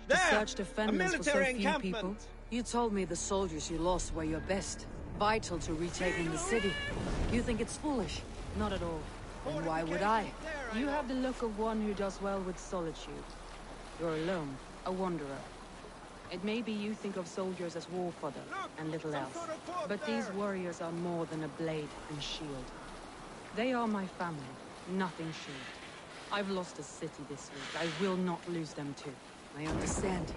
To search defenders for so few people? You told me the soldiers you lost were your best, vital to retaking the city. You think it's foolish? Not at all. And why would I? You have the look of one who does well with solitude. You're alone, a wanderer. It may be you think of soldiers as war fodder and little else, but these warriors are more than a blade and shield. They are my family, nothing short. I've lost a city this week. I will not lose them too. I understand.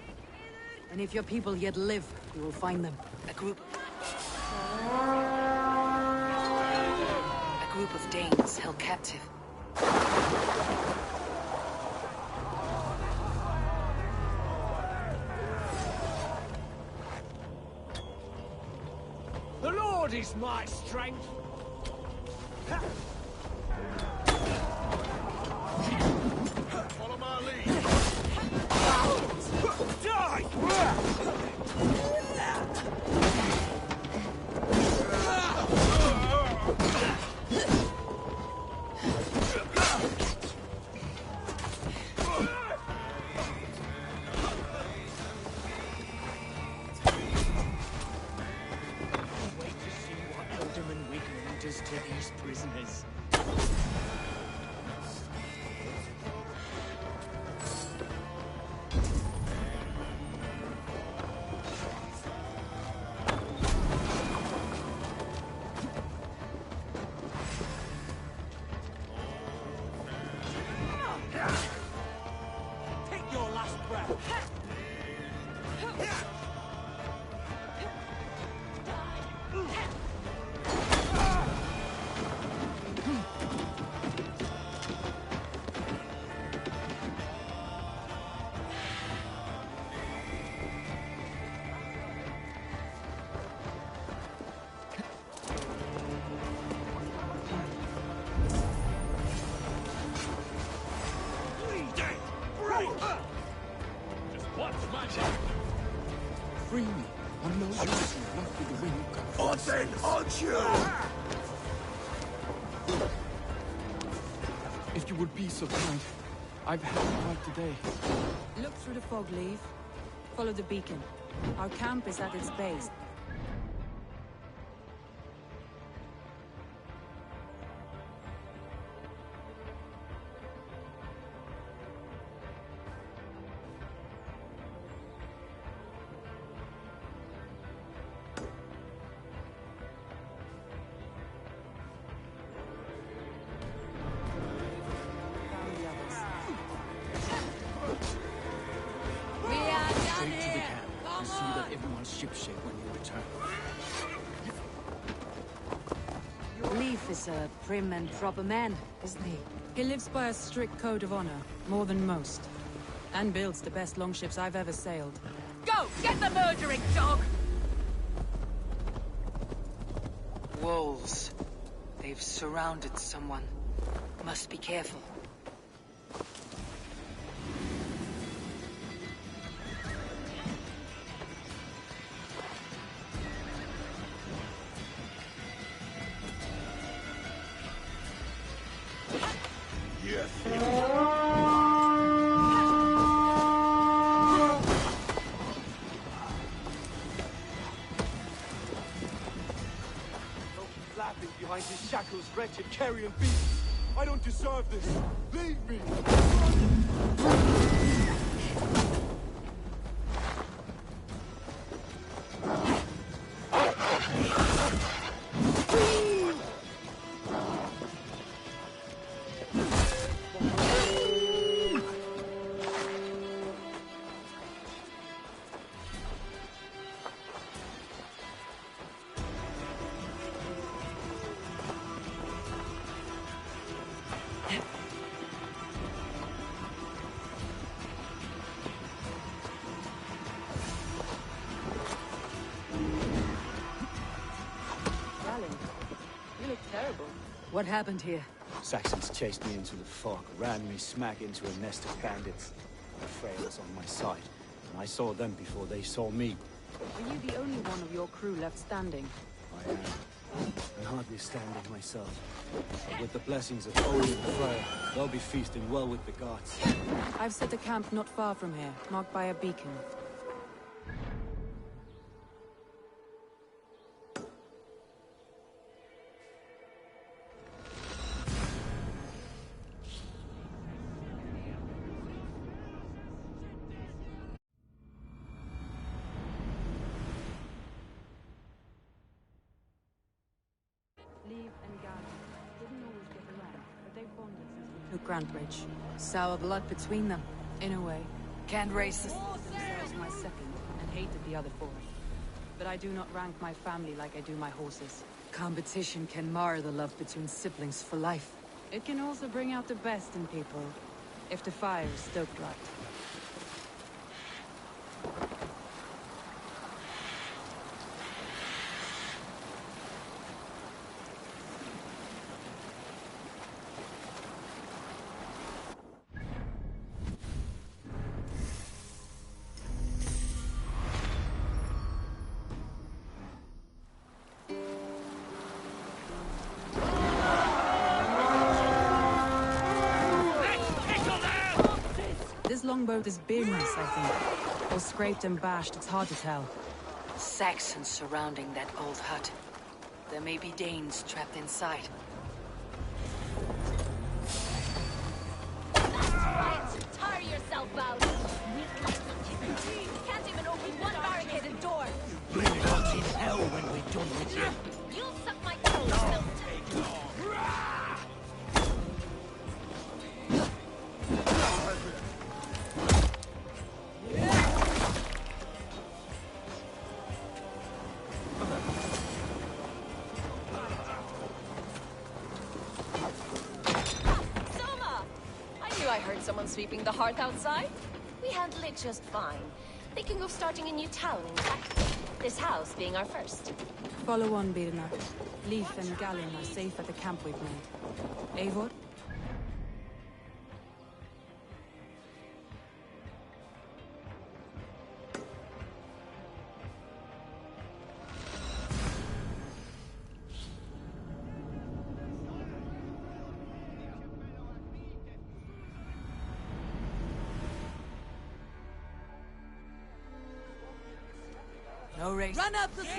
And if your people yet live, you will find them. A group of Danes held captive. The Lord is my strength. Follow my lead. Die! To these prisoners. Take your last breath. Free me. I'm no reason not with the wind. Then aren't you? If you would be so kind, I've had a fight today. Look through the fog, Leave. Follow the beacon. Our camp is at its base. Shipshape when you return. Leif is a prim and proper man, isn't he? He lives by a strict code of honor, more than most. And builds the best longships I've ever sailed. Go! Get the murdering dog! Wolves. They've surrounded someone. Must be careful. Behind his shackles, wretched carrion beasts. I don't deserve this. Leave me! What happened here? Saxons chased me into the fog, ran me smack into a nest of bandits. The Frey was on my side, and I saw them before they saw me. Are you the only one of your crew left standing? I am. And hardly standing myself. But with the blessings of Odin and Freya, they'll be feasting well with the gods. I've set a camp not far from here, marked by a beacon. Look, Grantbridge. Sour blood between them, in a way. Can't race this. Deserves my second, and hated the other fourth. But I do not rank my family like I do my horses. Competition can mar the love between siblings for life. It can also bring out the best in people, if the fire is stoked right. This longboat is Birn's, I think. All scraped and bashed, it's hard to tell. Saxons surrounding that old hut. There may be Danes trapped inside. That's right! Tire yourself out! Can't even open one barricaded door! Bring us in hell when we're done with you. You'll suck my toes, I heard someone sweeping the hearth outside. We handle it just fine. Thinking of starting a new town, in fact. This house being our first. Follow on, Birna. Leif and Gallin are safe at the camp we've made. Eivor? No race. Run up the sail!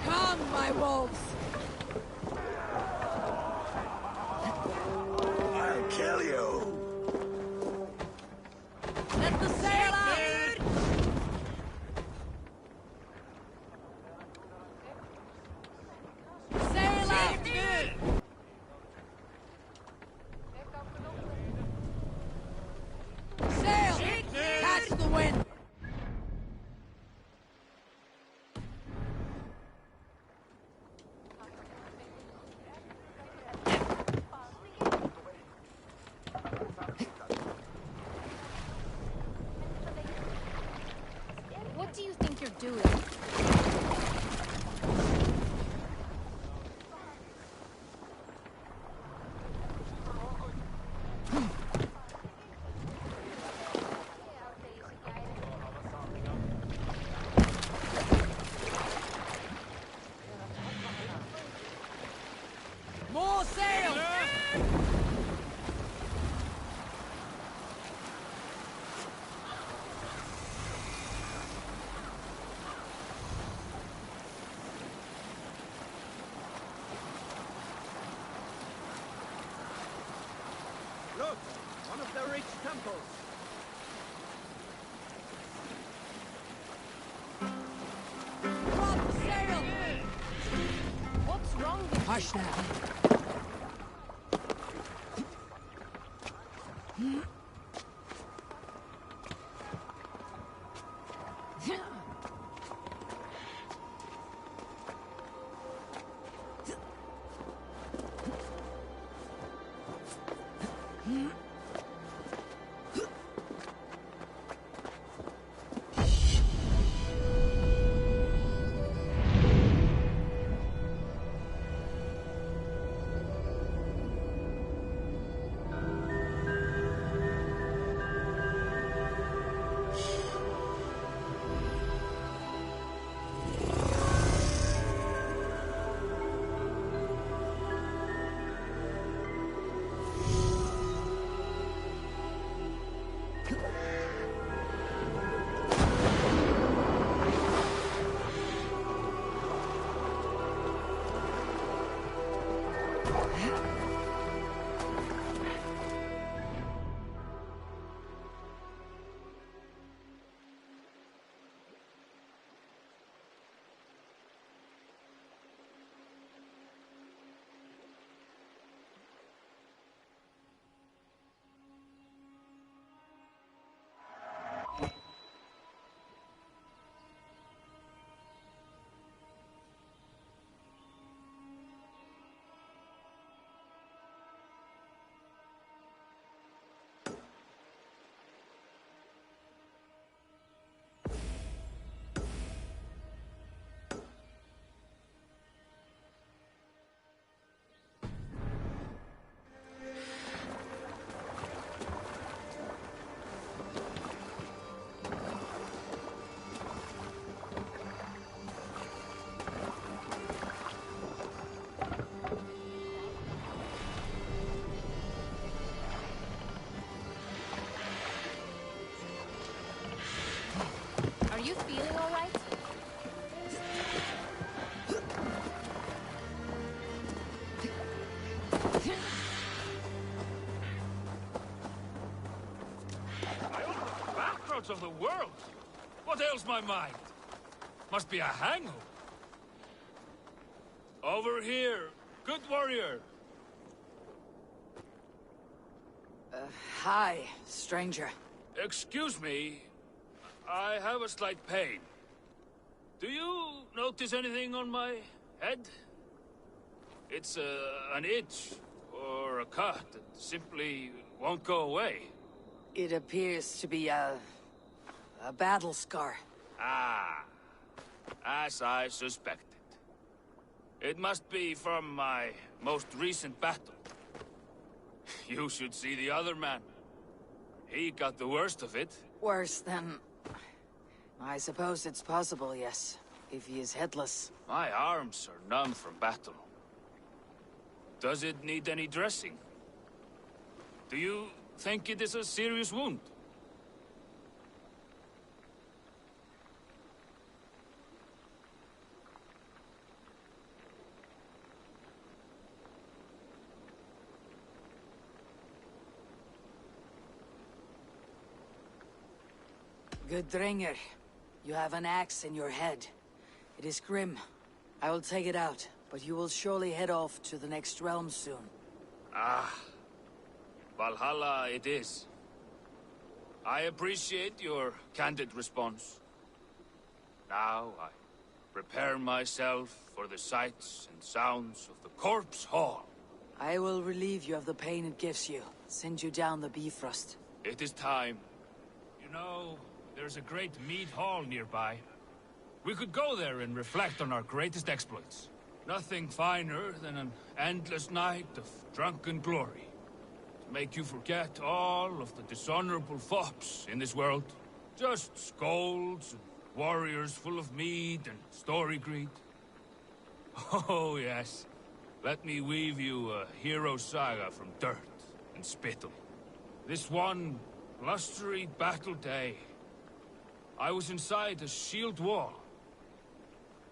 Come, my wolves! I'll kill you! Let the sail out! Sail out! Sail! Catch the wind! What do you think you're doing? More sail! Look! One of the rich temples! Drop sail! What's wrong with Hush now. Are you feeling all right? Backroads of the world? What ails my mind? Must be a hangover. Over here, good warrior. Hi, stranger. Excuse me, I have a slight pain. Do you notice anything on my head? It's an itch or a cut that simply won't go away. It appears to be a battle scar. Ah, as I suspected. It must be from my most recent battle. You should see the other man. He got the worst of it. Worse than... I suppose it's possible, yes. If he is headless. My arms are numb from battle. Does it need any dressing? Do you think it is a serious wound? Good Dringer. You have an axe in your head. It is grim. I will take it out, but you will surely head off to the next realm soon. Ah. Valhalla it is. I appreciate your candid response. Now I prepare myself for the sights and sounds of the Corpse Hall. I will relieve you of the pain it gives you. Send you down the Bifrost. It is time. You know, there's a great mead hall nearby. We could go there and reflect on our greatest exploits. Nothing finer than an endless night of drunken glory. To make you forget all of the dishonorable fops in this world. Just scolds and warriors full of mead and story greed. Oh yes, let me weave you a hero saga from dirt and spittle. This one blustery battle day, I was inside a shield wall.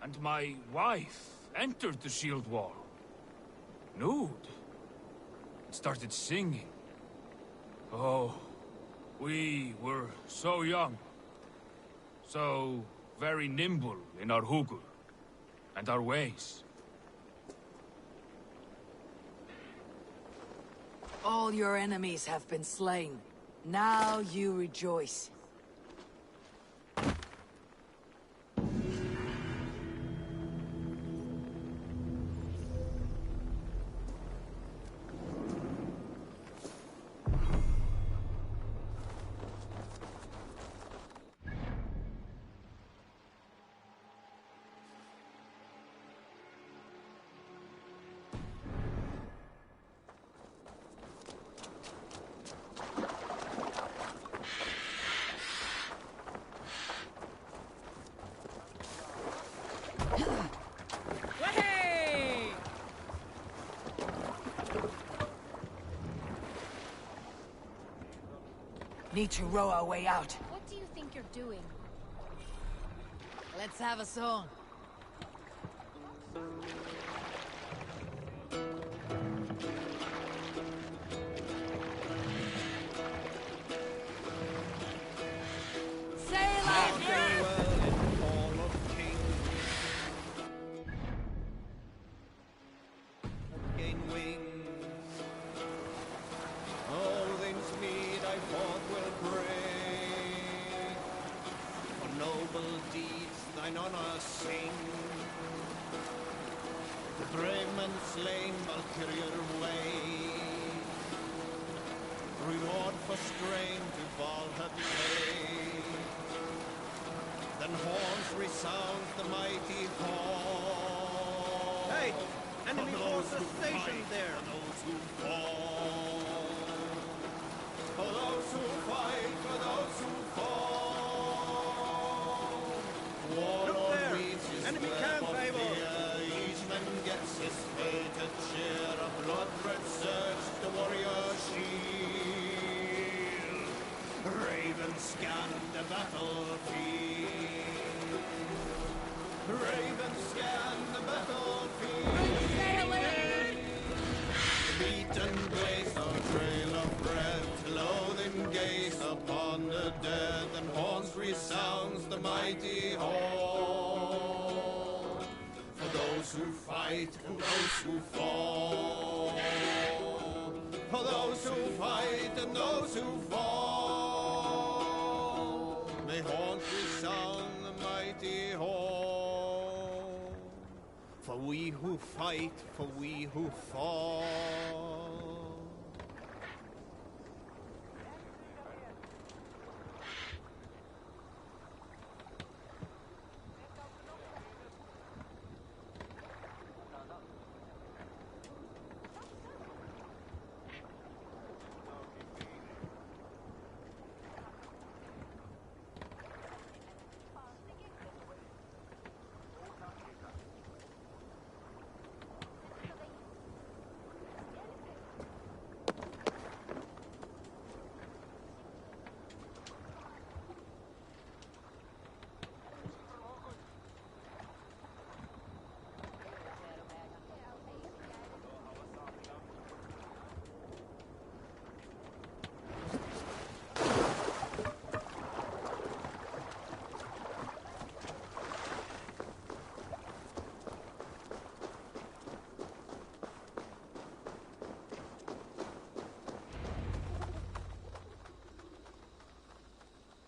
And my wife entered the shield wall. Nude. And started singing. Oh, we were so young. So very nimble in our hugur and our ways. All your enemies have been slain. Now you rejoice. Need to row our way out. What do you think you're doing? Let's have a song. Sail out here! Gain wings. All things meet I fought will break. For noble deeds thine honor sing. The brave men slain Valkyrier way. Reward for strain to Valhalla pay. Then horns resound the mighty call. Hey! Enemy For those forces who stationed fight, there! For those who fall. For those who fight, for those who fall. Look there! Enemy camp, Eivor! Each man gets his fated share of blood-red surge, the warrior shield. Ravens scan the battlefield. resounds the mighty hall. For those who fight, for those who fall. For those who fight and those who fall. May haunt resound the mighty hall. For we who fight, for we who fall.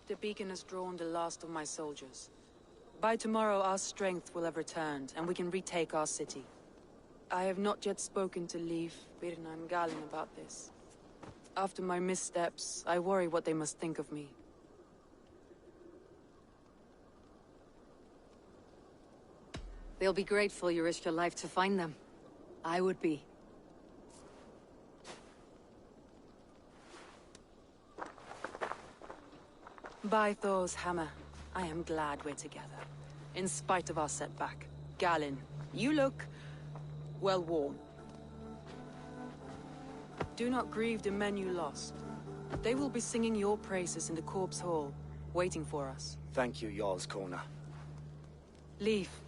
The beacon has drawn the last of my soldiers. By tomorrow, our strength will have returned, and we can retake our city. I have not yet spoken to Leif, Birna, and Galin about this. After my missteps, I worry what they must think of me. They'll be grateful you risked your life to find them. I would be. By Thor's hammer, I am glad we're together. In spite of our setback. Galin, you look... well, warm. Do not grieve the men you lost. They will be singing your praises in the Corpse Hall, waiting for us. Thank you, Jarl's Corner. Leif,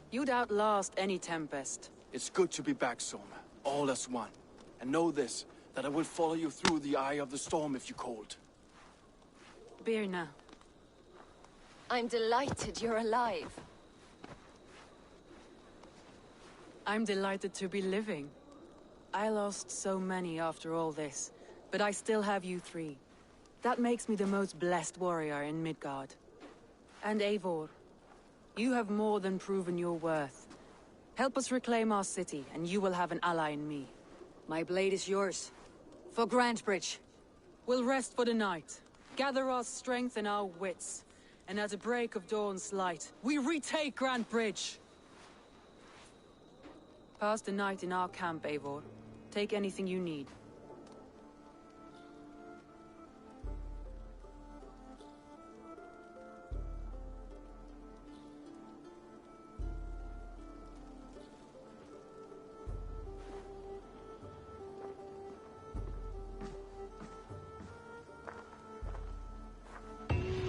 you'd outlast any tempest. It's good to be back, Soma. All as one. And know this, that I will follow you through the eye of the storm if you called. Birna. I'm delighted you're alive. I'm delighted to be living. I lost so many after all this, but I still have you three. That makes me the most blessed warrior in Midgard. And Eivor, you have more than proven your worth. Help us reclaim our city, and you will have an ally in me. My blade is yours. For Grantebridge. We'll rest for the night. Gather our strength and our wits. And at the break of dawn's light, we retake Grantebridge! Pass the night in our camp, Eivor. Take anything you need.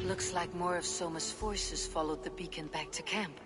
Looks like more of Soma's forces followed the beacon back to camp.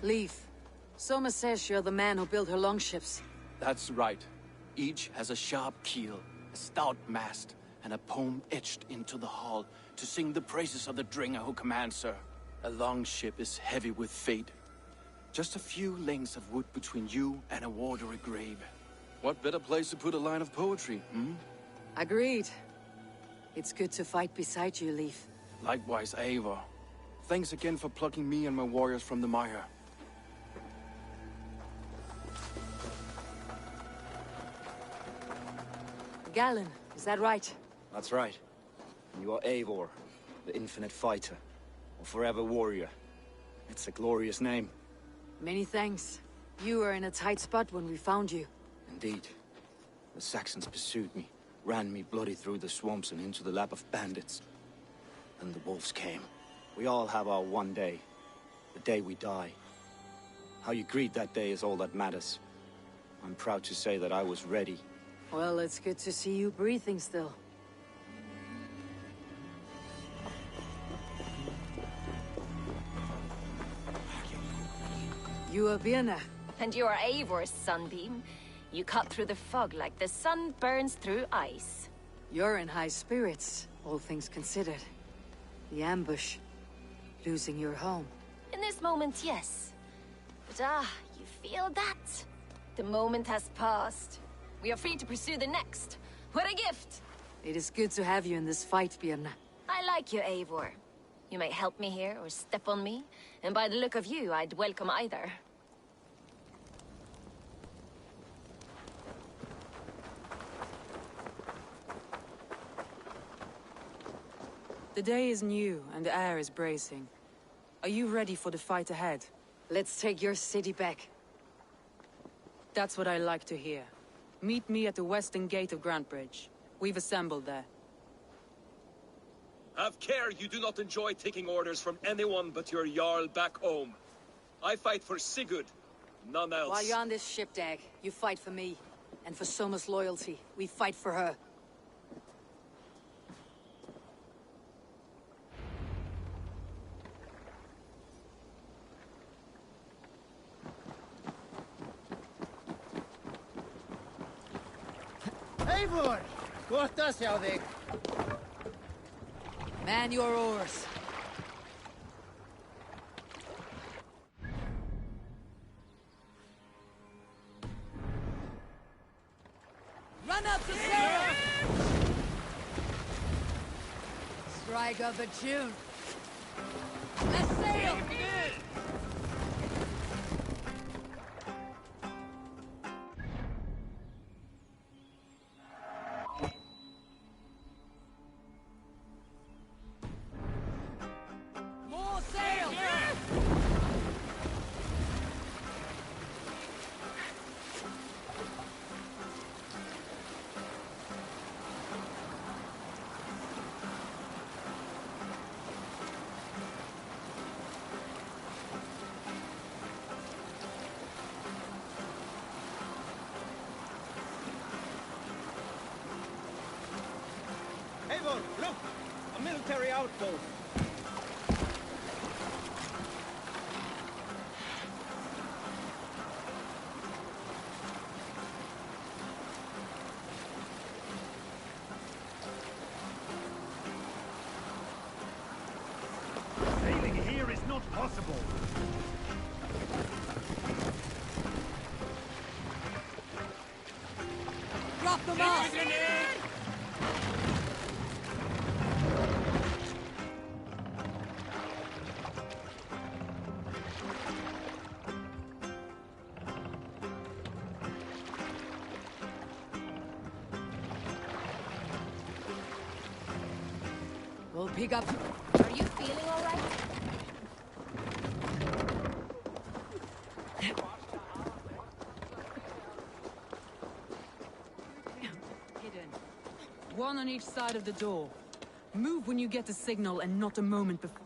Leif, Soma says you're the man who built her longships. That's right. Each has a sharp keel, a stout mast, and a poem etched into the hull to sing the praises of the Dringer who commands her. A longship is heavy with fate. Just a few lengths of wood between you and a watery grave. What better place to put a line of poetry, hmm? Agreed. It's good to fight beside you, Leif. Likewise, Eivor. Thanks again for plucking me and my warriors from the mire. Galin, is that right? That's right. And you are Eivor, the infinite fighter, or forever warrior. It's a glorious name. Many thanks. You were in a tight spot when we found you. Indeed. The Saxons pursued me, ran me bloody through the swamps and into the lap of bandits. Then the wolves came. We all have our one day. The day we die. How you greet that day is all that matters. I'm proud to say that I was ready. Well, it's good to see you breathing still. You are Birna. And you are Eivor's sunbeam. You cut through the fog like the sun burns through ice. You're in high spirits, all things considered. The ambush. Losing your home. In this moment, yes. But you feel that? The moment has passed. We are free to pursue the next. What a gift! It is good to have you in this fight, Birna. I like you, Eivor. You may help me here or step on me, and by the look of you, I'd welcome either. The day is new, and the air is bracing. Are you ready for the fight ahead? Let's take your city back. That's what I like to hear. Meet me at the western gate of Grantbridge. We've assembled there. Have care you do not enjoy taking orders from anyone but your Jarl back home. I fight for Sigurd, none else. While you're on this ship, Dag, you fight for me. And for Soma's loyalty, we fight for her. Eivor! Kohta sjá þig! Man your oars. Run up the sail! Strike up a tune. Let's sail! More sail! Eivor, look! A military outpost! Sailing here is not possible! Drop them off! We'll pick up. Are you feeling all right? Hidden. One on each side of the door. Move when you get the signal and not a moment before.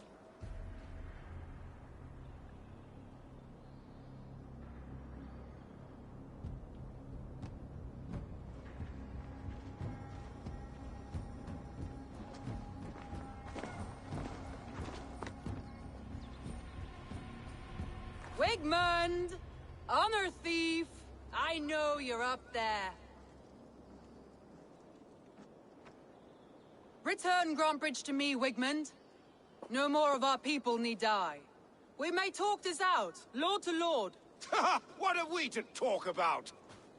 Wigmund! Honor thief! I know you're up there. Return Grantbridge to me, Wigmund. No more of our people need die. We may talk this out, lord to lord. What have we to talk about?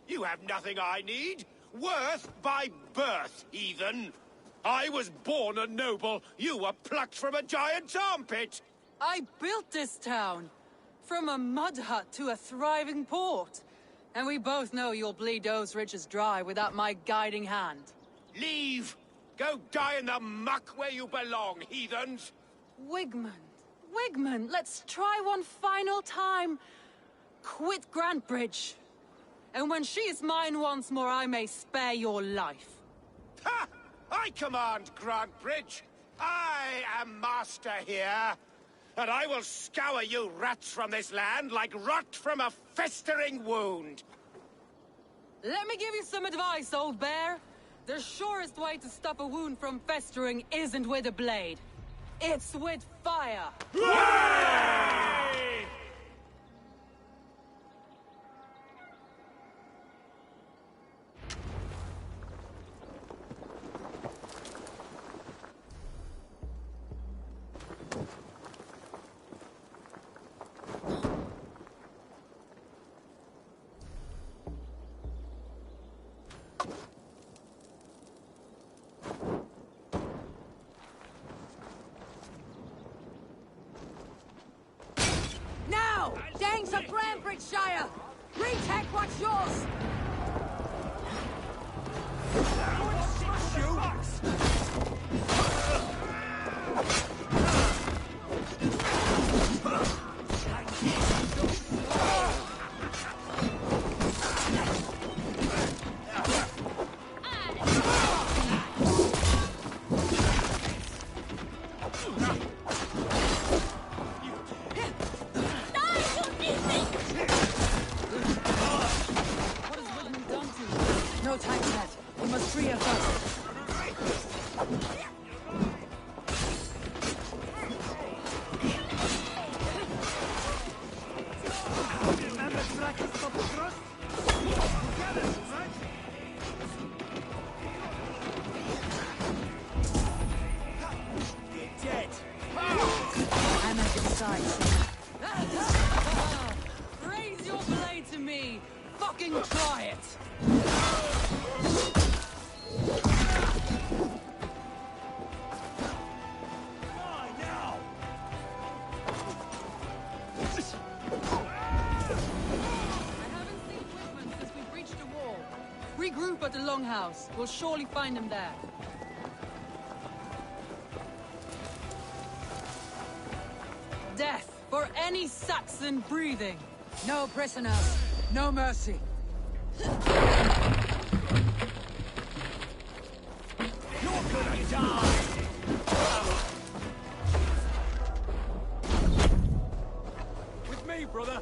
You have nothing I need. Worth by birth, heathen. I was born a noble. You were plucked from a giant's armpit. I built this town. From a mud hut to a thriving port. And we both know you'll bleed those riches dry without my guiding hand. Leave! Go die in the muck where you belong, heathens! Wigmund, Wigmund, let's try one final time. quit Grantbridge. And when she is mine once more, I may spare your life. Ha! I command Grantbridge. I am master here. And I will scour you rats from this land like rot from a festering wound. Let me give you some advice, old bear. The surest way to stop a wound from festering isn't with a blade. It's with fire. Hooray! Now! Danes of Grantbridgeshire! Retake what's yours! No time for that. We must free her first. Remember Drakus for the trust? Together, right? You're dead. I'm at your side. Raise your blade to me. Fucking try it. Regroup at the Longhouse. We'll surely find him there. Death for any Saxon breathing. No prisoners. No mercy. You're gonna die! With me, brother.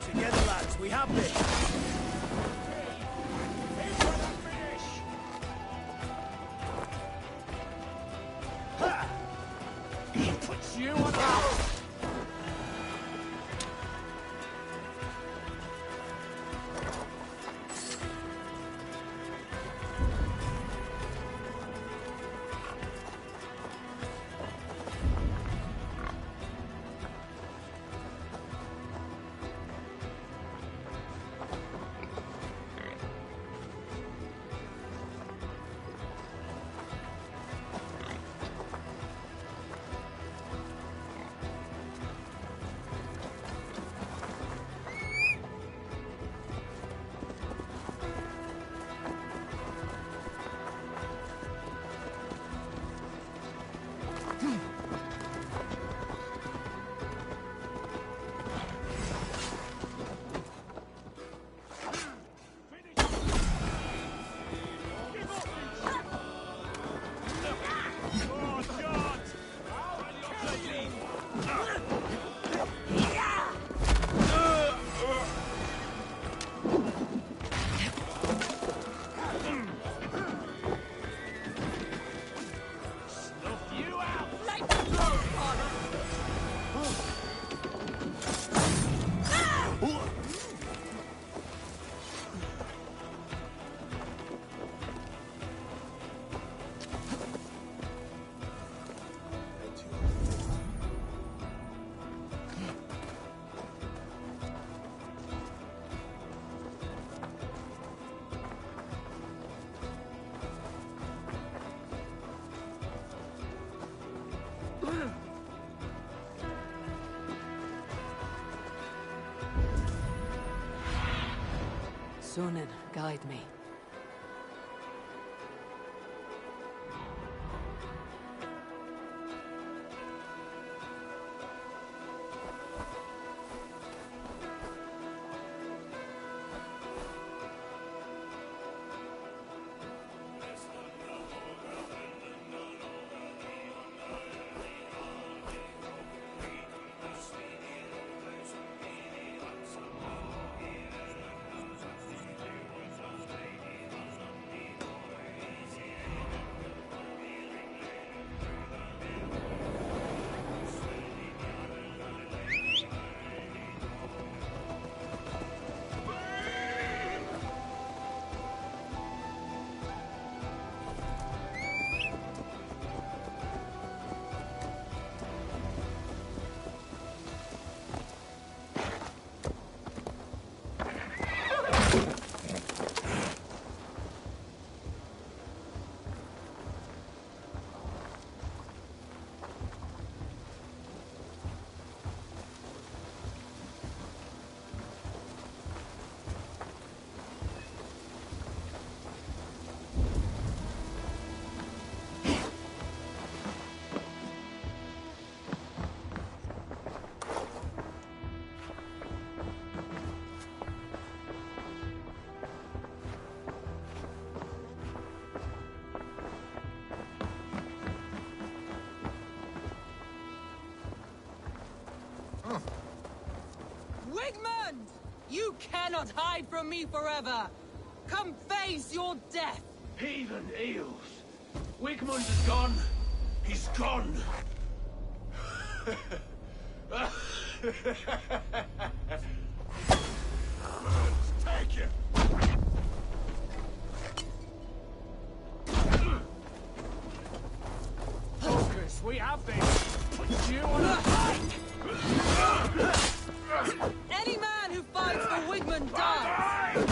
Together, lads, we have this. Put you on out. Sunan, guide me. Wigmund! You cannot hide from me forever! Come face your death! Heathen eels! Wigmund is gone! He's gone! Take you! Focus, we have this! You want to fight? Any man who fights for Wigmund dies!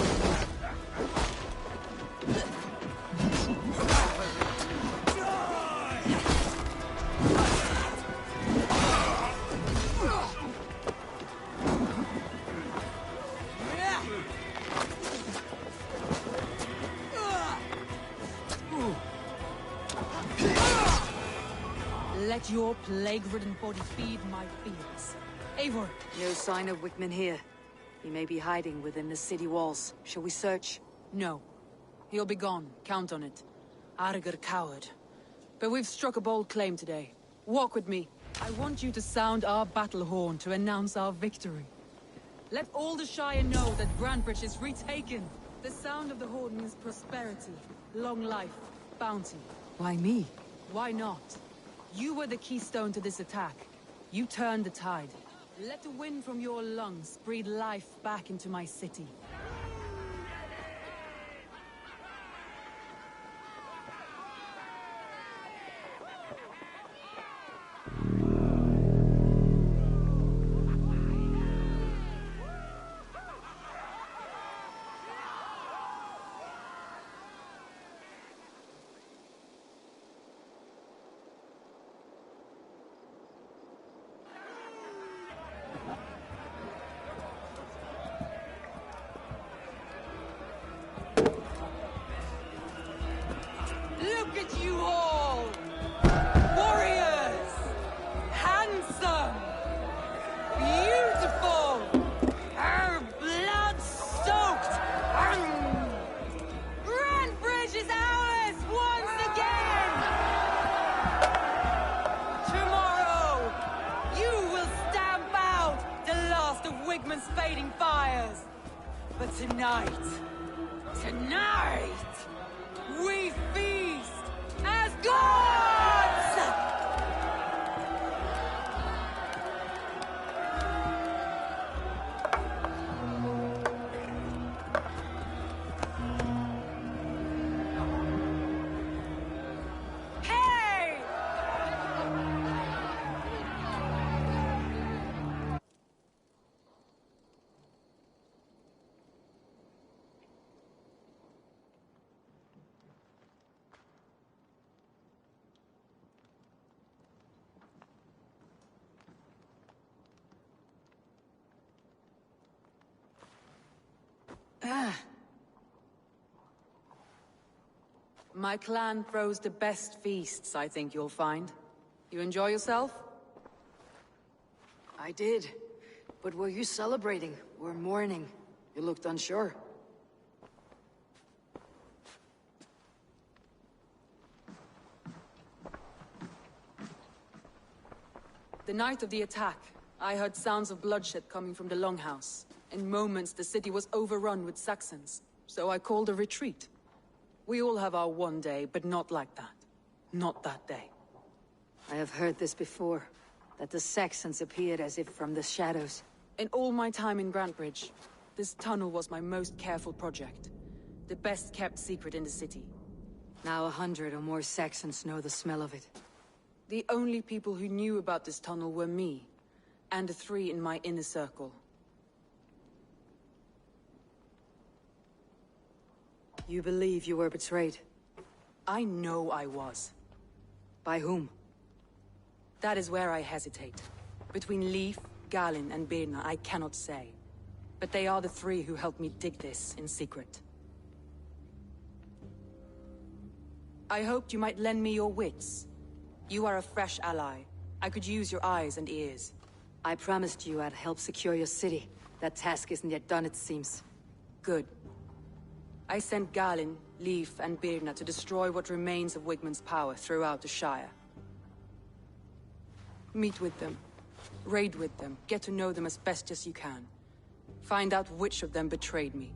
Let your plague-ridden body feed my fears. Eivor! No sign of Wickman here. He may be hiding within the city walls. Shall we search? No. He'll be gone. Count on it. Arger coward. But we've struck a bold claim today. Walk with me. I want you to sound our battle horn to announce our victory. Let all the Shire know that Grantbridge is retaken. The sound of the horn means prosperity, long life, bounty. Why me? Why not? You were the keystone to this attack. You turned the tide. Let the wind from your lungs breathe life back into my city. Look at you all! Warriors! Handsome! Beautiful! Her blood-soaked! Grantbridge is ours once again! Tomorrow, you will stamp out the last of Wigmund's fading fires! But tonight, we feast as gods! Hey! My clan throws the best feasts, I think you'll find. You enjoy yourself? I did. But were you celebrating or mourning? You looked unsure. The night of the attack, I heard sounds of bloodshed coming from the Longhouse. In moments, the city was overrun with Saxons, so I called a retreat. We all have our one day, but not like that. Not that day. I have heard this before, that the Saxons appeared as if from the shadows. In all my time in Grantbridge, this tunnel was my most careful project. The best kept secret in the city. Now 100 or more Saxons know the smell of it. The only people who knew about this tunnel were me, and the 3 in my inner circle. You believe you were betrayed? I know I was. By whom? That is where I hesitate. Between Leif, Galin, and Birna, I cannot say. But they are the 3 who helped me dig this in secret. I hoped you might lend me your wits. You are a fresh ally. I could use your eyes and ears. I promised you I'd help secure your city. That task isn't yet done, it seems. Good. I sent Galin, Leif, and Birna to destroy what remains of Wigmund's power throughout the Shire. Meet with them. Raid with them. Get to know them as best as you can. Find out which of them betrayed me.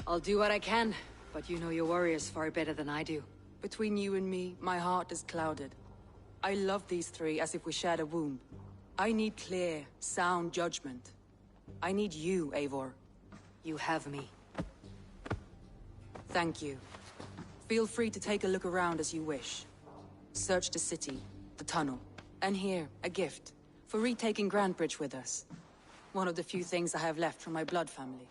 I'll do what I can, but you know your warriors far better than I do. Between you and me, my heart is clouded. I love these 3 as if we shared a womb. I need clear, sound judgment. I need you, Eivor. You have me. Thank you. Feel free to take a look around as you wish. Search the city, the tunnel, and here, a gift, for retaking Grantbridge with us. One of the few things I have left from my blood family.